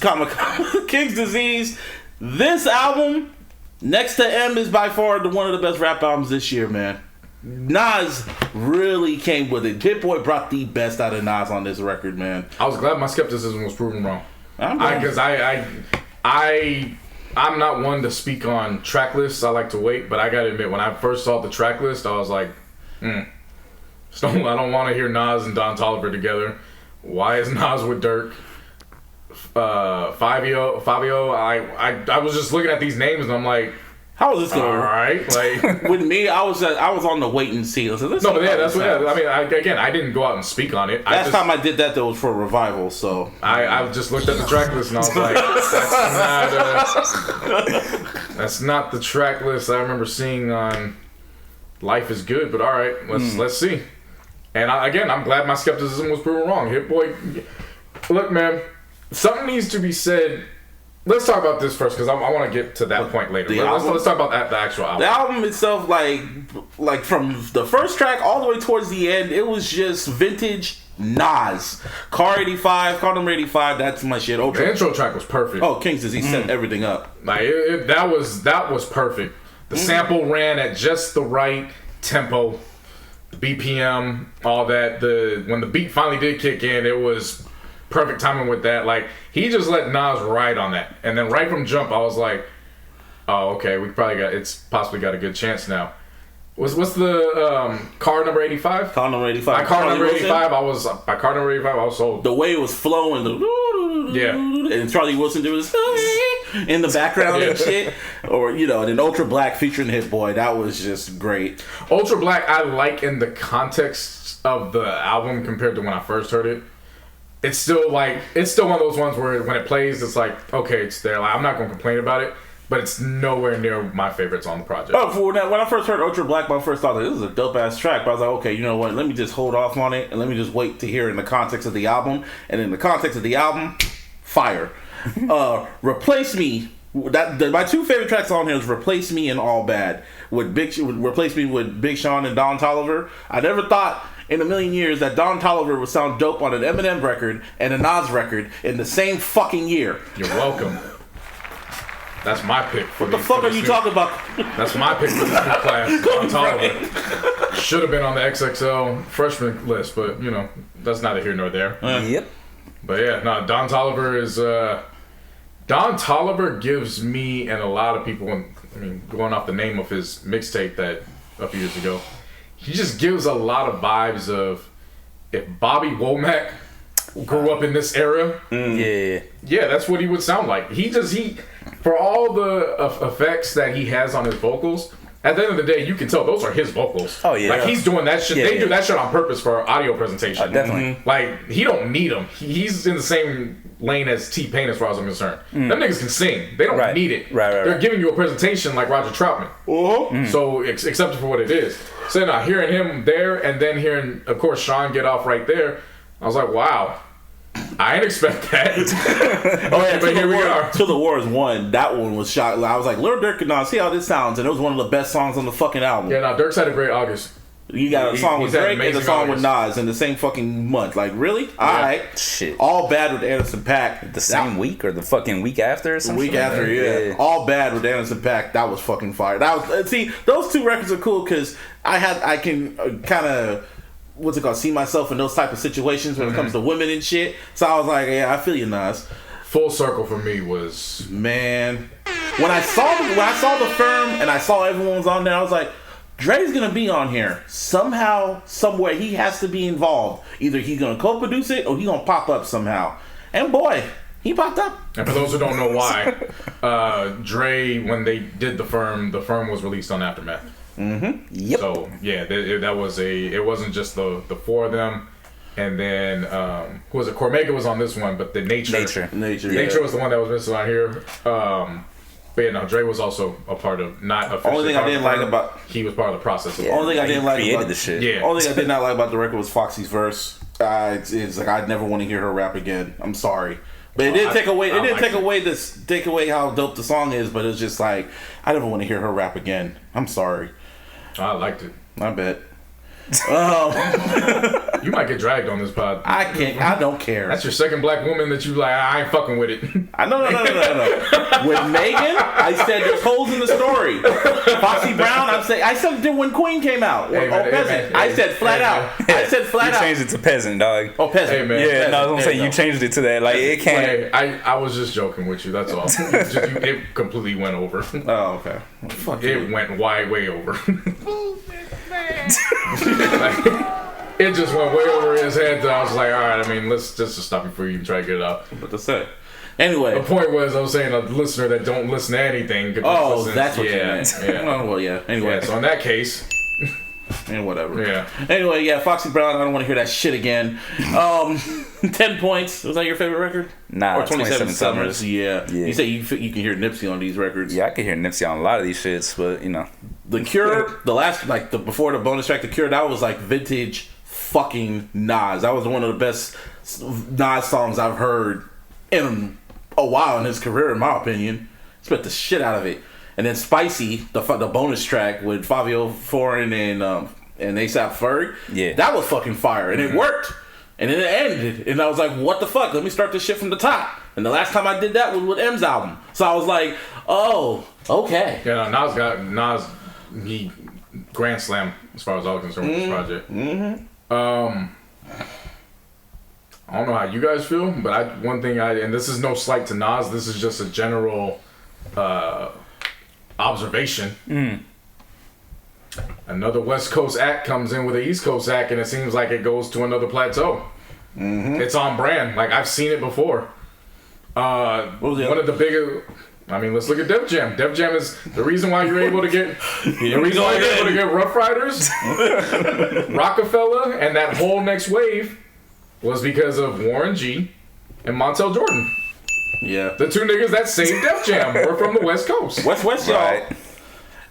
King's Disease. This album, next to M, is by far one of the best rap albums this year, man. Nas really came with it. Hit Boy brought the best out of Nas on this record, man. I was glad my skepticism was proven wrong. Because I'm not one to speak on track lists. I like to wait, but I gotta admit, when I first saw the track list, I was like, I don't want to hear Nas and Don Toliver together. Why is Nas with Dirk? Fabio. I was just looking at these names and I'm like, how is this going? All right, like with me, I was on the wait and see. I said, no, but yeah, that's what. Yeah, I mean, I didn't go out and speak on it. Last time I did that, though, was for a revival. So I just looked at the track list and I was like, that's not the track list I remember seeing on Life Is Good. But all right, let's see. And I'm glad my skepticism was proven wrong. Hit Boy, look, man, something needs to be said. Let's talk about this first because I want to get to that point later. Let's talk about the actual album. The album itself, like from the first track all the way towards the end, it was just vintage Nas. Car 85, car number 85. That's my shit. The intro track was perfect. Oh, King's Disease set everything up. Like that was perfect. The sample ran at just the right tempo, BPM, all that. When the beat finally did kick in, it was perfect timing with that. Like, he just let Nas ride on that, and then right from jump, I was like, "Oh, okay, it's possibly got a good chance now." What's the car number 85? Car number 85. By car number 85, I was sold. The way it was flowing, and Charlie Wilson did this in the background and shit, or and then Ultra Black featuring Hit Boy. That was just great. Ultra Black, I like in the context of the album compared to when I first heard it. It's still one of those ones where when it plays, it's like, okay, it's there. Like, I'm not gonna complain about it, but it's nowhere near my favorites on the project. Oh, when I first heard Ultra Black, my first thought, this is a dope ass track. But I was like, okay, you know what? Let me just hold off on it and let me just wait to hear it in the context of the album. And in the context of the album, fire. Replace Me. My 2 favorite tracks on here is Replace Me and All Bad. Replace Me with Big Sean and Don Toliver. I never thought in a million years that Don Toliver would sound dope on an Eminem record and a Nas record in the same fucking year. You're welcome. That's my pick. What the fuck are you talking about? That's my pick for this new class. Don Toliver should have been on the XXL freshman list, but you know that's neither here nor there. Yep. But yeah, no, Don Toliver is. Don Toliver gives me and a lot of people, I mean, going off the name of his mixtape that a few years ago, he just gives a lot of vibes of if Bobby Womack grew up in this era. Yeah, that's what he would sound like. He for all the effects that he has on his vocals, at the end of the day, you can tell those are his vocals. Oh yeah, like he's doing that shit. They do that shit on purpose for audio presentation. Definitely. Like he don't need them. He's in the same lane as T-Pain as far as I'm concerned. Them niggas can sing. They don't need it. Right. They're giving you a presentation like Roger Troutman. So accept it for what it is. So now hearing him there and then hearing, of course, Sean get off right there, I was like, wow. I didn't expect that. But here we are. Till the War is Won. That one was shot. I was like, Lil Durk and Nas, see how this sounds, and it was one of the best songs on the fucking album. Yeah, no, Dirk's had a great August. You got a song with Drake and a song with Nas in the same fucking month. Like, really? Alright. Shit. All Bad with Anderson .Paak. The same week or the fucking week after or something? The week after, yeah. All Bad with Anderson .Paak. That was fucking fire. That was, see, those two records are cool because I can kind of, what's it called, see myself in those type of situations when it comes to women and shit. So I was like, yeah, I feel you, Nas. Full circle for me was, man, when I saw the firm and I saw everyone was on there, I was like, Dre's gonna be on here somehow, somewhere. He has to be involved. Either he's gonna co-produce it or he's gonna pop up somehow. And boy, he popped up. And for those who don't know why, Dre, when they did the firm was released on Aftermath. Yep. So yeah, that was it wasn't just the four of them, and then who was it? Cormega was on this one, but the Nature was the one that was missing on here. But yeah, no, Dre was also a part of, not officially. Only thing I didn't like about, he was part of the process. Only thing I didn't like about the shit. Yeah. Only thing I did not like about the record was Foxy's verse. It's like I'd never want to hear her rap again. I'm sorry. But it didn't take away. It didn't take away how dope the song is. But it's just like I never want to hear her rap again. I'm sorry. I liked it. I bet. You might get dragged on this pod. I can't. I don't care. That's your second black woman that you like. I ain't fucking with it. No. With Megan, I said there's holes in the story. Foxy Brown, I said it when Queen came out. Peasant. I said flat out. You changed it to peasant, dog. Oh, peasant. Hey, man. Yeah, peasant. no, I'm saying you changed it to that. Like it can't. I was just joking with you. That's all. It completely went over. Oh, okay. Fuck it went way over. It just went way over his head. I was like, all right. I mean, let's just stop before you even try to get it out. What to say? Anyway, the point was, I was saying a listener that don't listen to anything. That's what you meant. Yeah. Oh, well, yeah. Anyway, so in that case, and whatever. Yeah. Anyway, yeah, Foxy Brown. I don't want to hear that shit again. 10 points. Was that your favorite record? Nah, or 27 Summers. Yeah. Yeah. You say you can hear Nipsey on these records. Yeah, I can hear Nipsey on a lot of these shits, but you know. The Cure, the last, like before the bonus track, The Cure, that was like vintage fucking Nas. That was one of the best Nas songs I've heard in a while in his career, in my opinion. Spent the shit out of it. And then Spicy, the bonus track with Fabio Foreign and A$AP Ferg. Yeah. That was fucking fire. And it worked. And then it ended. And I was like, what the fuck? Let me start this shit from the top. And the last time I did that was with M's album. So I was like, oh, okay. Yeah, no, he grand slam as far as I was concerned with this project. I don't know how you guys feel, but and this is no slight to Nas, this is just a general observation. Another West Coast act comes in with an East Coast act, and it seems like it goes to another plateau. It's on brand. Like, I've seen it before. One of the bigger... I mean, let's look at Def Jam. Def Jam is the reason why you're able to get Rough Riders, Rockefeller, and that whole next wave was because of Warren G and Montel Jordan. Yeah. The two niggas that saved Def Jam were from the West Coast. West, y'all. Right.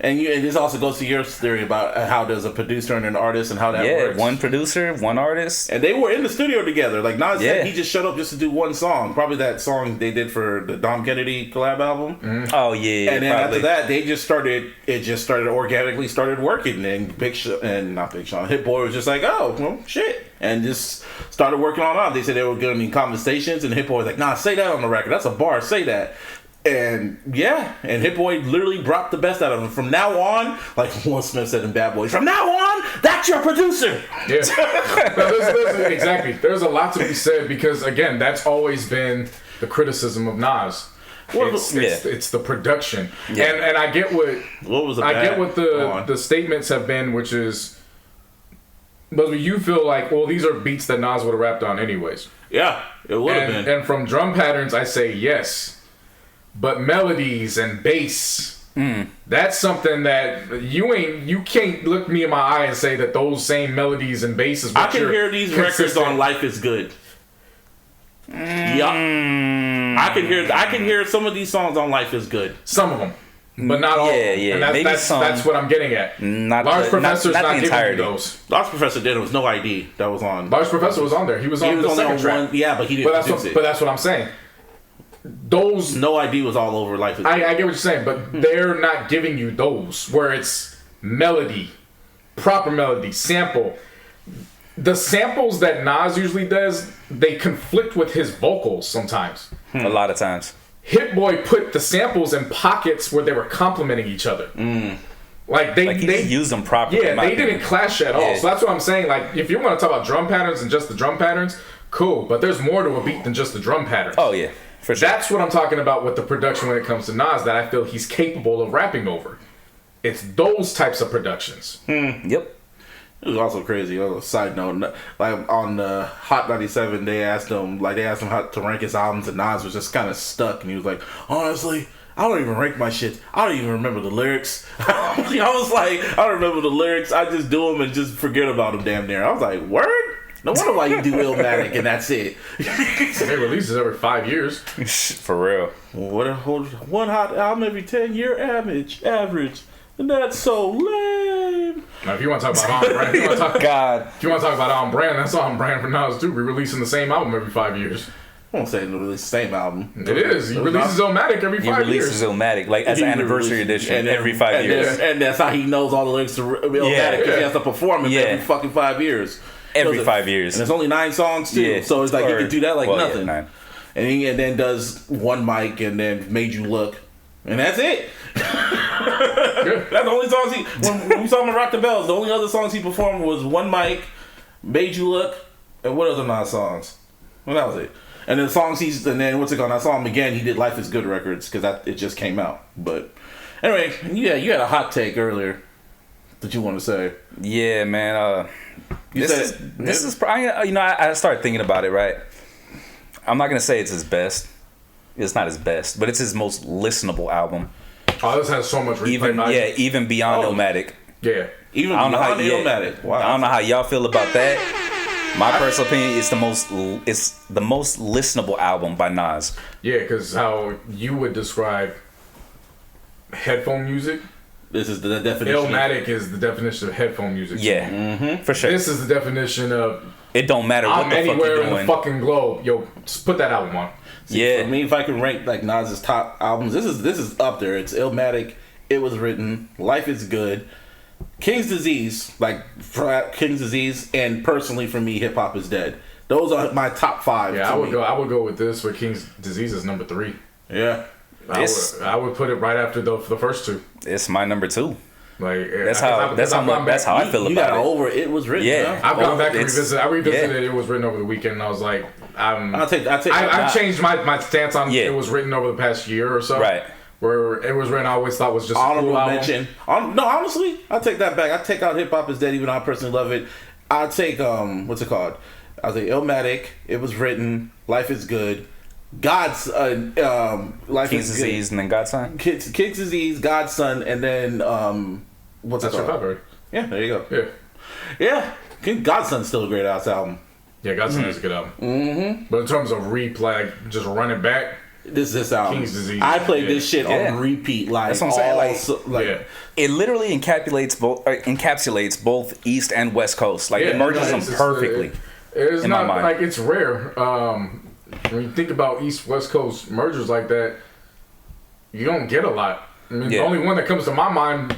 And this also goes to your theory about how does a producer and an artist and how that works. One producer, one artist. And they were in the studio together. Like Nas said, he just showed up just to do one song. Probably that song they did for the Dom Kennedy collab album. Oh yeah. And then probably. after that, it just started organically started working. And Hit Boy was just like, oh, well, shit. And just started working on it. They said they were getting in conversations, and Hit Boy was like, nah, say that on the record. That's a bar. Say that. And Hit Boy literally brought the best out of him. From now on, like Will Smith said in Bad Boys, from now on, that's your producer. Yeah. Exactly. There's a lot to be said because, again, that's always been the criticism of Nas. It's the production. Yeah. And I get what the statements have been, which is, but you feel like, well, these are beats that Nas would have rapped on anyways. Yeah, it would have been. And from drum patterns, I say yes. But melodies and bass, that's something that you can't look me in my eye and say that those same melodies and basses. I can hear these records on Life Is Good. Yeah, I can hear some of these songs on Life Is Good. Some of them, but not all. Yeah. And that's what I'm getting at. Large Professor's not giving you those. Large Professor did. It was No ID that was on. Large Professor was on there. He was on the second track. Yeah, but he didn't produce it. But that's what I'm saying. Those No ID was all over Life Is Good. I get what you're saying, but they're not giving you those where it's melody, proper melody, sample. The samples that Nas usually does, they conflict with his vocals sometimes. A lot of times. Hit Boy put the samples in pockets where they were complementing each other. Like they used them properly. Yeah, they didn't clash at all. So that's what I'm saying. Like if you want to talk about drum patterns and just the drum patterns, cool. But there's more to a beat than just the drum patterns. Oh yeah. For sure. That's what I'm talking about with the production when it comes to Nas that I feel he's capable of rapping over. It's those types of productions. Yep. It was also crazy. On a side note, like on Hot 97, they asked him how to rank his albums, and Nas was just kind of stuck, and he was like, honestly, I don't even rank my shit. I don't even remember the lyrics. I was like, I don't remember the lyrics. I just do them and just forget about them damn near. I was like, word? No wonder why you do Illmatic and that's it. They release it every 5 years. For real. One hot album every 10-year average. And that's so lame. Now, if you want to talk about on brand, if you want to talk about on brand, that's on brand for Nas too. We're releasing the same album every 5 years. I won't say he released the same album. It is. He releases Illmatic every 5 years. He releases Illmatic, like as an anniversary edition every 5 years. And that's how he knows all the lyrics to Illmatic because he has to perform it every fucking 5 years. Every 5 years. And there's only 9 songs too. Yeah. So it's like he can do that like nothing. Yeah, and then does One Mic and then Made You Look. And that's it. That's the only songs he... When we saw him in Rock the Bells, the only other songs he performed was One Mic, Made You Look, and what other 9 songs? Well, that was it. And then I saw him again, he did Life Is Good records because it just came out. But anyway, yeah, you had a hot take earlier that you want to say. Yeah, man. This is probably, I started thinking about it, right? I'm not going to say it's his best. It's not his best, but it's his most listenable album. Oh, this has so much replay value. Even beyond Illmatic. Yeah. Even beyond Illmatic. Wow. I don't know how y'all feel about that. My personal opinion is the most listenable album by Nas. Yeah, because how you would describe headphone music. This is the definition. Illmatic is the definition of headphone music. Yeah, for sure. This is the definition of. It don't matter what the fuck you're doing. I'm anywhere in the fucking globe. Yo, just put that album on. See, for me, if I can rank like Nas's top albums, this is up there. It's Illmatic, It Was Written, Life Is Good, King's Disease, and personally for me, Hip Hop Is Dead. Those are my top 5. Yeah, I would go with this. But King's Disease is number 3. Yeah, I would put it right after the first 2. It's my number 2. Like that's how I feel about it. You got over It Was Written. Yeah, I've gone back and revisited. I revisited It Was Written over the weekend, and I was like, I've changed my stance on It Was Written over the past year or so. Right. Where It Was Written, I always thought was just honorable mention. No, honestly, I'll take that back. I take out Hip Hop Is Dead, even though I personally love it. I'll take what's it called? I'll take Illmatic, It Was Written, Life Is Good, God's Life King's Is Disease, Good. and then Godson. King's Disease, Godson, and then what's That's it called? your February. Yeah, there you go. Yeah. Godson's still a great ass album. Yeah, Godson is a good album. Mm-hmm. But in terms of replay, just run it back, this album. King's Disease. I played Yeah. this shit on repeat. Like, that's what I'm saying. It It literally encapsulates both East and West Coast. Like it merges them perfectly. It's in not my mind. like it's rare. When you think about East West Coast mergers like that, you don't get a lot. I mean, the only one that comes to my mind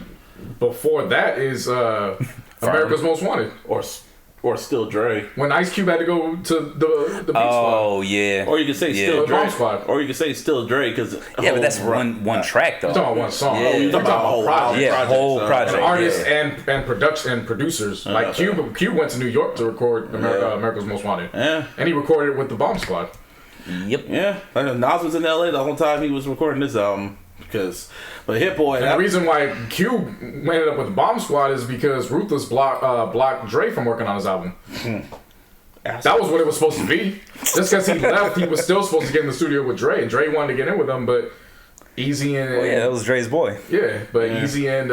before that is America's Most Wanted, or Still Dre. when Ice Cube had to go to the Beat Oh yeah. Or you could say Yeah. Still The Dre. Bomb Squad. Or you could say Still Dre because Yeah, but that's one track though. Squad. You're talking about one song. Yeah. You're talking about a whole project. Yeah, project, whole so- project. And artists yeah. and production and producers. Like Cube went to New York to record America's Most Wanted. Yeah. And he recorded it with the Bomb Squad. Yep. Yeah, like Nas was in LA the whole time he was recording this album. But Hit Boy, And the reason why Cube ended up with the Bomb Squad is because Ruthless blocked Dre from working on his album. That was what it was supposed to be. Just because he left, he was still supposed to get in the studio with Dre. And Dre wanted to get in with him, but Easy and Yeah, that was Dre's boy. Easy and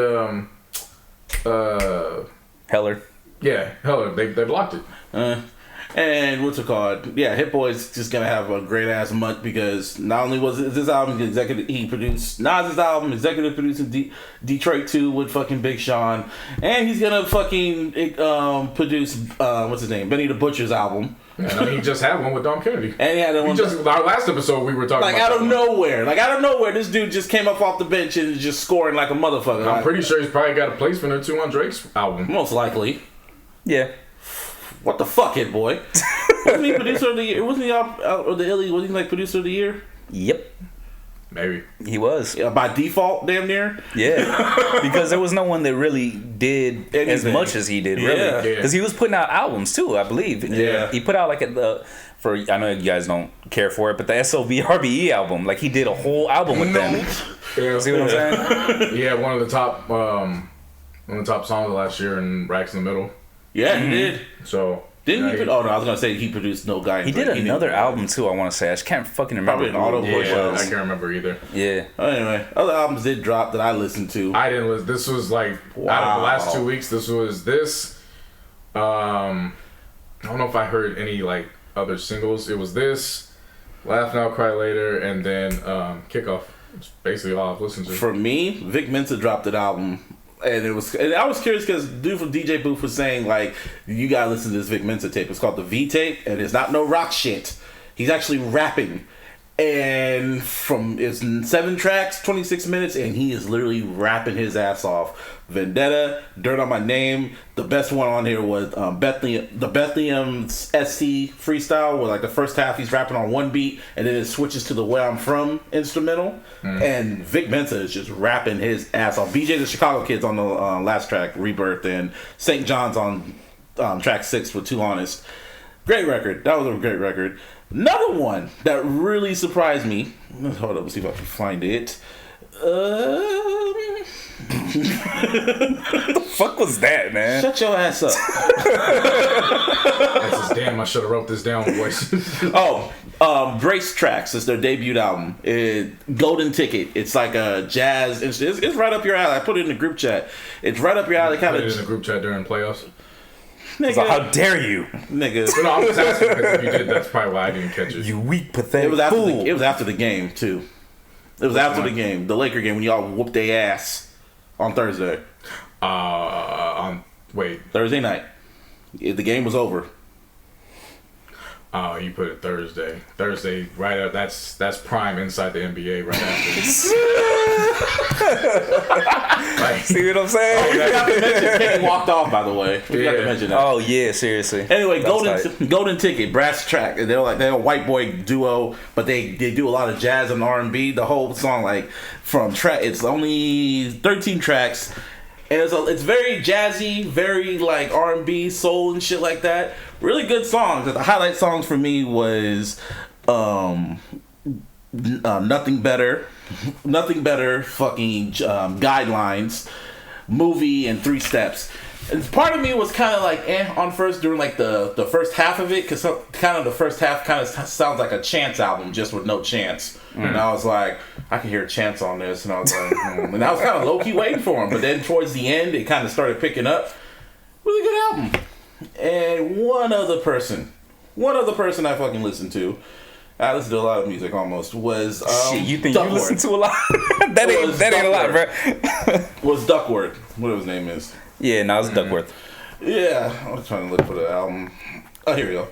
Heller. Heller, they blocked it. and what's it called? Yeah, Hit Boy's just gonna have a great ass month because not only was it this album he produced Nas's album, executive producing Detroit 2 with fucking Big Sean, and he's gonna fucking produce what's his name, Benny the Butcher's album. And I mean, he just had one with Dom Kennedy. And he had one Our last episode, we were talking like about out of nowhere, this dude just came up off the bench and is just scoring like a motherfucker. I'm pretty sure he's probably got a placement or two on Drake's album. Most likely. Yeah. What the fuck, Hit Boy? Wasn't he producer of the year? Wasn't he out of the Illy? Wasn't he like producer of the year? Yep. Maybe. He was. Yeah, by default, damn near. Yeah. Because there was no one that really did as Anything. much as he did, Yeah. really. Yeah. Because he was putting out albums too, I believe. Yeah. He put out like I know you guys don't care for it, but the SOB RBE album, like he did a whole album with them. Yeah, See what I'm saying? Yeah, one of the top songs of last year in Racks in the Middle. Yeah, he did. So Didn't he? Oh no, I was gonna say he produced No Guy. He did another album too, I want to say. I just can't fucking remember. Probably an auto voice. yeah, I can't remember either. Yeah. Anyway, other albums did drop that I listened to. I didn't listen. This was like out of the last 2 weeks. This was this. I don't know if I heard any like other singles. It was this, Laugh Now Cry Later, and then Kickoff. It's basically all I've listened to. For me, Vic Mensa dropped an album. And I was curious because dude from DJ Booth was saying like, you gotta listen to this Vic Mensa tape. It's called the V tape, and it's not no rock shit. He's actually rapping, and it's 7 tracks, 26 minutes, and he is literally rapping his ass off. Vendetta, Dirt on My Name. The best one on here was Bethlehem SC freestyle, where like the first half he's rapping on one beat, and then it switches to the Where I'm From instrumental. And Vic Mensa is just rapping his ass off. BJ the Chicago Kid's on the last track, Rebirth, and St. John's on track 6 with Too Honest. Great record. That was a great record. Another one that really surprised me. Hold up, let's see if I can find it. What the fuck was that, man? Shut your ass up. That's just, damn, I should have wrote this down, boys. Brace Tracks. It's their debut album. Golden Ticket. It's like a jazz. It's right up your alley. I put it in the group chat. It's right up your alley. Kind Put of it in the group chat during playoffs. nigga. So how dare you? Nigga. But no, I'm just asking because if you did, that's probably why I didn't catch it. You weak, pathetic It was after fool. it was after the game too. It was after the game, the Laker game, when y'all whooped their ass on Thursday. Wait. Thursday night. The game was over. Oh, you put it Thursday. Thursday, right up. That's prime inside the NBA right after. See what I'm saying? We forgot to mention Kenny walked off, by the way. We forgot to mention that. Oh yeah, seriously. Anyway, That was tight. Golden Ticket, brass track. They're a white boy duo, but they do a lot of jazz and R&B. The whole song, like from track, it's only 13 tracks, and it's very jazzy, very like R&B, soul and shit like that. Really good songs. The highlight songs for me was Nothing Better, fucking Guidelines, Movie, and 3 Steps. And part of me was kind of like on first during like the first half of it, because kind of the first half kind of sounds like a Chance album just with no Chance. And I was like, I can hear Chance on this, and I was like, and I was kind of low key waiting for him. But then towards the end, it kind of started picking up. Really good album. And one other person I fucking listened to. I listen to a lot of music almost. Was Shit, you think Duckworth. you listen to a lot? that ain't a lot, bro. Was Duckworth. Whatever his name is. Yeah, no, it's Duckworth. Yeah, I was trying to look for the album. Oh, here we go.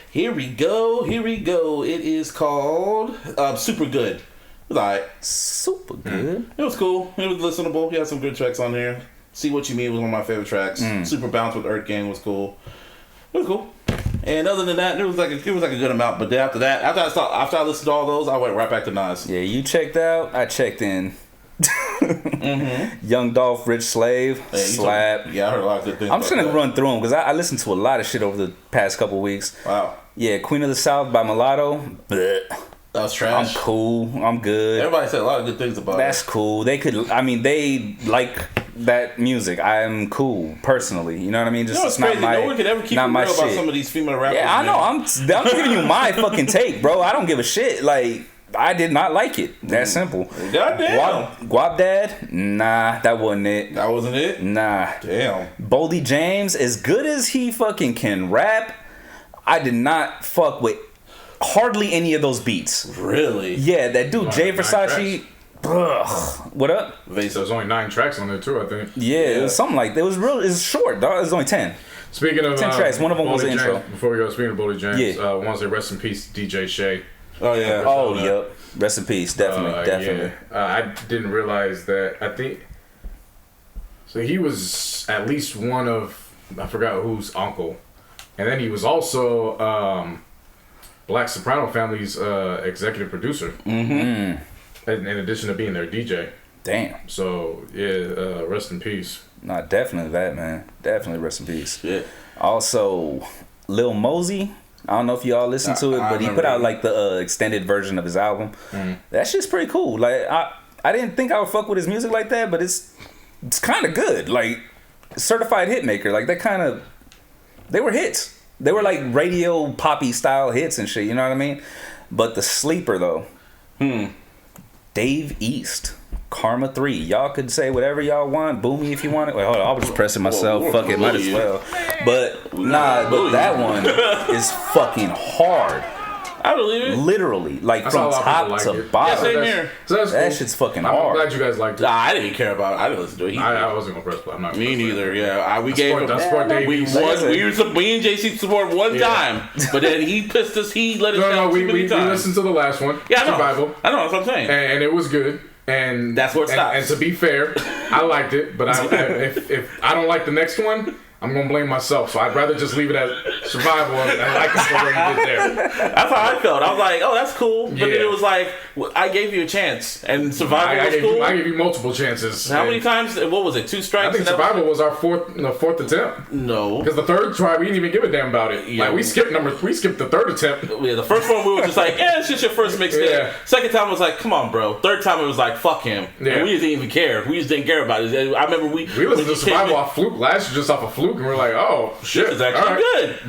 Here we go. It is called Super Good. It was alright. Super good. It was cool. It was listenable. He had some good tracks on there. See What You Mean was one of my favorite tracks. Super Bounce with Earth Gang was cool. It was cool. And other than that, it was like a good amount. But then after that, after I listened to all those, I went right back to Nas. Yeah, you checked out. I checked in. Young Dolph, Rich Slave, Slap. I heard a lot of good things. I'm just gonna run through them because I listened to a lot of shit over the past couple weeks. Wow. Yeah, Queen of the South by Mulatto. Bleh. That was trash. I'm cool. I'm good. Everybody said a lot of good things about it. That's cool. They like that music. I'm cool personally. You know what I mean? Just it's it's crazy. not my. No one could ever keep it not real my about shit. some of these female rappers. Yeah, I know. man. I'm giving you my fucking take, bro. I don't give a shit. Like, I did not like it. That simple. Goddamn. Guap Dad? Nah, that wasn't it. That wasn't it? Nah. Damn. Boldy James, as good as he fucking can rap, I did not fuck with hardly any of those beats. Really? Yeah, that dude, Jay Versace. Ugh. What up? There's only 9 tracks on there too, I think. Yeah, it was something like that. It was real. It was short, dog. It was only 10. Speaking of 10 tracks, one of them was the Boldy intro. James, before we go, speaking of Boldy James, Yeah. want to say rest in peace, DJ Shay. Oh yeah. Oh, yep. Rest in peace. Definitely. Yeah. I didn't realize that. I think so. He was at least one of, I forgot whose uncle, and then he was also Black Soprano Family's executive producer. In addition to being their DJ. Damn. So yeah, rest in peace. Nah, definitely that, man. Definitely rest in peace. Yeah. Also, Lil Mosey. I don't know if y'all listened to it, but he put out like the extended version of his album. That shit's pretty cool. Like I didn't think I would fuck with his music like that, but it's kind of good. Like certified hit maker. Like that kind of, they were hits. They were like radio poppy style hits and shit. You know what I mean? But the sleeper though, Dave East. Karma 3. Y'all could say whatever y'all want. Boo me if you want it. Wait, hold on. I was just pressing myself. Fuck it. Might as well. But but that one is fucking hard. I believe it. Literally. Like I saw from a lot of top people like to it. bottom. Yeah, same here. So that's That cool. shit's fucking I'm hard. glad you guys liked it. Nah, I didn't even care about it. I didn't listen to it. I wasn't gonna press play. I'm not. Me gonna press play. neither. Yeah, we gave him. I support Dave We East. me and JC support one Yeah. time, but then he pissed us. He let us No, down we too many times. listened to the last one. Yeah, I know. Survival. I know. That's what I'm saying. And it was good. And That's where it stops. And to be fair, I liked it, but if I don't like the next one, I'm gonna blame myself. So I'd rather just leave it at survival and like it the way you did there. That's how I felt. I was like, oh, that's cool. But then Yeah. it was like, I gave you a chance, and survival I was gave cool. I gave you multiple chances. How many And times? What was it? 2 strikes? I think and that survival was our fourth attempt. No. Because the third try, we didn't even give a damn about it. Yeah. Like we skipped the third attempt. Yeah, the first one we were just like, yeah, it's just your first mixtape. Yeah. Second time was like, come on, bro. Third time it was like, fuck him. Yeah. And we didn't even care. We just didn't care about it. I remember we We listened to survival off fluke last year, just off a fluke, and we're like, oh shit, It's actually all right. good.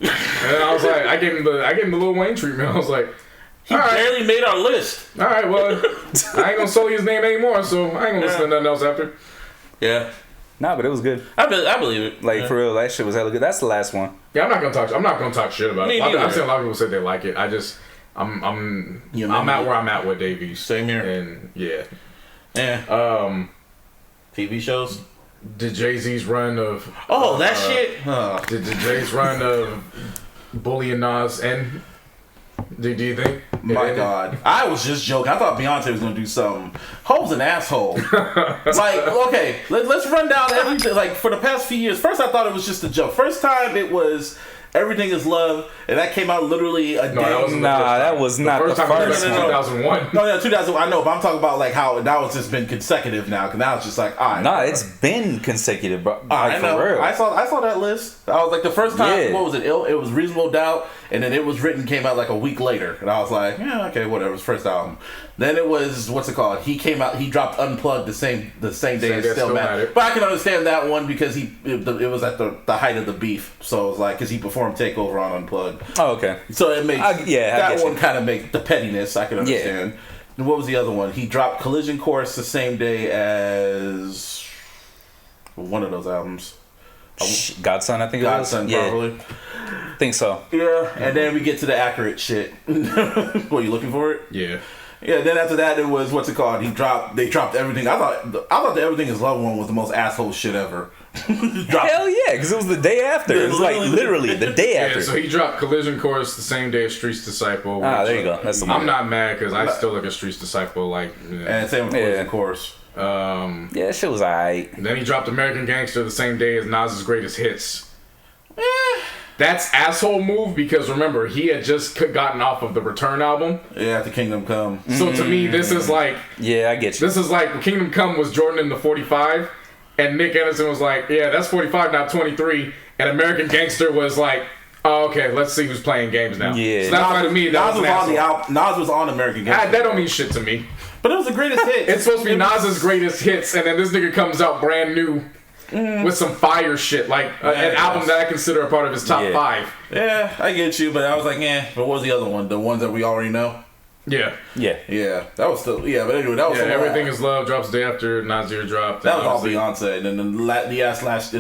And I was like, I gave him the Lil Wayne treatment. I was like, He all right. barely made our list. All right, well, I ain't gonna sully his name anymore, so I ain't gonna listen to nothing else after. Yeah, Nah, but it was good. I believe it. Like yeah. for real, that shit was hella good. That's the last one. Yeah, I'm not gonna talk shit about Me it. I've neither. seen a lot of people say they like it. I'm at where I'm at with Davies. Same here. And yeah, Yeah. TV shows. did Jay-Z's run of That shit. Did Jay's run of Bully and Nas end? Do you think? My God, I was just joking. I thought Beyonce was gonna do something. Hope's an asshole. Like, okay, let's run down everything. Like for the past few years, first I thought it was just a joke. First time it was Everything Is Love, and that came out literally a day. that wasn't the first time. That was not the time first was one. 2001. No, yeah, 2000. I know, but I'm talking about like how now it's just been consecutive now. Because now it's just like, all right. Nah, it's been consecutive, bro. Like, I know. for real. I saw that list. I was like, the first time, Yeah. what was it? It was Reasonable Doubt, and then It Was Written came out like a week later, and I was like, yeah, okay, whatever. It's first album. Then it was what's it called? He came out. He dropped Unplugged the same day as Still Mad. But I can understand that one because it was at the height of the beef. So it was like because he performed Takeover on Unplugged. Oh, okay. So it makes I that get one you. kind of make the pettiness. I can understand. And what was the other one? He dropped Collision Course the same day as one of those albums. Godson, I think Godson, it was. probably. Yeah, think so. Yeah, and then we get to the accurate shit. What, you looking for it? Yeah. Yeah, then after that, it was, what's it called? They dropped everything. I thought the Everything Is Love one was the most asshole shit ever. Hell yeah, because it was the day after. It was like literally the day after. Yeah, so he dropped Collision Course the same day as Streets Disciple. There you go. That's the one. I'm not mad because I still look at Streets Disciple like. And same with Collision Course. Yeah, that shit was alright. Then he dropped American Gangster the same day as Nas's Greatest Hits. That's asshole move because remember he had just gotten off of the Return album. Yeah, after Kingdom Come. So to me, this is like. Yeah, I get you. This is like Kingdom Come was Jordan in the 45. And Nick Anderson was like, yeah, that's 45, not 23. And American Gangster was like, oh, okay, let's see who's playing games now. Yeah. So that's why to me, that Nas was on American Gangster. That don't mean shit to me. But it was the greatest hit. It's supposed to be Nas's greatest hits, and then this nigga comes out brand new with some fire shit. Like an album that I consider a part of his top 5. Yeah, I get you, but I was like, but what was the other one? The ones that we already know? Yeah. That was still, but anyway, that was Everything Is Love drops the day after Nasir dropped. That was all Beyonce, and then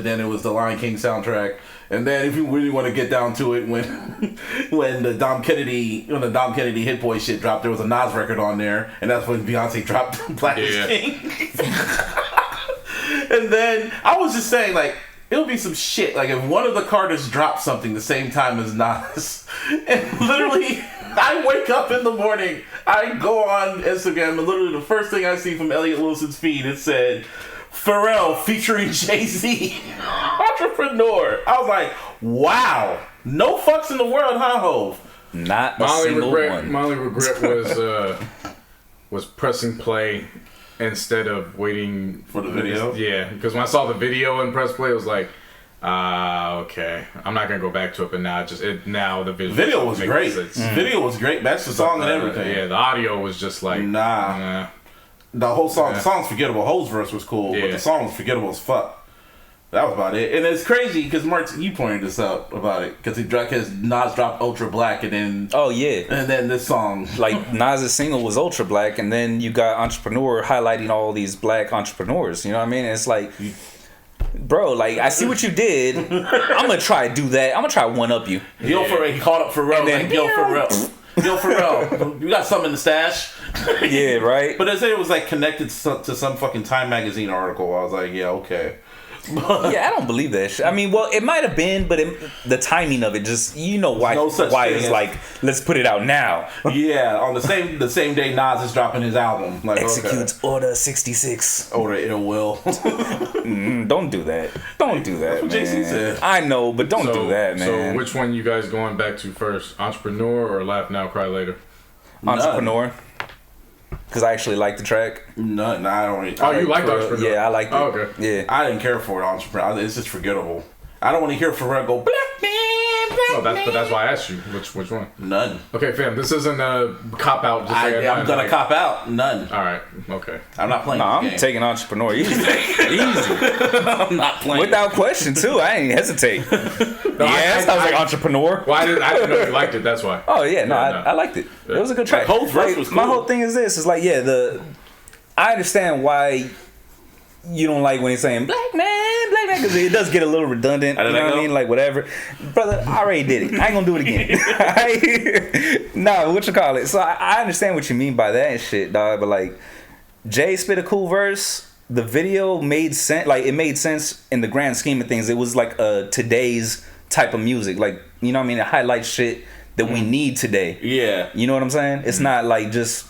then it was the Lion King soundtrack, and then if you really want to get down to it, when the Dom Kennedy Hit Boy shit dropped, there was a Nas record on there, and that's when Beyonce dropped Black is King. And then I was just saying, like, it'll be some shit, like if one of the Carters dropped something the same time as Nas, and literally. I wake up in the morning, I go on Instagram, and literally the first thing I see from Elliot Wilson's feed, it said, Pharrell featuring Jay-Z, Entrepreneur. I was like, wow, no fucks in the world, huh, Hov? Not a single one. My only regret was pressing play instead of waiting for the video. Yeah, because when I saw the video and press play, it was like, okay. I'm not gonna go back to it, but now the video was great. Video was great. That's the song and everything. Yeah, the audio was just like The whole song. The song's forgettable. Ho's verse was cool, but the song was forgettable as fuck. That was about it. And it's crazy because Mark, you pointed this out about it because Nas dropped Ultra Black and then and then this song like Nas's single was Ultra Black, and then you got Entrepreneur highlighting all these black entrepreneurs. You know what I mean? And it's like. Bro, like, I see what you did. I'm gonna try to do that. I'm gonna try to one up you. Yo, Pharrell, he called up Pharrell. Like, Yo, Pharrell, you got something in the stash? Yeah, right. But they say it was like connected to some fucking Time magazine article. I was like, yeah, okay. Yeah, I don't believe that shit. I mean, well, it might have been, but the timing of it just, why it's like, let's put it out now. Yeah, on the same day Nas is dropping his album. Like, executes Order 66. Order Ill Will. Don't do that. Don't do that, That's what man. JC said. I know, but don't do that, man. So which one you guys going back to first? Entrepreneur or Laugh Now, Cry Later? Entrepreneur. Because I actually like the track. No, I don't really. Oh, you like Entrepreneur? Yeah, I like it. Oh, okay. Yeah. I didn't care for it, Entrepreneur. It's just forgettable. I don't want to hear Pharrell go, black man, but that's why I asked you. Which one? None. Okay, fam, this isn't a cop-out. I'm going to cop out. None. All right, okay. I'm not playing I'm this game. taking Entrepreneur easy. I'm not playing. Without question, too. I ain't hesitate. I was like Entrepreneur. Well, I didn't know you liked it, that's why. Oh, yeah, I liked it. It was a good track. Cole's verse was cool. My whole thing is this. It's like, I understand why you don't like when he's saying black man, because it does get a little redundant. You know what I mean? Like, whatever. Brother, I already did it. I ain't gonna do it again. No, what you call it? So I understand what you mean by that and shit, dog. But like, Jay spit a cool verse. The video made sense. Like, it made sense in the grand scheme of things. It was like today's type of music. Like, you know what I mean? It highlights shit that we need today. Yeah. You know what I'm saying? It's not like just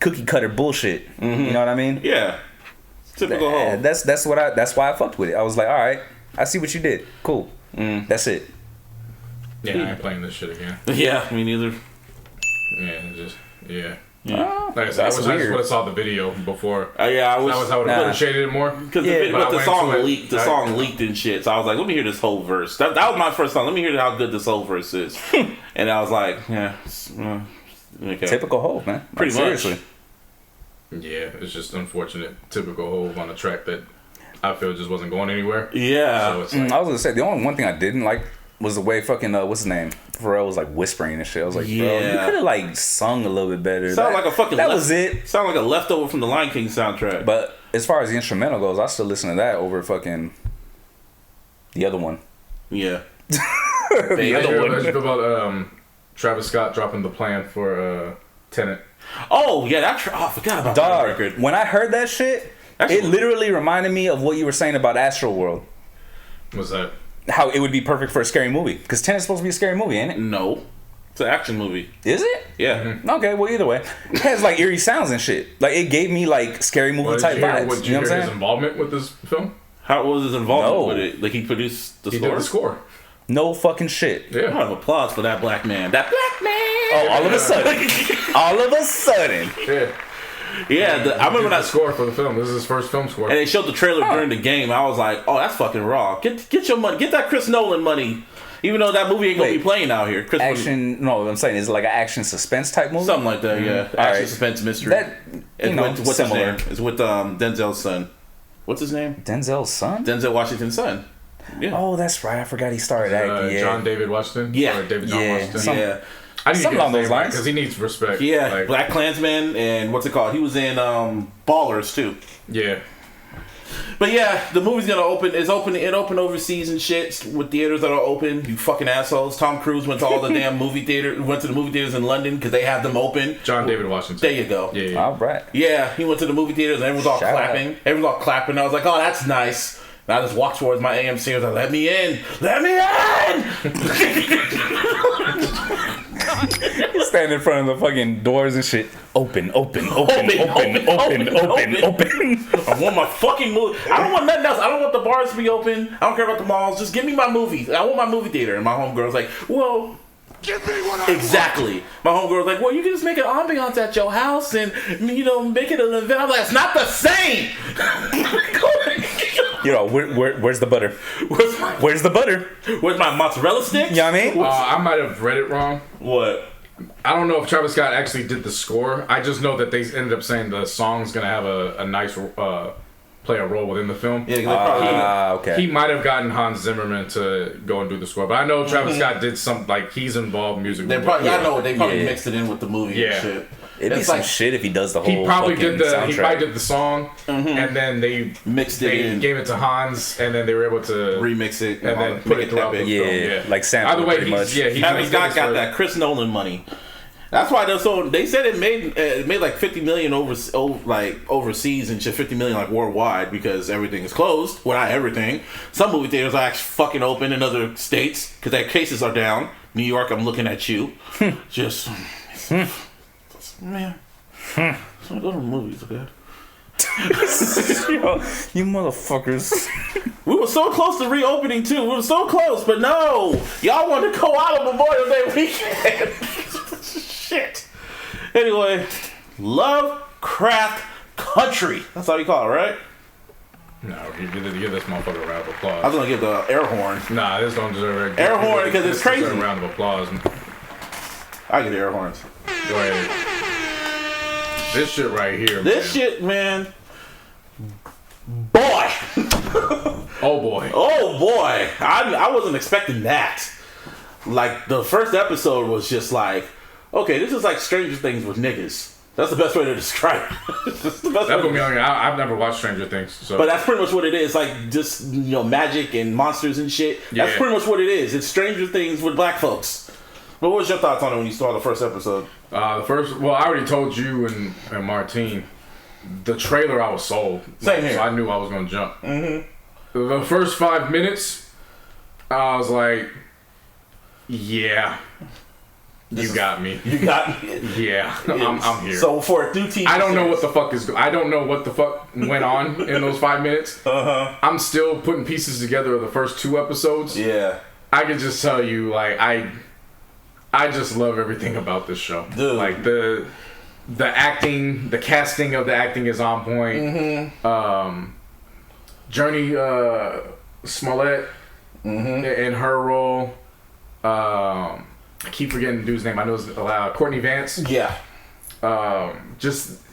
cookie cutter bullshit. You know what I mean? Yeah. Typical Ho. That's why I fucked with it. I was like, all right, I see what you did. Cool. That's it. Yeah, I ain't playing this shit again. Yeah, me neither. Yeah. Like I said, I just would have saw the video before. I would have appreciated it more. Because the song leaked. The song leaked and shit. So I was like, let me hear this whole verse. That was my first song. Let me hear how good this whole verse is. And I was like, okay. Typical Ho, man. Pretty much. Seriously. Yeah, it's just unfortunate. Typical Hov on a track that I feel just wasn't going anywhere. Yeah. So it's like, I was gonna say the only one thing I didn't like was the way fucking what's his name? Pharrell was like whispering and shit. I was like, bro, you could have like sung a little bit better. Sound like a fucking. That was it. Sound like a leftover from the Lion King soundtrack. But as far as the instrumental goes, I still listen to that over fucking The other one. Yeah. The other one. Let's go about Travis Scott dropping the plan for Tenet. Oh yeah, I forgot about that record. When I heard that shit, it literally reminded me of what you were saying about Astroworld. What's that? How it would be perfect for a scary movie. Because Tenet's supposed to be a scary movie, ain't it? No. It's an action movie. Is it? Yeah. Mm-hmm. Okay, well, either way. It has, like, eerie sounds and shit. Like, it gave me, like, scary movie type vibes. Did you hear his involvement with this film? How was his involvement with it? Like, he produced the score? He did the score. No fucking shit. Yeah. A lot of applause for that black man. That black man! Oh, all of a sudden. All of a sudden. Yeah. Yeah, I remember that score for the film. This is his first film score. And they showed the trailer during the game. I was like, "Oh, that's fucking raw. Get your money. Get that Chris Nolan money." Even though that movie ain't gonna be playing out here. No, I'm saying it's like an action suspense type movie. Something like that. Yeah, action suspense mystery. That what's his name? It's with Denzel's son. What's his name? Denzel's son. Denzel Washington's son. Yeah. Oh, that's right. I forgot he started acting. John David Washington. Yeah. Or David John Washington. Yeah. I need something to along those lines because he needs respect. Yeah, like, Black Klansman and what's it called? He was in Ballers too. Yeah. But yeah, the movie's gonna open. It opened overseas and shit with theaters that are open. You fucking assholes. Tom Cruise went to all the damn movie theaters. Went to the movie theaters in London because they have them open. John David Washington. There you go. Yeah. All right. Yeah, he went to the movie theaters and everyone was all clapping. Everyone was all clapping. I was like, oh, that's nice. And I just walked towards my AMC and was like, let me in! Let me in! Stand in front of the fucking doors and shit. Open. I want my fucking movie. I don't want nothing else. I don't want the bars to be open. I don't care about the malls. Just give me my movies. I want my movie theater. And my homegirl's like, well... Give me what Exactly. My homegirl's like, well, you can just make an ambiance at your house and, make it an event. I'm like, it's not the same! Where's the butter? Where's the butter? Where's my mozzarella sticks? You know what I mean? I might have read it wrong. What? I don't know if Travis Scott actually did the score. I just know that they ended up saying the song's gonna have a nice play a role within the film. Yeah, okay. He might have gotten Hans Zimmerman to go and do the score, but I know Travis Scott did something like he's involved musically. They probably, they probably mixed it in with the movie and shit. It'd be some shit if he does the whole. He probably did the song, and then they mixed it in, gave it to Hans, and then they were able to remix it and then put it throughout the film. Yeah, like sample. Either way, pretty much. Travis Scott got that Chris Nolan money. That's why they said it made like 50 million overseas and shit, 50 million like worldwide because everything is closed. Well, not everything. Some movie theaters are actually fucking open in other states because their cases are down. New York, I'm looking at you. Just man, some of those movies are good. You motherfuckers. We were so close to reopening too. We were so close, but no, y'all wanted to go out on Memorial Day weekend. Shit. Anyway, Lovecraft Country. That's how you call it, right? No, you give this motherfucker a round of applause. I was gonna give the air horn. Nah, this don't deserve it. Air horn because it's crazy. A round of applause. I give the air horns. Go ahead. This shit right here. This shit, man. Boy. Oh boy. Oh boy. I wasn't expecting that. Like the first episode was just like, okay, this is like Stranger Things with niggas. That's the best way to describe it. That put me on. I've never watched Stranger Things, so. But that's pretty much what it is. Like just magic and monsters and shit. That's pretty much what it is. It's Stranger Things with black folks. But what was your thoughts on it when you saw the first episode? I already told you and Martine. The trailer, I was sold. Same here. So I knew I was gonna jump. Mm-hmm. The first 5 minutes, I was like, yeah. You got me. You got me. Yeah, I'm here. So for a new TV I don't know what the fuck went on in those 5 minutes. I'm still putting pieces together of the first 2 episodes. Yeah. I can just tell you, like, I just love everything about this show. Dude. Like the acting, the casting of the acting is on point. Mm-hmm. Journey Smollett in her role. I keep forgetting the dude's name. I know it's Courtney Vance. Yeah. And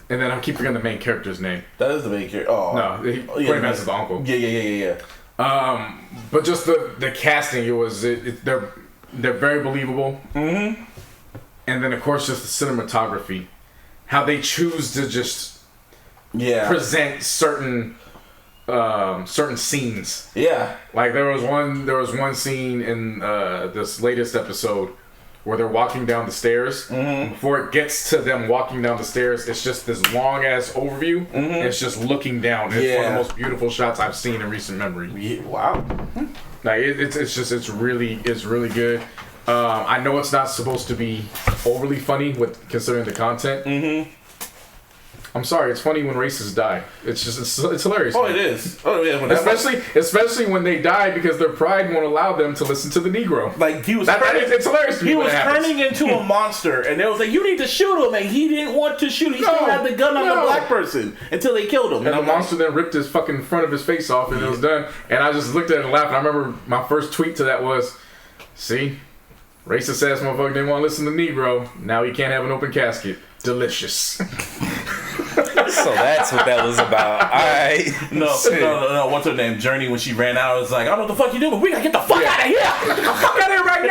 then I keep forgetting the main character's name. That is the main character. Oh. No, Courtney Vance is the uncle. Yeah. But just the casting, they're very believable. Mm-hmm. And then of course just the cinematography, how they choose to just present certain certain scenes. Yeah. Like there was one scene in this latest episode where they're walking down the stairs. Mm-hmm. Before it gets to them walking down the stairs, it's just this long ass overview. Mm-hmm. And it's just looking down. It's one of the most beautiful shots I've seen in recent memory. Yeah, wow. Like it's really good. I know it's not supposed to be overly funny with considering the content. Mm-hmm. I'm sorry, it's funny when racists die. It's hilarious. Oh, man. It is. Oh, yeah. Especially when they die because their pride won't allow them to listen to the Negro. Like he was, it's hilarious. To me he was turning into a monster, and they was like, "You need to shoot him," and he didn't want to shoot. He still had the gun on the black person until they killed him. And the monster then ripped his fucking front of his face off, and it was done. And I just looked at it and laughed. And I remember my first tweet to that was, "See, racist ass motherfucker didn't want to listen to Negro. Now he can't have an open casket. Delicious." So that's what that was about. All right. No. What's her name? Journey, when she ran out, I was like, I don't know what the fuck you doing, but we gotta get the fuck out of here. Get the fuck out of here right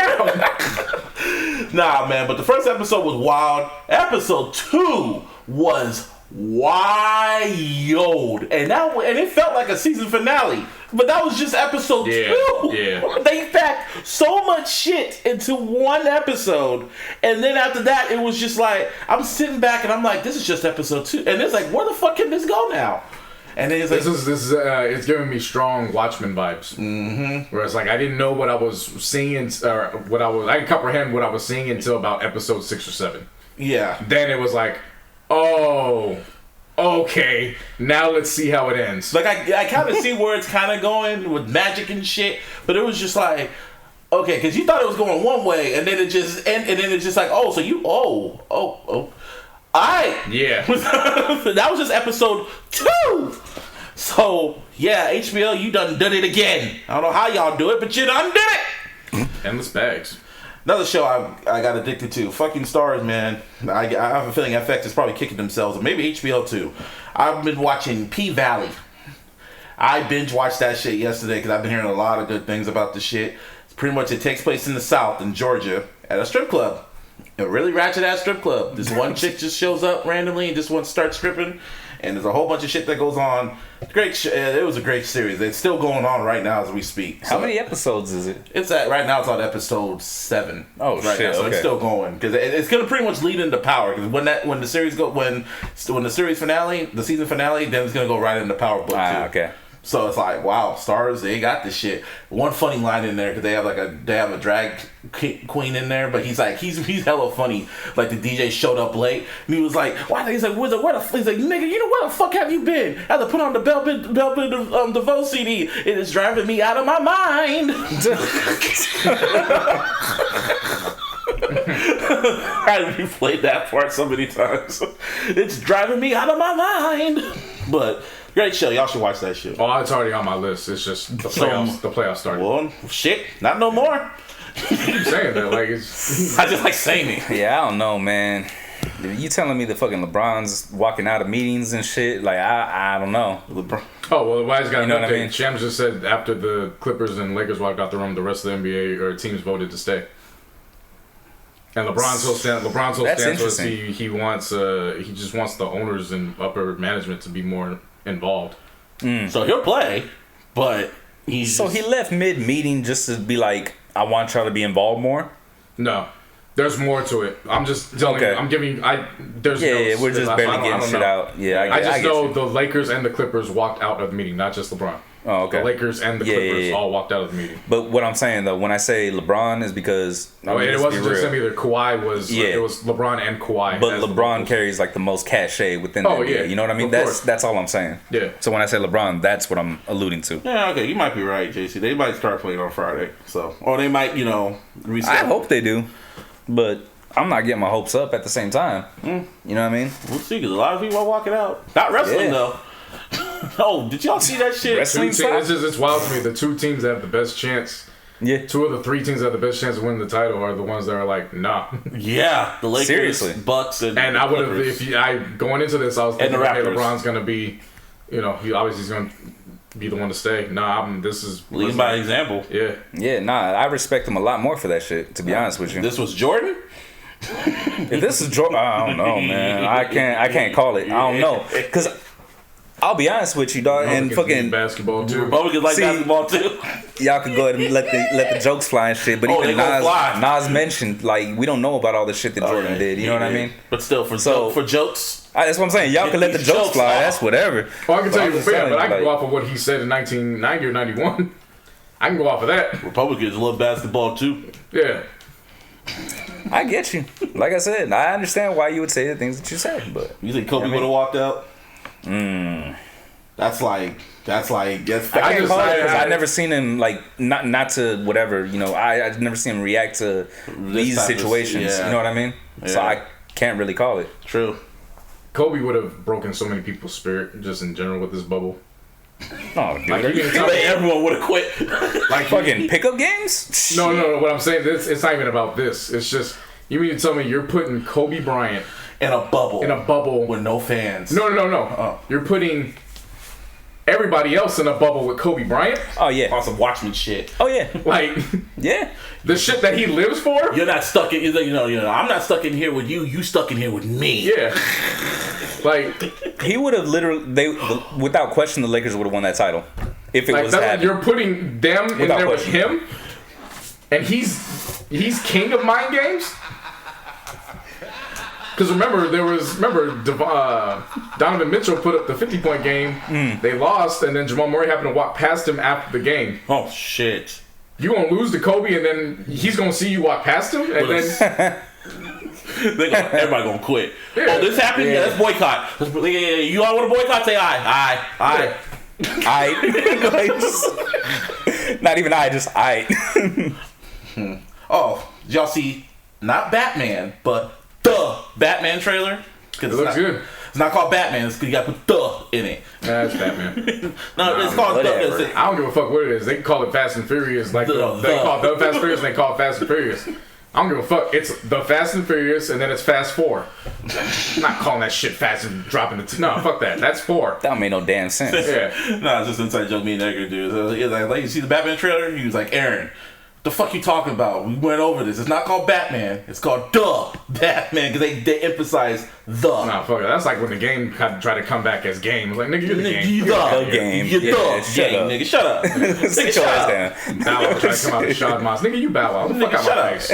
now. Nah, man. But the first episode was wild. Episode 2 was wild, and it felt like a season finale. But that was just episode 2. Yeah. They packed so much shit into one episode, and then after that, it was just like I'm sitting back and I'm like, this is just episode 2, and it's like, where the fuck can this go now? And then it's like, this is it's giving me strong Watchmen vibes. Mm-hmm. Where it's like I didn't know what I was seeing, or I didn't comprehend what I was seeing until about episode 6 or 7. Yeah. Then it was like, oh. Okay, now let's see how it ends. Like I kind of see where it's kind of going with magic and shit, but it was just like, okay, because you thought it was going one way, and then it just and then it's just like, oh, so you yeah. That was just episode 2. So yeah, HBO, you done it again. I don't know how y'all do it, but you done did it. Endless bags. Another show I got addicted to, fucking Stars, man. I have a feeling FX is probably kicking themselves, or maybe HBO too. I've been watching P-Valley. I binge watched that shit yesterday because I've been hearing a lot of good things about the shit. Pretty much it takes place in the South, in Georgia, at a strip club. A really ratchet ass strip club. This one chick just shows up randomly and just wants to start stripping. And there's a whole bunch of shit that goes on. It was a great series. It's still going on right now as we speak. How many episodes is it? Right now it's on episode 7. Oh right shit! Now, so okay. It's still going because it's gonna pretty much lead into Power. Because when the series finale, the season finale, then it's gonna go right into Power book 2. Okay. So it's like, wow, Stars, they got this shit. One funny line in there because they have a drag queen in there, but he's hella funny. Like the DJ showed up late and he was like, why? He's like, where the he's like, nigga, you know where the fuck have you been? I had to put on the Bell Biv DeVoe CD. It is driving me out of my mind. I replayed that part so many times. It's driving me out of my mind. But great show. Y'all should watch that shit. Oh, it's already on my list. It's just the playoffs. The playoffs started. Well, shit, not no more. You keep saying that like it's. I just like saying it. Yeah, I don't know, man. You telling me the fucking LeBron's walking out of meetings and shit? Like I don't know. LeBron. Oh well, why has got an update? What I mean? Shams just said after the Clippers and Lakers walked out the room, the rest of the NBA or teams voted to stay. And LeBron's whole stance was he just wants the owners and upper management to be more involved. So he'll play, but he left mid meeting just to be like, I want y'all to be involved more. No, there's more to it. I'm just telling you. I'm giving. There's we're just barely getting shit out. Yeah, I just know the Lakers and the Clippers walked out of the meeting, not just LeBron. Oh, okay. The Lakers and the Clippers all walked out of the meeting. But what I'm saying though, when I say LeBron, is because it wasn't just him either. Kawhi was. Yeah. It was LeBron and Kawhi. But LeBron carries like the most cachet within the NBA. Yeah. You know what I mean? That's all I'm saying. Yeah. So when I say LeBron, that's what I'm alluding to. Yeah. Okay. You might be right, JC. They might start playing on Friday. Or they might, reset. I hope they do, but I'm not getting my hopes up at the same time. You know what I mean? We'll see, because a lot of people are walking out. Not wrestling though. Oh, did y'all see that shit? It's wild to me. The two teams that have the best chance. Yeah. 2 of the 3 teams that have the best chance of winning the title are the ones that are like, nah. Yeah. The Lakers, seriously, Bucks, and I would have going into this, I was thinking, hey, LeBron's gonna be, he's gonna be the one to stay. Nah, this is leading by example. Yeah. Yeah. Nah, I respect him a lot more for that shit. To be honest with you. This was Jordan. If this is Jordan, I don't know, man. I can't call it. I don't know, because I'll be honest with you, dog. And fucking basketball too. Republicans like basketball too. Y'all could go ahead and let the jokes fly and shit. But even Nas mentioned like we don't know about all the shit that Jordan did. You know what I mean? But still, for jokes, that's what I'm saying. Y'all can let the jokes fly. That's whatever. Well, I can tell you fair, but I can go off of what he said in 1990 or 91. I can go off of that. Republicans love basketball too. Yeah. I get you. Like I said, I understand why you would say the things that you said, but you think Kobe would have walked out? That's I can't call it because I never seen him like not to whatever, you know. I've never seen him react to these situations. You know what I mean? Yeah. So I can't really call it. True. Kobe would have broken so many people's spirit just in general with this bubble. Oh, dude! Like, everyone would have quit. Like fucking pickup games? No. What I'm saying is, it's not even about this. It's just you mean to tell me you're putting Kobe Bryant in a bubble with no fans? No. Oh. You're putting everybody else in a bubble with Kobe Bryant. Oh yeah, on some Watchmen shit. Oh yeah, like yeah, the shit that he lives for. You're not stuck in. You know. I'm not stuck in here with you. You stuck in here with me. Yeah. Like he would have literally, without question, the Lakers would have won that title if it was happening. You're putting them in there with him, and he's king of mind games. Because remember, Donovan Mitchell put up the 50-point game. They lost, and then Jamal Murray happened to walk past him after the game. Oh shit! You gonna lose to Kobe, and then he's gonna see you walk past him, and then. Everybody gonna quit. Yeah. Oh, this happened? Yeah, let's boycott. You all want to boycott? Say aye. Not even just aye. Oh, did y'all see not Batman, but the Batman trailer? It looks good. It's not called Batman. It's because you got to put the in it. That's Batman. No, it's called the. I don't give a fuck what it is. They can call it Fast and Furious. Like they call it the Fast and Furious, and they call it Fast and Furious. I don't give a fuck. It's the Fast and Furious, and then it's Fast 4. I'm not calling that shit Fast and dropping the no, fuck that. That's 4. That don't make no damn sense. Yeah. No, it's just inside joke me and Edgar dude. So, like, you see the Batman trailer? He was like, Aaron, the fuck you talking about? We went over this. It's not called Batman. It's called the Batman because they emphasize the. Nah, fuck it. That's like when the game tried to come back as game. It's like, nigga, you're the game. You the game. You're the game, nigga. Shut up. Sit your ass down. Bow Wow tried to come out and shot Moss. Nigga, you Bow Wow. What the fuck out my face?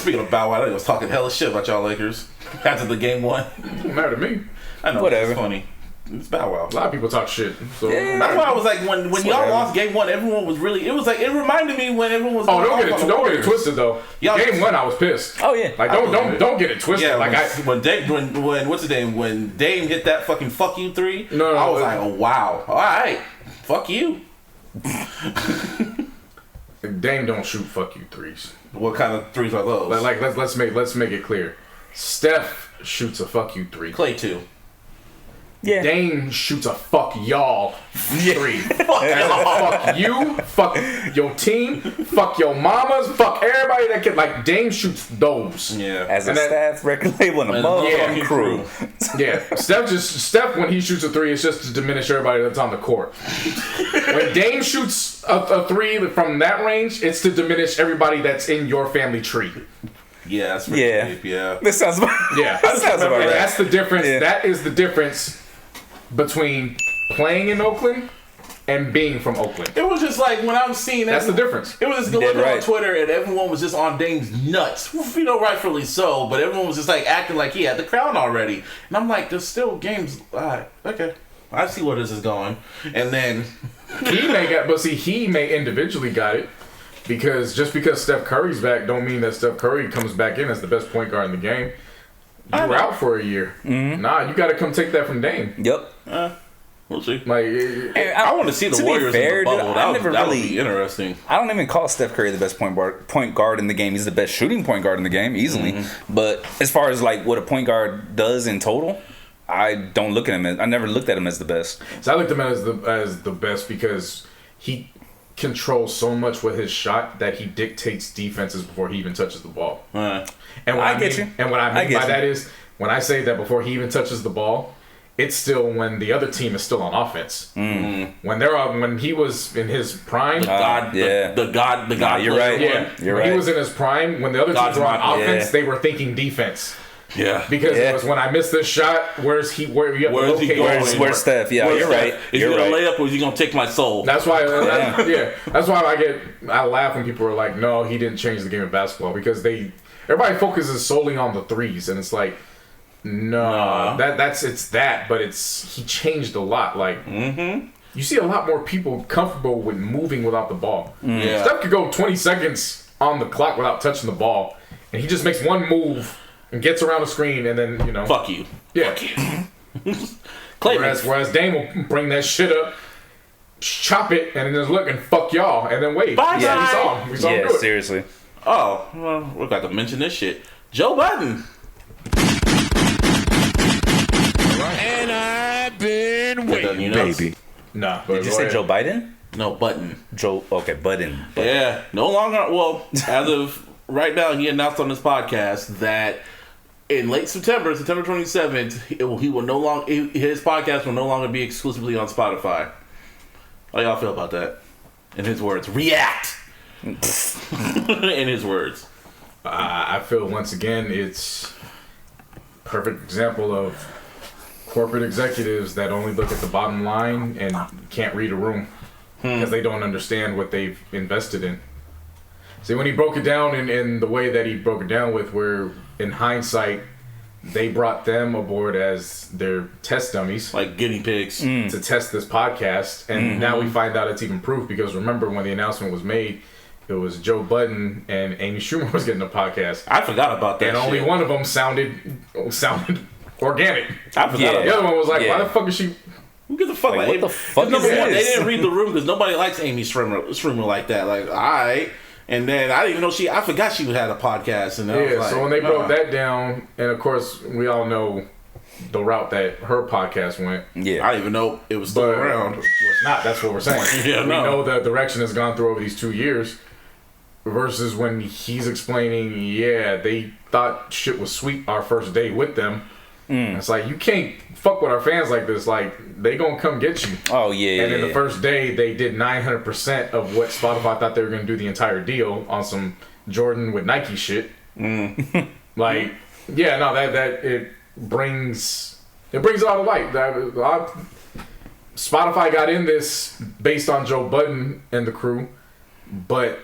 Speaking of Bow Wow, I was talking hella shit about y'all Lakers after the game one. Don't matter to me. I know. Whatever. It's funny. It's Bow Wow. A lot of people talk shit. So yeah. That's why I was like, when y'all lost game one, everyone was really. It was like it reminded me when everyone was. Oh, don't get it twisted though. Game one, I was pissed. Oh yeah. Like don't get it twisted. Yeah, like when what's his name? When Dame hit that fucking fuck you 3, I was like, oh wow, all right, fuck you. Dame don't shoot fuck you 3s. What kind of 3s are those? Like let's make it clear. Steph shoots a fuck you 3. Clay 2. Yeah. Dame shoots a fuck y'all 3. Fuck you, fuck your team, fuck your mamas, fuck everybody that can. Like Dame shoots those. Yeah. As a staff record label and a motherfucking crew. Yeah. Steph when he shoots a 3, it's just to diminish everybody that's on the court. When Dame shoots a 3 from that range, it's to diminish everybody that's in your family tree. Yeah, that's deep, yeah. That sounds about right. That's the difference. Yeah. That is the difference between playing in Oakland and being from Oakland. It was just like when I was seeing that's the difference. It was just looking on Twitter and everyone was just on Dame's nuts. Rightfully so, but everyone was just like acting like he had the crown already. And I'm like, there's still games. Okay. I see where this is going. And then he may individually got it. Because just because Steph Curry's back don't mean that Steph Curry comes back in as the best point guard in the game. You were out for a year. Mm-hmm. Nah, you got to come take that from Dame. Yep. We'll see. Like, I want to see the Warriors in the bubble. That would be interesting. I don't even call Steph Curry the best point guard in the game. He's the best shooting point guard in the game, easily. Mm-hmm. But as far as like what a point guard does in total, I don't look at him as. I never looked at him as the best. So I looked at him as the best because he controls so much with his shot that he dictates defenses before he even touches the ball. And what I mean by that is when I say that before he even touches the ball, it's still when the other team is still on offense. Mm-hmm. When he was in his prime, the god. You're right. Yeah, you're when right. he was in his prime, when the other teams were on offense, they were thinking defense. Yeah. Because it was when I missed this shot, where's he going? Where's Steph? Yeah, you're right. Is he gonna lay up or is he gonna take my soul? That's why. That's why I laugh when people are like, "No, he didn't change the game of basketball," because everybody focuses solely on the threes, and it's like, no, but he changed a lot. Like, you see a lot more people comfortable with moving without the ball. Yeah. Steph could go 20 seconds on the clock without touching the ball, and he just makes one move and gets around the screen, and then fuck you. Yeah. Fuck you. Whereas Dame will bring that shit up, chop it, and then just look and fuck y'all, and then wait. Bye. Yeah, we saw him do it. Seriously. Oh, well, we're about to mention this shit. Joe Budden. And I've been waiting, baby. Nah, but Did you say Joe Biden? No, Budden. Budden. Yeah, no longer. Well, as of right now, he announced on his podcast that in late September 27th, he will no longer. His podcast will no longer be exclusively on Spotify. How y'all feel about that? In his words, react. In his words, I feel once again it's a perfect example of corporate executives that only look at the bottom line and can't read a room because they don't understand what they've invested in. See, when he broke it down in the way that he broke it down with, where in hindsight they brought them aboard as their test dummies, like guinea pigs, to test this podcast, and now we find out it's even proof, because remember when the announcement was made, it was Joe Budden and Amy Schumer was getting a podcast. I forgot about that. And only one of them sounded organic. I forgot. The other one was like, why the fuck is she? Who gives a fuck? Like, what the fuck is they this? didn't read the room because nobody likes Amy Schumer like that. Like, all right. And then I didn't even know I forgot she had a podcast. And I was like, so when they broke that down, and of course we all know the route that her podcast went. Yeah, I didn't even know it was still around. It's not. That's what we're saying. We know the direction has gone through over these 2 years. Versus when he's explaining, they thought shit was sweet our first day with them. It's like, you can't fuck with our fans like this. Like, they gonna come get you. Oh, yeah. And then the first day, they did 900% of what Spotify thought they were gonna do the entire deal on some Jordan with Nike shit. Like, that it brings a lot of light. Spotify got in this based on Joe Budden and the crew, but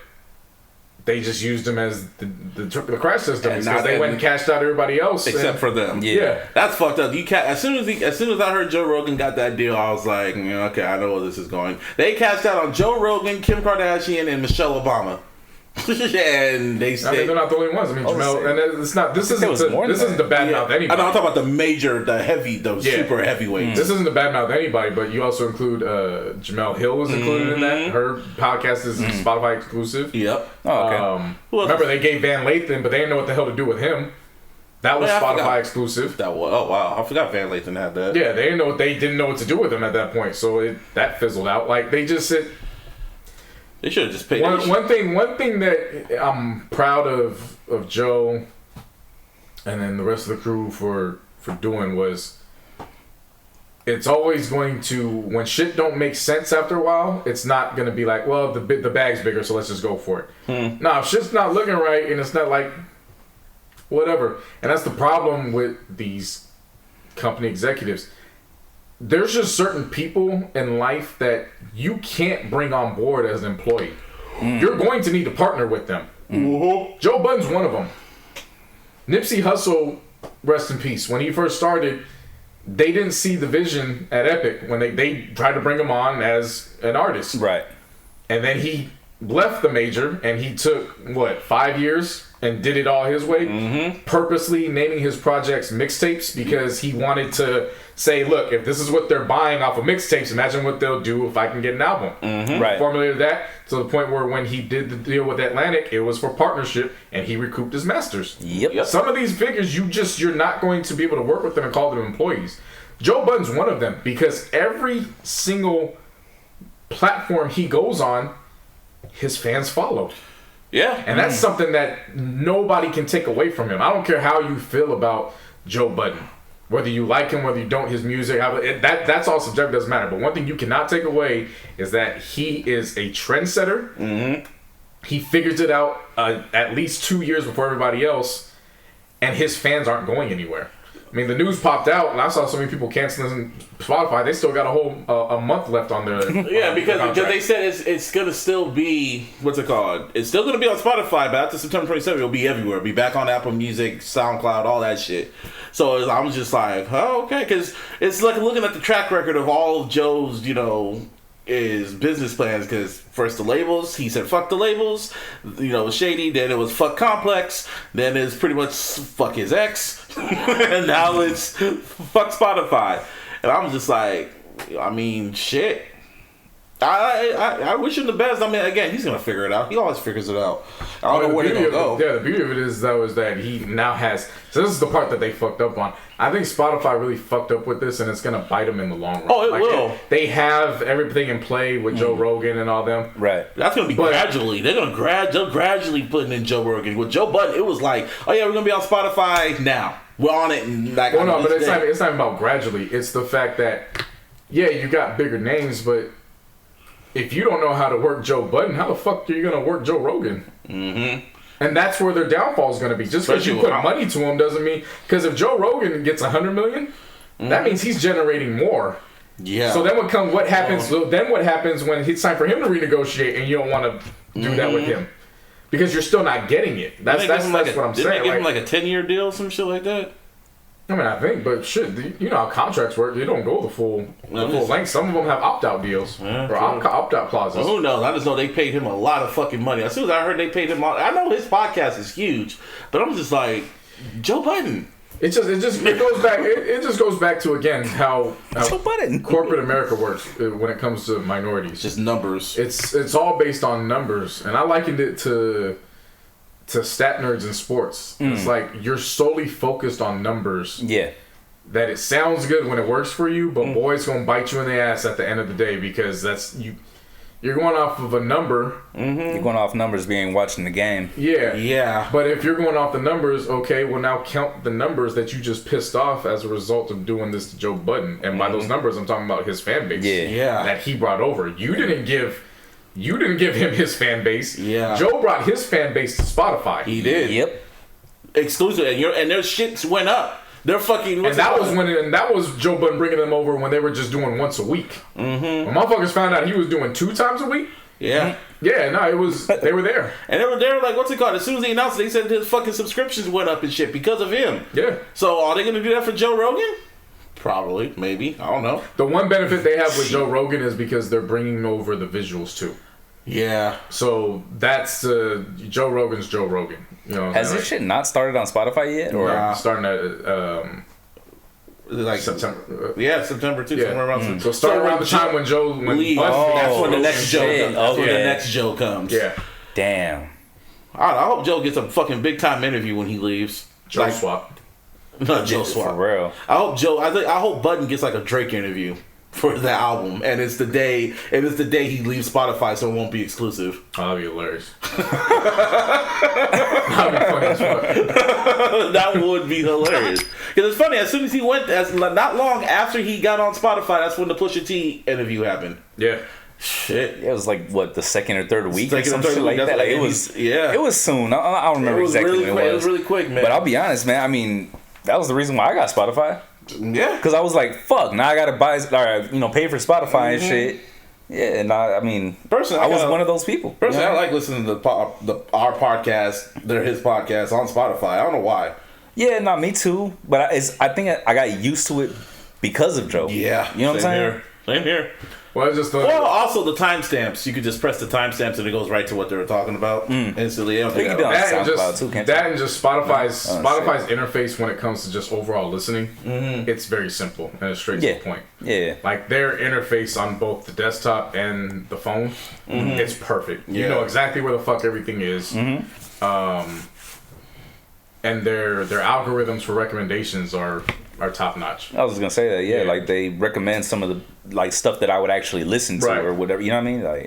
they just used them as the crash system because they went and cashed out everybody else except for them. Yeah, that's fucked up. As soon as I heard Joe Rogan got that deal, I was like, okay, I know where this is going. They cashed out on Joe Rogan, Kim Kardashian, and Michelle Obama. And they stayed. I mean, they're not the only ones. I mean, Jamel, and it's not. This isn't the bad mouth anybody. I know, I'm talking about the super heavyweights. This isn't the bad mouth anybody, but you also include Jamel Hill was included in that. Her podcast is Spotify exclusive. Yep. Oh, okay. Remember, they gave Van Lathan, but they didn't know what the hell to do with him. That was Spotify exclusive. Oh wow, I forgot Van Lathan had that. Yeah, they didn't know what to do with him at that point, so that fizzled out. Like, they just said. They should have just paid. One thing that I'm proud of Joe and then the rest of the crew for doing was, it's always going to, when shit don't make sense after a while, it's not going to be like, well, the bag's bigger, so let's just go for it. No, if shit's not looking right and it's not like whatever. And that's the problem with these company executives. There's just certain people in life that you can't bring on board as an employee. You're going to need to partner with them. Joe Budden's one of them. Nipsey Hussle, rest in peace, when he first started, they didn't see the vision at Epic when they tried to bring him on as an artist. Right. And then he left the major and he took, 5 years and did it all his way, purposely naming his projects mixtapes because he wanted to say, look, if this is what they're buying off of mixtapes, imagine what they'll do if I can get an album. Right. Formulated that to the point where when he did the deal with Atlantic, it was for partnership and he recouped his masters. Yep. Some of these figures, you're not going to be able to work with them and call them employees. Joe Budden's one of them because every single platform he goes on, his fans follow. Yeah. And that's something that nobody can take away from him. I don't care how you feel about Joe Budden. Whether you like him, whether you don't, his music, that's all subjective, doesn't matter. But one thing you cannot take away is that he is a trendsetter. He figures it out at least 2 years before everybody else. and his fans aren't going anywhere. I mean, the news popped out, and I saw so many people canceling Spotify. They still got a whole a month left on their because they said it's gonna still be what's it called? It's still gonna be on Spotify, but after September 27th, it'll be everywhere. It'll be back on Apple Music, SoundCloud, all that shit. So I was just like, oh, okay, because it's like looking at the track record of all of Joe's, his business plans. Because first the labels, he said fuck the labels, it was shady. Then it was fuck Complex. Then it's pretty much fuck his ex. And now it's fuck Spotify. And I'm just like, I mean, shit. I wish him the best. I mean, again, he's gonna figure it out. He always figures it out. I don't know where he's gonna go. Yeah, the beauty of it is though is that he now has. So this is the part that they fucked up on. I think Spotify really fucked up with this, and it's gonna bite them in the long run. Oh, it will. They have everything in play with Joe Rogan and all them. Right. That's gonna be gradually. They're gradually putting in Joe Rogan. With Joe Budden, it was like, oh yeah, we're gonna be on Spotify now. We're on it. And like, well, no, but it's not even about gradually. It's the fact that you got bigger names, but if you don't know how to work Joe Budden, how the fuck are you going to work Joe Rogan? Mm-hmm. And that's where their downfall is going to be. Just because you put money to him doesn't mean... Because if Joe Rogan gets $100 million, that means he's generating more. Yeah. So then what happens? Then what happens when it's time for him to renegotiate and you don't want to do that with him? Because you're still not getting it. That's what I'm saying. Didn't they give him like a 10-year deal or some shit like that? I mean, I think, but shit, you know how contracts work. They don't go the full length. Some of them have opt-out deals or opt-out clauses. Well, who knows? I just know they paid him a lot of fucking money. As soon as I heard they paid him, I know his podcast is huge, but I'm just like, Joe Budden. It just goes back to again how corporate America works when it comes to minorities. Just numbers. It's all based on numbers, and I likened it to stat nerds in sports. It's like you're solely focused on numbers. Yeah. That it sounds good when it works for you, but boy, it's gonna bite you in the ass at the end of the day because that's you. You're going off of a number. Mm-hmm. You're going off numbers being watching the game. Yeah. Yeah. But if you're going off the numbers, okay, well now count the numbers that you just pissed off as a result of doing this to Joe Budden. And by those numbers, I'm talking about his fan base. Yeah. That he brought over. You didn't give him his fan base. Yeah. Joe brought his fan base to Spotify. He did. Yep. Exclusive, and their shits went up. They're fucking. And that was Joe Budden bringing them over when they were just doing once a week. Mm-hmm. When motherfuckers found out he was doing 2 times a week. Yeah. Yeah. No, it was. They were there. And they were like, what's it called? As soon as they announced it, they said his fucking subscriptions went up and shit because of him. Yeah. So are they gonna do that for Joe Rogan? Probably, maybe. I don't know. The one benefit they have with Joe Rogan is because they're bringing over the visuals too. Yeah. So that's Joe Rogan's Joe Rogan. You know, has this shit not started on Spotify yet? Or starting at like September? Yeah, September too. Yeah. Somewhere around. So start around the time when Joe leaves. That's when the next Joe comes. That's when the next Joe comes. Yeah. Damn. I hope Joe gets a fucking big time interview when he leaves. Joe Swap. Not Joe Swap. For real. I hope Budden gets like a Drake interview for the album, and it's the day he leaves Spotify, so it won't be exclusive. Oh, that'd be hilarious. That'd be funny as fuck. That would be hilarious. Because it's funny, as soon as he went, not long after he got on Spotify, that's when the Pusha T interview happened. Yeah. Shit. It was like what, the second or third week or some shit shit like that. Like, it was soon. I don't remember exactly when it was. It was really quick, man. But I'll be honest, man. I mean, that was the reason why I got Spotify. Yeah. Because I was like, fuck, now I gotta buy, pay for Spotify and shit. Yeah, and I mean, personally, I was one of those people. Personally, I like listening to our podcast, his podcast on Spotify. I don't know why. Yeah, me too. But I think I got used to it because of Joe. Yeah. You know what I'm saying? Same here. Well, it's just also the timestamps. You could just press the timestamps and it goes right to what they were talking about instantly. That and just Spotify's interface when it comes to just overall listening, it's very simple and it's straight to the point. Yeah. Like their interface on both the desktop and the phone, it's perfect. You know exactly where the fuck everything is. And their algorithms for recommendations are top notch. I was gonna say that, yeah. Like they recommend some of the stuff that I would actually listen to or whatever. You know what I mean? Like,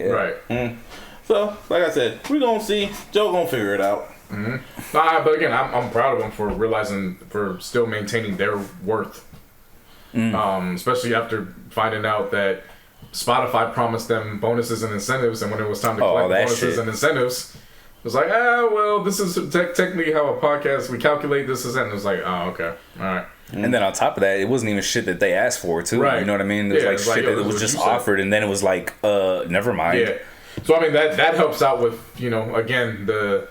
Right. So, like I said, we're gonna see. Joe gonna figure it out. But again, I'm proud of them for still maintaining their worth. Especially after finding out that Spotify promised them bonuses and incentives, and when it was time to collect bonuses and incentives, It's like, well, this is technically how a podcast, we calculate this and it's like, oh, okay, all right. And then on top of that, it wasn't even shit that they asked for, too. Right. You know what I mean? It was like shit that was just offered, and then it was like, never mind. Yeah. So, I mean, that helps out with, again, the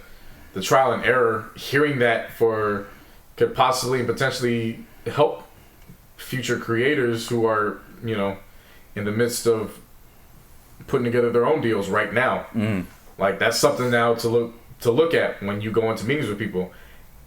trial and error. Hearing that could possibly and potentially help future creators who are, in the midst of putting together their own deals right now. Like, that's something now to look at when you go into meetings with people.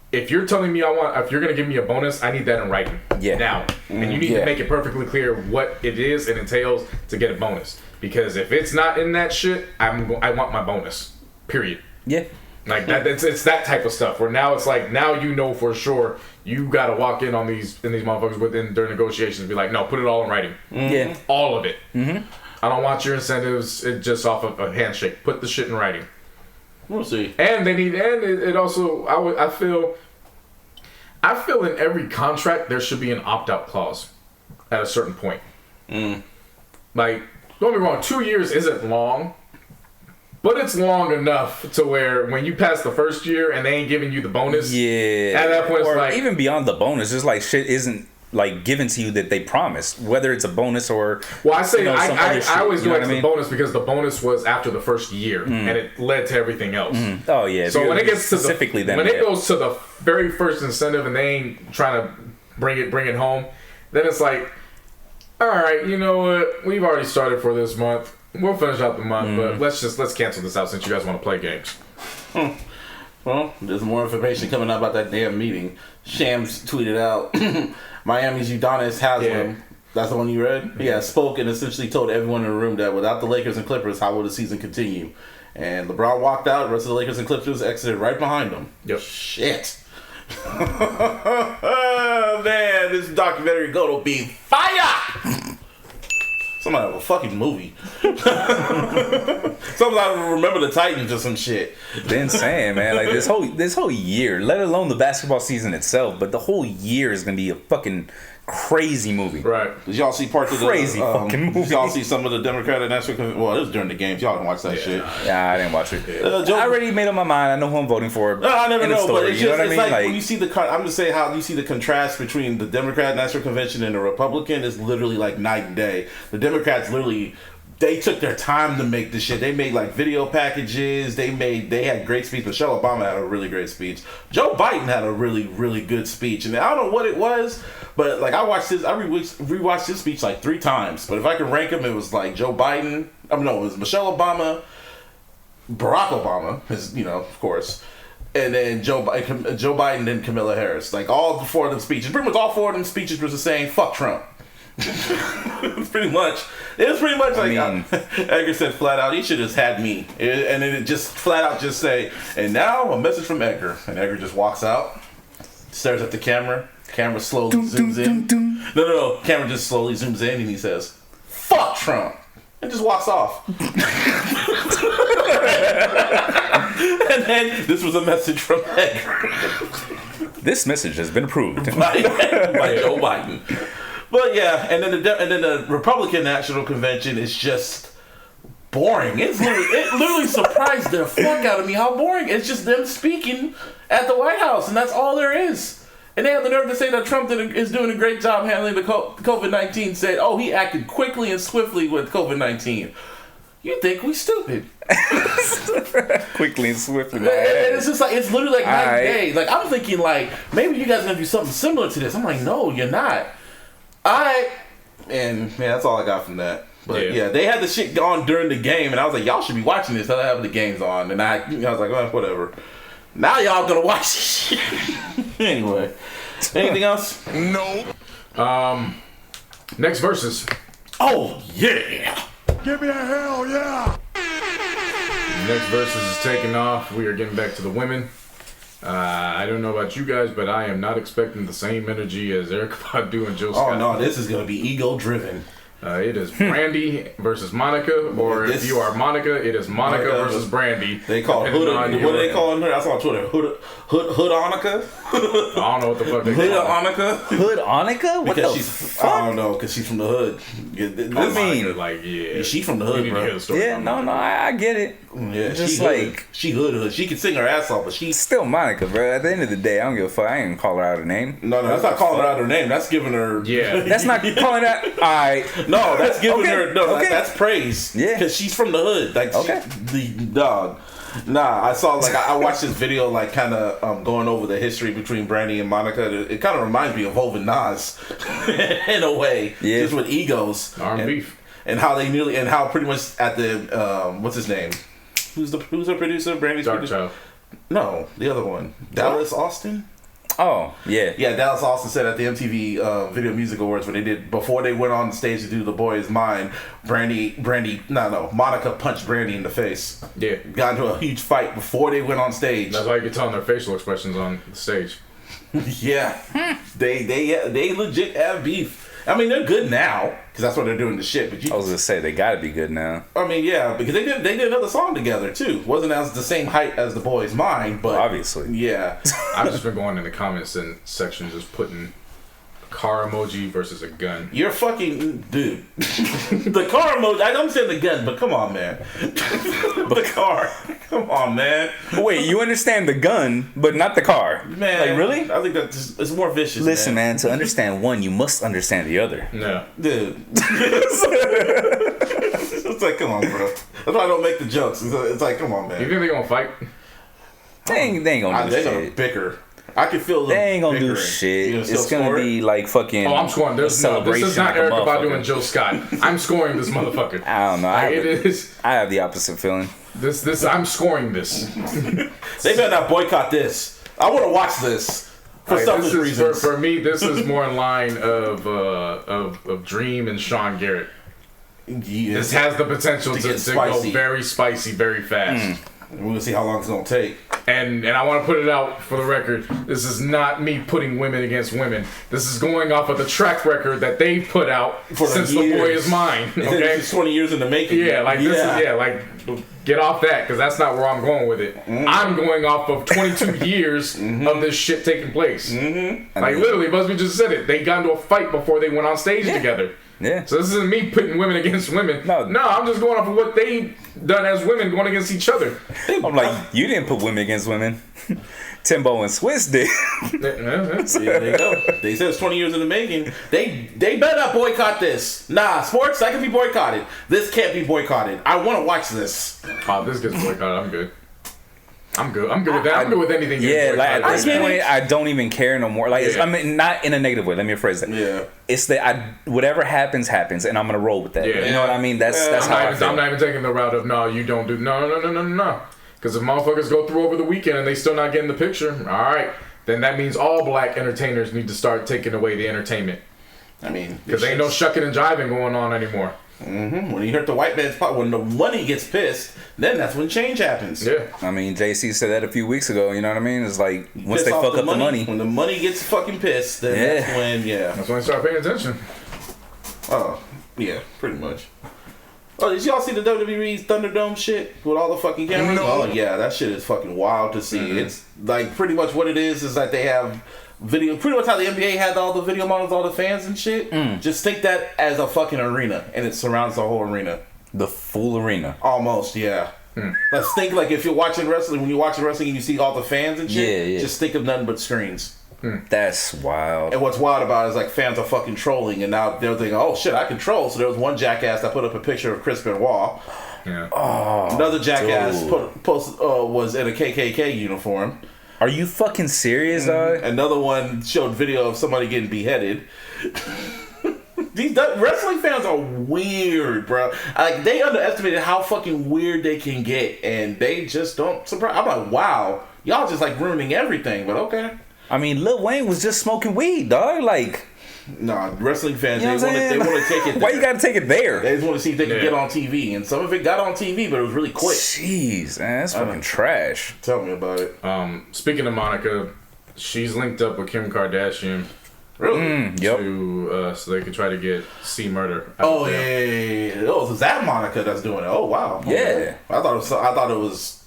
If you're telling me if you're going to give me a bonus, I need that in writing now. And you need to make it perfectly clear what it is and entails to get a bonus. Because if it's not in that shit, I want my bonus. Period. Yeah. Like that, it's that type of stuff where now it's like, now for sure you got to walk in on these motherfuckers during negotiations and be like, no, put it all in writing. Yeah. All of it. I don't want your incentives just off of a handshake. Put the shit in writing. We'll see. And it also, I feel in every contract there should be an opt-out clause at a certain point. Like, don't get me wrong, 2 years isn't long, but it's long enough to where when you pass the first year and they ain't giving you the bonus, at that point it's like, even beyond the bonus, it's like shit isn't like given to you that they promised, whether it's a bonus or I say I always do it as a a bonus because the bonus was after the first year and it led to everything else. Oh yeah. So when it gets to specifically it goes to the very first incentive and they ain't trying to bring it home, then it's like, all right, you know what? We've already started for this month. We'll finish out the month, but let's cancel this out since you guys want to play games. Well, there's more information coming out about that damn meeting. Shams tweeted out, Miami's Udonis Haslem, that's the one you read? Yeah, spoke and essentially told everyone in the room that without the Lakers and Clippers, how will the season continue? And LeBron walked out, the rest of the Lakers and Clippers exited right behind him. Yep. Shit. Oh, man, this documentary gonna be fire! Somebody have a fucking movie. Somebody remember the Titans or some shit. Been saying, man, like this whole year, let alone the basketball season itself, but the whole year is gonna be a fucking crazy movie. Right. Did y'all see parts of the crazy fucking movie? Did y'all see some of the Democratic National Convention? Well, it was during the games. Y'all didn't watch that shit. Yeah, I didn't watch it. Joe, I already made up my mind. I know who I'm voting for. I never know, story, but it's you know just, what I mean? like when you see I'm just saying how you see the contrast between the Democratic National Convention and the Republican is literally like night and day. The Democrats literally, they took their time to make this shit. They made like video packages. They had great speech. Michelle Obama had a really great speech. Joe Biden had a really, really good speech. And I don't know what it was, but like I rewatched his speech like 3 times. But if I could rank them, it was like Joe Biden. It was Michelle Obama, Barack Obama, of course, and then Joe Biden and Kamala Harris. Like all 4 of them speeches. Pretty much all 4 of them speeches were just saying fuck Trump. It was pretty much like Edgar said flat out, he should have had me. And then it just flat out just say, and now a message from Edgar. And Edgar just walks out, stares at the camera slowly zooms in. No, camera just slowly zooms in and he says, fuck Trump. And just walks off. And then this was a message from Edgar. This message has been approved by Joe Biden. But yeah, and then the Republican National Convention is just boring. It literally surprised the fuck out of me how boring. It's just them speaking at the White House, and that's all there is. And they have the nerve to say that Trump is doing a great job handling the COVID-19. Said, oh, he acted quickly and swiftly with COVID-19. You think we stupid? Quickly and swiftly. And it's just like it's literally like night and day. Like I'm thinking like maybe you guys are gonna do something similar to this. I'm like, no, you're not. And man, that's all I got from that. But yeah, they had the shit on during the game, and I was like, y'all should be watching this. How having the game's on, and I was like, oh, whatever. Now y'all gonna watch this shit. Anyway, anything else? No. Next verses. Oh yeah. Give me a hell yeah. Next verses is taking off. We are getting back to the women. I don't know about you guys, but I am not expecting the same energy as Erykah Badu and Jill Scott. Oh no, this is gonna be ego driven. It is Brandy versus Monica, or if you are Monica, it is Monica versus Brandy. They call Hood. What are they calling her? I saw on Twitter. Hood-Onica? I don't know what the fuck they call her. Hood-Onica? Hood-Onica? What because the fuck? I don't know, because she's from the hood. I mean, like, yeah. She's from the hood, bro. Yeah, no, I get it. Yeah, just she like she hood. She can sing her ass off, but she's still Monica, bro. At the end of the day, I don't give a fuck. I ain't gonna call her out her name. No, that's not calling her out her name. That's giving her. Yeah, that's not calling her. Alright. No, that's giving her. No, okay. that's praise. Yeah, because she's from the hood. Like, the dog. Nah, I saw I watched this video kind of going over the history between Brandy and Monica. It kind of reminds me of Hov and Nas in a way, just with egos and how they nearly and how pretty much at the what's his name? Who's the producer? Brandy's producer? No, the other one, Dallas Austin. Oh, yeah. Yeah, Dallas Austin said at the MTV Video Music Awards when they did, before they went on stage to do The Boy Is Mine, Monica punched Brandy in the face. Yeah. Got into a huge fight before they went on stage. That's why you can tell their facial expressions on the stage. Yeah. They legit have beef. I mean, they're good now, because that's what they're doing the shit. But I was gonna say, they gotta be good now. I mean, yeah, because they did another song together, too. Wasn't as the same height as The Boy Is Mine, but... Obviously. Yeah. I've just been going in the comments section just putting a car emoji versus a gun. You're fucking... Dude. The car emoji... I don't understand the gun, but come on, man. The car. Come on, man. Wait, you understand the gun, but not the car. Man. Like, really? I think that's... It's more vicious, Listen, man, to understand one, you must understand the other. No. Dude. It's like, come on, bro. That's why I don't make the jokes. It's like, come on, man. You think they're gonna fight? They ain't gonna do They're shit. gonna bicker. I can feel them. They ain't gonna bickering. do shit. You It's gonna be like fucking. Oh, I'm scoring. This is not like Erykah Badu and Joe Scott. I'm scoring this motherfucker. I don't know. I have the opposite feeling. This. I'm scoring this. They better not boycott this. I want to watch this for selfish reasons. For me, this is more in line of Dream and Sean Garrett. Yeah. This has the potential to go very spicy, very fast. We're gonna see how long it's gonna take. And I want to put it out for the record. This is not me putting women against women. This is going off of the track record that they put out since The Boy Is Mine. Okay, it's 20 years in the making. Yeah, like this is like get off that, because that's not where I'm going with it. I'm going off of 22 years of this shit taking place. Like literally, Busby just said it. They got into a fight before they went on stage together. Yeah. So this isn't me putting women against women. No, I'm just going off of what they done as women going against each other. I'm like, you didn't put women against women. Timbo and Swiss did. There you go. They said it's 20 years in the making. They better not boycott this. Nah, sports, that can be boycotted. This can't be boycotted. I want to watch this. Oh, this gets boycotted. I'm good. I'm good with that. I'm good with anything. Yeah, like at this point, I don't even care no more. Like, I mean, not in a negative way. Let me rephrase that. Yeah, it's that whatever happens, and I'm gonna roll with that. Yeah. You know what I mean? That's how I feel. I'm not even taking the route of no, you don't do no. Because if motherfuckers go through over the weekend and they still not getting the picture, all right, then that means all black entertainers need to start taking away the entertainment. I mean, because ain't no shucking and jiving going on anymore. When you hurt the white man's pot, when the money gets pissed, then that's when change happens. Yeah. I mean, JC said that a few weeks ago. You know what I mean? It's like once they fuck up the money. When the money gets fucking pissed, then that's when, that's when they start paying attention. Oh, yeah, pretty much. Oh, did y'all see the WWE's Thunderdome shit with all the fucking cameras? No. Oh yeah, that shit is fucking wild to see. It's like pretty much what it is that they have video, pretty much how the NBA had all the video models, all the fans and shit. Just think that as a fucking arena, and it surrounds the whole arena. The full arena. Almost, yeah. Let's think like if you're watching wrestling, when you're watching wrestling and you see all the fans and shit, just think of nothing but screens. That's wild. And what's wild about it is like fans are fucking trolling, and now they're thinking, oh shit, I can troll. So there was one jackass that put up a picture of Chris Benoit. Yeah. Oh, another jackass was in a KKK uniform. Are you fucking serious, dog? Another one showed video of somebody getting beheaded. These wrestling fans are weird, bro. Like, they underestimated how fucking weird they can get, and they just don't surprise. I'm like, wow, y'all just like ruining everything, but okay. I mean, Lil Wayne was just smoking weed, dog. Like, nah, wrestling fans, you know they want to take it there. Why you gotta take it there? They just want to see if they can get on TV, and some of it got on TV, but it was really quick. Jeez, man, that's fucking trash. Tell me about it. Speaking of Monica, she's linked up with Kim Kardashian. Really? Yep. So they could try to get C Murder. Oh yeah. Oh, is that Monica that's doing it? Oh wow. Yeah. Okay. I thought it was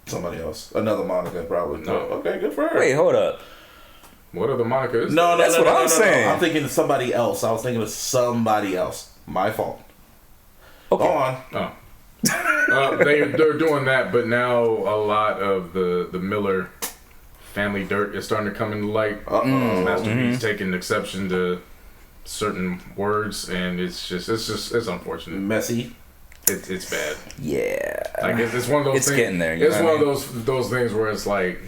somebody else. Another Monica probably. No. Okay, good for her. Wait, hold up. What are the Monicas? No, That's what I'm saying. I'm thinking of somebody else. I was thinking of somebody else. My fault. Okay. Go on. Oh. They're doing that, but now a lot of the Miller family dirt is starting to come into light. Master P's taking exception to certain words, and it's unfortunate. Messy. It's bad. Yeah. Like it's one of those. It's things, getting there. It's one of those things where it's like,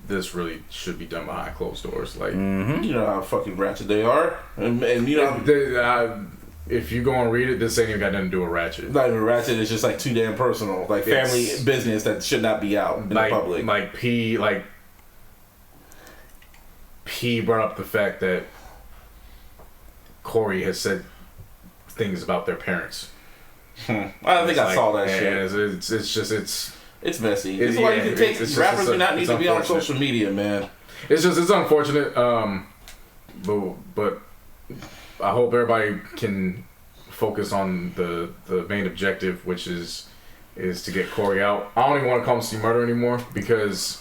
this really should be done behind closed doors. Like, You know how fucking ratchet they are, and you know. If you go and read it, this ain't even got nothing to do with Ratchet. Not even ratchet. It's just like too damn personal, like family business that should not be out in the public. P brought up the fact that Corey has said things about their parents. I don't think I saw that shit. It's messy. It's why you can take rappers do not need to be on social media, man. It's unfortunate. But I hope everybody can focus on the main objective, which is to get Corey out. I don't even want to call him C Murder anymore because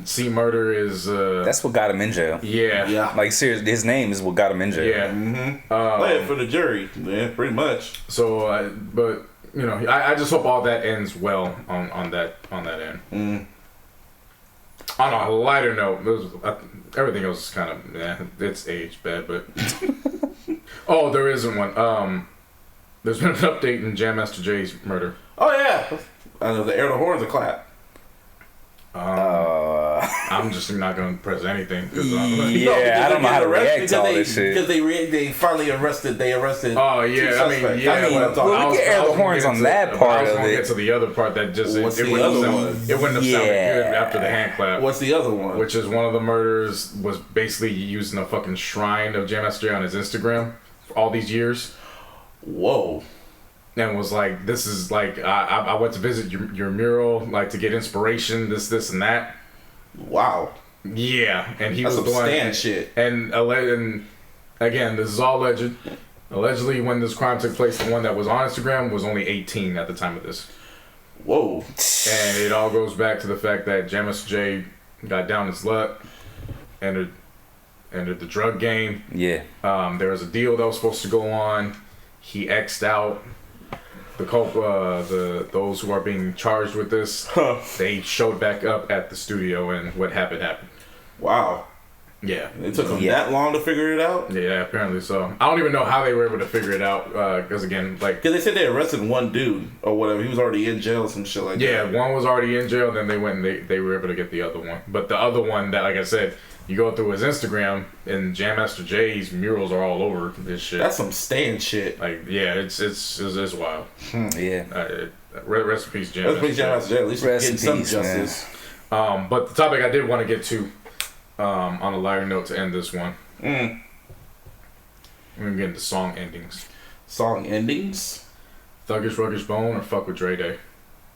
C Murder is that's what got him in jail. Yeah. Like seriously, his name is what got him in jail. Yeah. Play it for the jury, man. Pretty much. So, but you know, I just hope all that ends well on that end. On a lighter note, everything else is kind of it's aged bad, but oh, there isn't one. There's been an update in Jam Master Jay's murder. Oh yeah, I know the air the horns are clap. I'm just not gonna press anything. I don't know how to react to all this shit. Because they finally arrested. They arrested. Oh yeah, I mean, well, we can air the horns on that part of it. I was gonna get to the other part that just it wouldn't have sounded good after the hand clap. What's the other one? Which is one of the murders was basically using a fucking shrine of Jam Master Jay on his Instagram for all these years. Whoa. And was like, this is like, I went to visit your mural, like to get inspiration, this and that. Wow. Yeah, and he That's was the one. Stan shit. And again, this is all alleged. Allegedly, when this crime took place, the one that was on Instagram was only 18 at the time of this. Whoa. And it all goes back to the fact that Jam Master Jay got down his luck, entered the drug game. Yeah. There was a deal that was supposed to go on. He X'd out. Those who are being charged with this, they showed back up at the studio, and what happened. Wow. Yeah. It took them that long to figure it out? Yeah, apparently so. I don't even know how they were able to figure it out, because again, like... Because they said they arrested one dude, or whatever. He was already in jail or some shit like that. Yeah, one was already in jail, then they went and they were able to get the other one. But the other one, that, like I said, you go through his Instagram, and Jam Master Jay's murals are all over this shit. That's some Stan shit. Like, yeah, it's wild. Yeah. Rest in peace, Jam Master Jay. At least rest getting some justice. But the topic I did want to get to, on a lighter note to end this one. We're gonna get into song endings. Song endings? Thuggish Ruggish Bone or Fuck with Dre Day?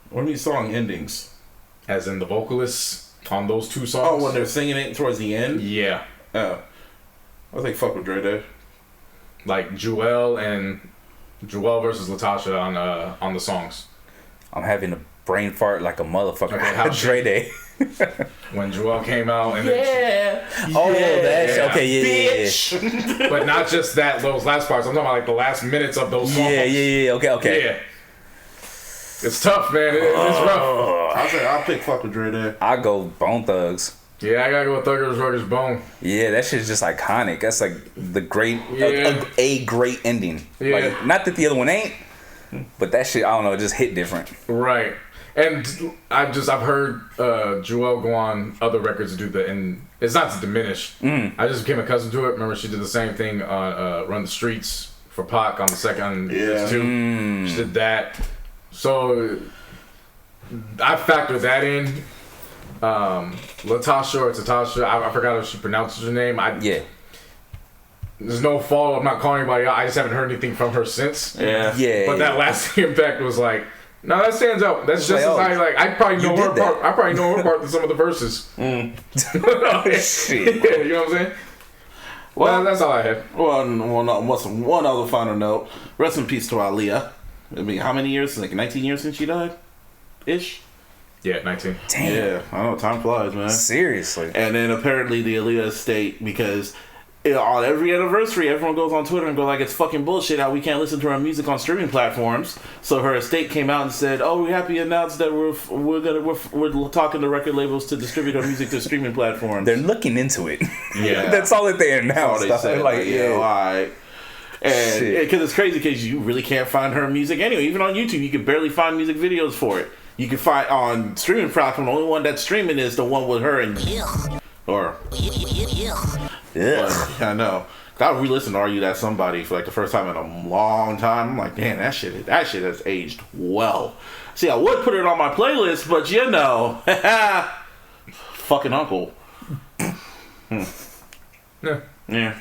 What do you mean song endings? As in the vocalists on those two songs? Oh, when they're singing it towards the end? Yeah. Oh. I think Fuck with Dre Day. Like Joel versus Latasha on the songs. I'm having a brain fart like a motherfucker. Okay, how Dre Day. When Joel came out and that's okay, yeah. But not just that, those last parts. I'm talking about like the last minutes of those songs. Yeah. Okay. Yeah. It's tough, man. It's rough. I'll pick Fuck with Dre Day. I go Bone Thugs. Yeah, I gotta go with Thuggish Ruggish Bone. Yeah, that shit's just iconic. That's like the great, a great ending. Yeah. Like, not that the other one ain't, but that shit, I don't know, it just hit different. Right. And I've heard Joelle go on other records to do and it's not to diminish. I just became accustomed to it. Remember, she did the same thing on Run the Streets for Pac on the second too. She did that. So I factored that in. Latasha or Tatasha, I forgot how she pronounces her name. There's no fault. I'm not calling anybody out. I just haven't heard anything from her since. Yeah. But that last impact was like, no, that stands out. That's just as I probably know her part. I probably know her part than some of the verses. Shit. Yeah, you know what I'm saying? Well, that's all I had. Well, one other final note. Rest in peace to Aaliyah. I mean, how many years? Like 19 years since she died? Ish? Yeah, 19. Damn. Yeah, I know. Time flies, man. Seriously. And then apparently the Aaliyah estate, because on every anniversary, everyone goes on Twitter and go like, it's fucking bullshit how we can't listen to our music on streaming platforms. So her estate came out and said, "Oh, we're happy to announce that we're talking to record labels to distribute our music to streaming platforms." They're looking into it. Yeah, That's all that they announced. all they said. Like, Yeah, all right. And Shit. because it's crazy, because you really can't find her music anyway. Even on YouTube, you can barely find music videos for it. You can find on streaming platform. The only one that's streaming is the one with her and or. Yeah. I know. I re-listened to "Are You That Somebody" for like the first time in a long time. I'm like, damn, that shit has aged well. See, I would put it on my playlist, but you know, fucking uncle. Yeah.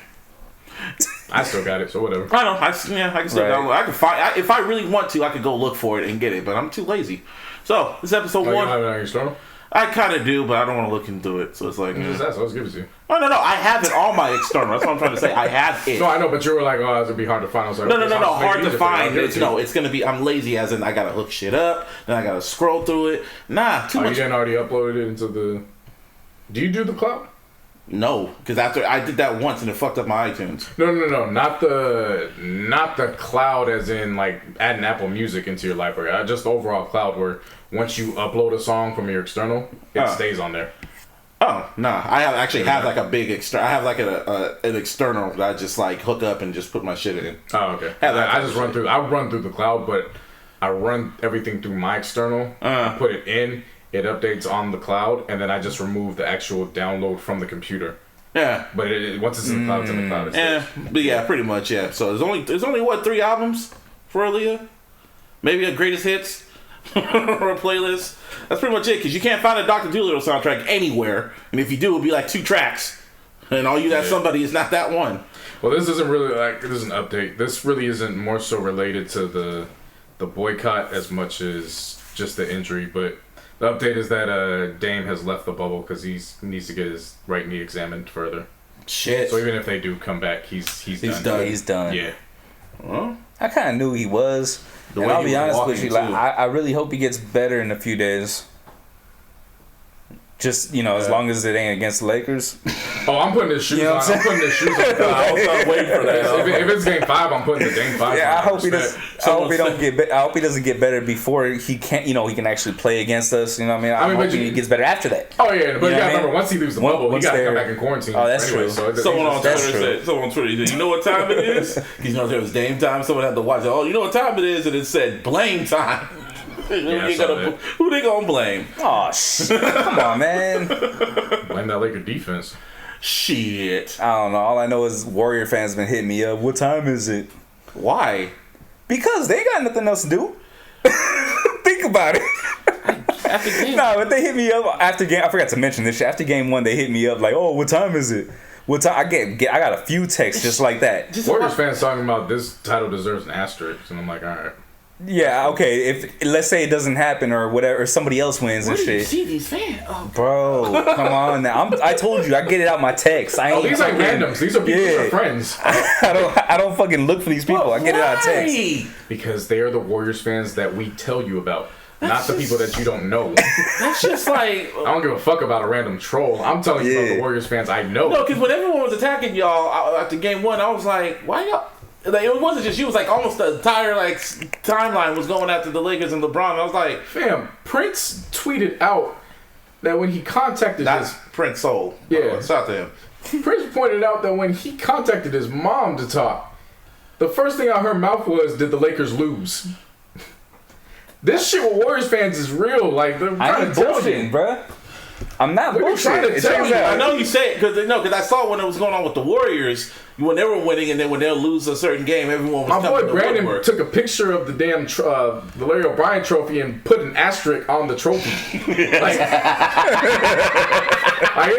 I still got it, so whatever. I know. I can still Right. download. I can find. If I really want to, I could go look for it and get it, but I'm too lazy. So this is episode You one. don't have it on your store? I kind of do, but I don't want to look into it. So it's like, Just ask, I'll just give it to you. oh no, I have it on my external. That's what I'm trying to say. I have it. No, I know, but you were like, oh, it's gonna be hard to find. I was like, No, okay, so I'll just make hard it to easier for you. I'll find. give it to you. It's gonna be. I'm lazy, as in I gotta hook shit up, then I gotta scroll through it. Nah, too Oh, you much. didn't already upload it into the... Do you do the cloud? No, because after I did that once and it fucked up my iTunes. No, not the cloud as in like adding Apple Music into your library. Just the overall cloud where once you upload a song from your external, it stays on there. Oh nah, I have like a big external. I have like an external that I just like hook up and just put my shit in. Oh, okay. Have that I type just of run shit. through. I run through the cloud, but I run everything through my external. I put it in. It updates on the cloud, and then I just remove the actual download from the computer. Yeah. But once it's in the cloud, it's in the cloud. It Yeah, stays. but yeah, pretty much, yeah. So there's only what, 3 albums for Aaliyah? Maybe a greatest hits or a playlist. That's pretty much it, because you can't find a Dr. Dolittle soundtrack anywhere, and if you do, it'll be like 2 tracks, and All You That Somebody is not that one. Well, this isn't really like this is an update. This really isn't more so related to the boycott as much as just the injury, but. The update is that Dame has left the bubble because he needs to get his right knee examined further. Shit. So even if they do come back, he's done. done. He's done. Yeah. Well, I kind of knew he was. The And way I'll he be was honest walking, with you, too. like I really hope he gets better in a few days. Just, as long as it ain't against the Lakers. Oh, I'm putting his shoes You know on. what I'm I'm putting his shoes on. I was waiting for that. If it's game 5, I'm putting the game 5. Yeah, I on. hope he does. I hope he don't get. I hope he doesn't get better before he can't. He can actually play against us. You know what I mean? I'm but hoping you- he gets better after that. Oh yeah, but You you know gotta what I mean? remember once he leaves the bubble, he Once gotta come they're- back in quarantine. Oh, that's anyway, true. So Someone on That's Twitter true. said, you know what time it is? Because there was Dame time. Someone had to watch it. Oh, you know what time it is? And it said blame time. I saw that. Who they gonna blame? Oh shit! Come on, man. Blame that Laker defense. Shit. I don't know. All I know is Warrior fans been hitting me up. What time is it? Why? Because they got nothing else to do. Think about it. After game. No, but they hit me up after game. I forgot to mention this shit. After game 1, they hit me up like, "Oh, what time is it? What time?" I got a few texts just like that. Warriors fans talking about this title deserves an asterisk, and I'm like, all right. Yeah, okay. If let's say it doesn't happen or whatever, or somebody else wins Where and do you shit. see these fans? Oh, Bro, come on now. I told you I get it out my text. I ain't Oh, these ain't fucking- randoms. These are people Yeah. who are friends. I don't fucking look for these people. I get it out of text. why? Because they are the Warriors fans that we tell you about, not That's the just- people that you don't know. That's just like I don't give a fuck about a random troll. I'm telling you about Yeah. the Warriors fans I know. no, because when everyone was attacking y'all after game 1, I was like, why y'all? Like, it wasn't just you. It was like almost the entire timeline was going after the Lakers and LeBron. I was like, Fam, Prince tweeted out that when he contacted that's Prince Soul. Yeah. Shout out to him. Prince pointed out that when he contacted his mom to talk, the first thing out her mouth was, "Did the Lakers lose?" This shit with Warriors fans is real. Like they're I trying ain't to tell bullshitting, you. bruh. I'm not We're bullshitting. trying to It tell turns you. out- I know you say it because I saw when it was going on with the Warriors when they were winning, and then when they'll lose a certain game, everyone was My coming boy to Brandon woodwork. took a picture of the damn the Larry O'Brien trophy and put an asterisk on the trophy. like,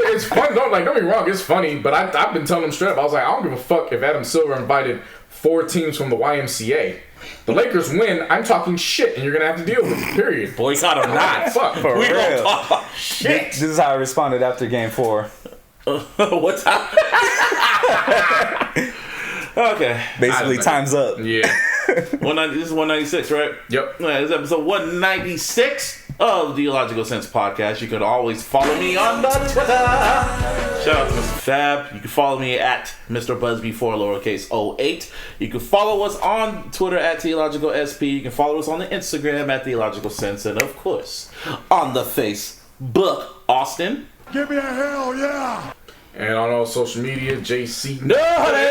it's fun. Don't get me wrong, it's funny. But I've been telling him straight up. I was like, I don't give a fuck if Adam Silver invited 4 teams from the YMCA. The Lakers win. I'm talking shit, and you're gonna have to deal with it. Period. Boycott or not. Fuck. For We real. don't talk about shit. This is how I responded after game 4. What time? Okay. Basically, time's up. Yeah. 190. This is 196, right? Yep. Yeah, this is episode 196 of the iLLogical Sense podcast. You can always follow me on the Twitter. Shout out to Mr. Fab. You can follow me at Mr. Busby4 lowercase 08. You can follow us on Twitter at iLLogicalSP. You can follow us on the Instagram at the iLLogical Sense, and of course on the Facebook, Austin. Give me a hell yeah! And on all social media, JC. No, honey.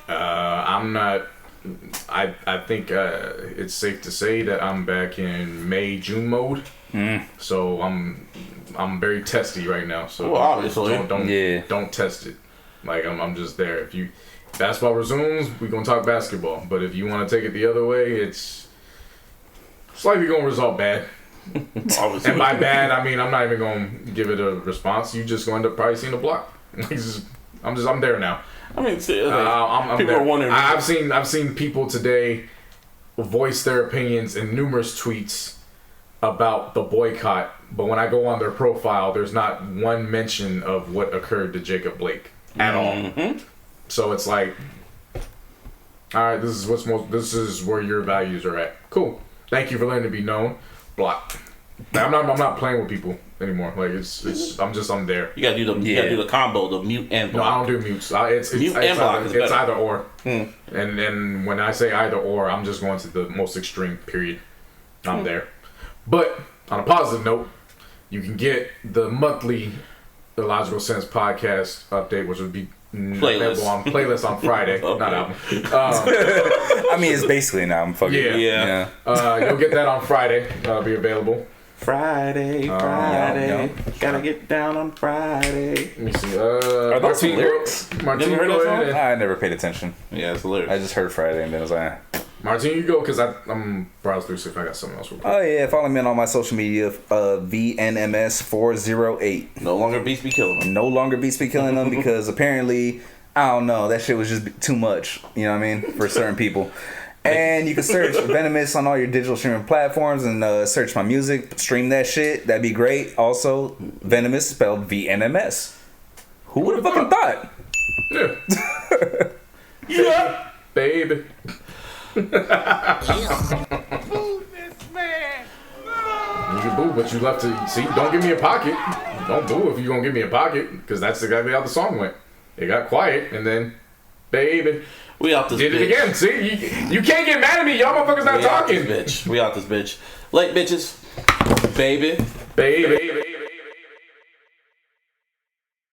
I'm not. I think it's safe to say that I'm back in May-June mode. So I'm very testy right now. So well, obviously, don't test it. Like I'm just there. If basketball resumes, we're gonna talk basketball. But if you want to take it the other way, it's likely gonna result bad. And by bad, I mean I'm not even gonna give it a response. You just gonna end up probably seeing a block. I'm there now. I mean, I'm people there. are wondering. I've seen people today voice their opinions in numerous tweets about the boycott, but when I go on their profile, there's not one mention of what occurred to Jacob Blake at all. So it's like, all right, this is where your values are at. Cool. Thank you for letting it be known. Block. I'm not playing with people anymore. Like I'm there. You gotta do the combo, the mute and block. No, I don't do mutes. It's mute and block. It's either or. And when I say either or, I'm just going to the most extreme. Period. I'm there. But on a positive note, you can get the monthly iLLogical Sense podcast update, which would be available on playlist on Friday, not album. I mean, it's basically an album. Yeah. You'll get that on Friday. That'll be available. Friday. Gotta get down on Friday. Let me see. Are those some lyrics? Martin, heard that song? I never paid attention. Yeah, it's the lyrics. I just heard Friday and then I was like, Martin, you go because I'm browsing through see if I got something else. oh yeah, follow me on all my social media, VNMS408. No longer beats be killing them. No longer beats be killing them because apparently, I don't know, that shit was just too much. You know what I mean? For certain people. And you can search Venomous on all your digital streaming platforms and search my music, stream that shit. That'd be great. Also, Venomous spelled VNMS. Who would have fucking thought? Yeah. Yeah, baby. Boo this man! You can boo, but you left to see. Don't give me a pocket. Don't boo if you gonna give me a pocket, because that's exactly how the song went. It got quiet, and then, baby, we out this did bitch. it again. See, you can't get mad at me. Y'all motherfuckers not talking. We out this bitch. Late bitches, baby.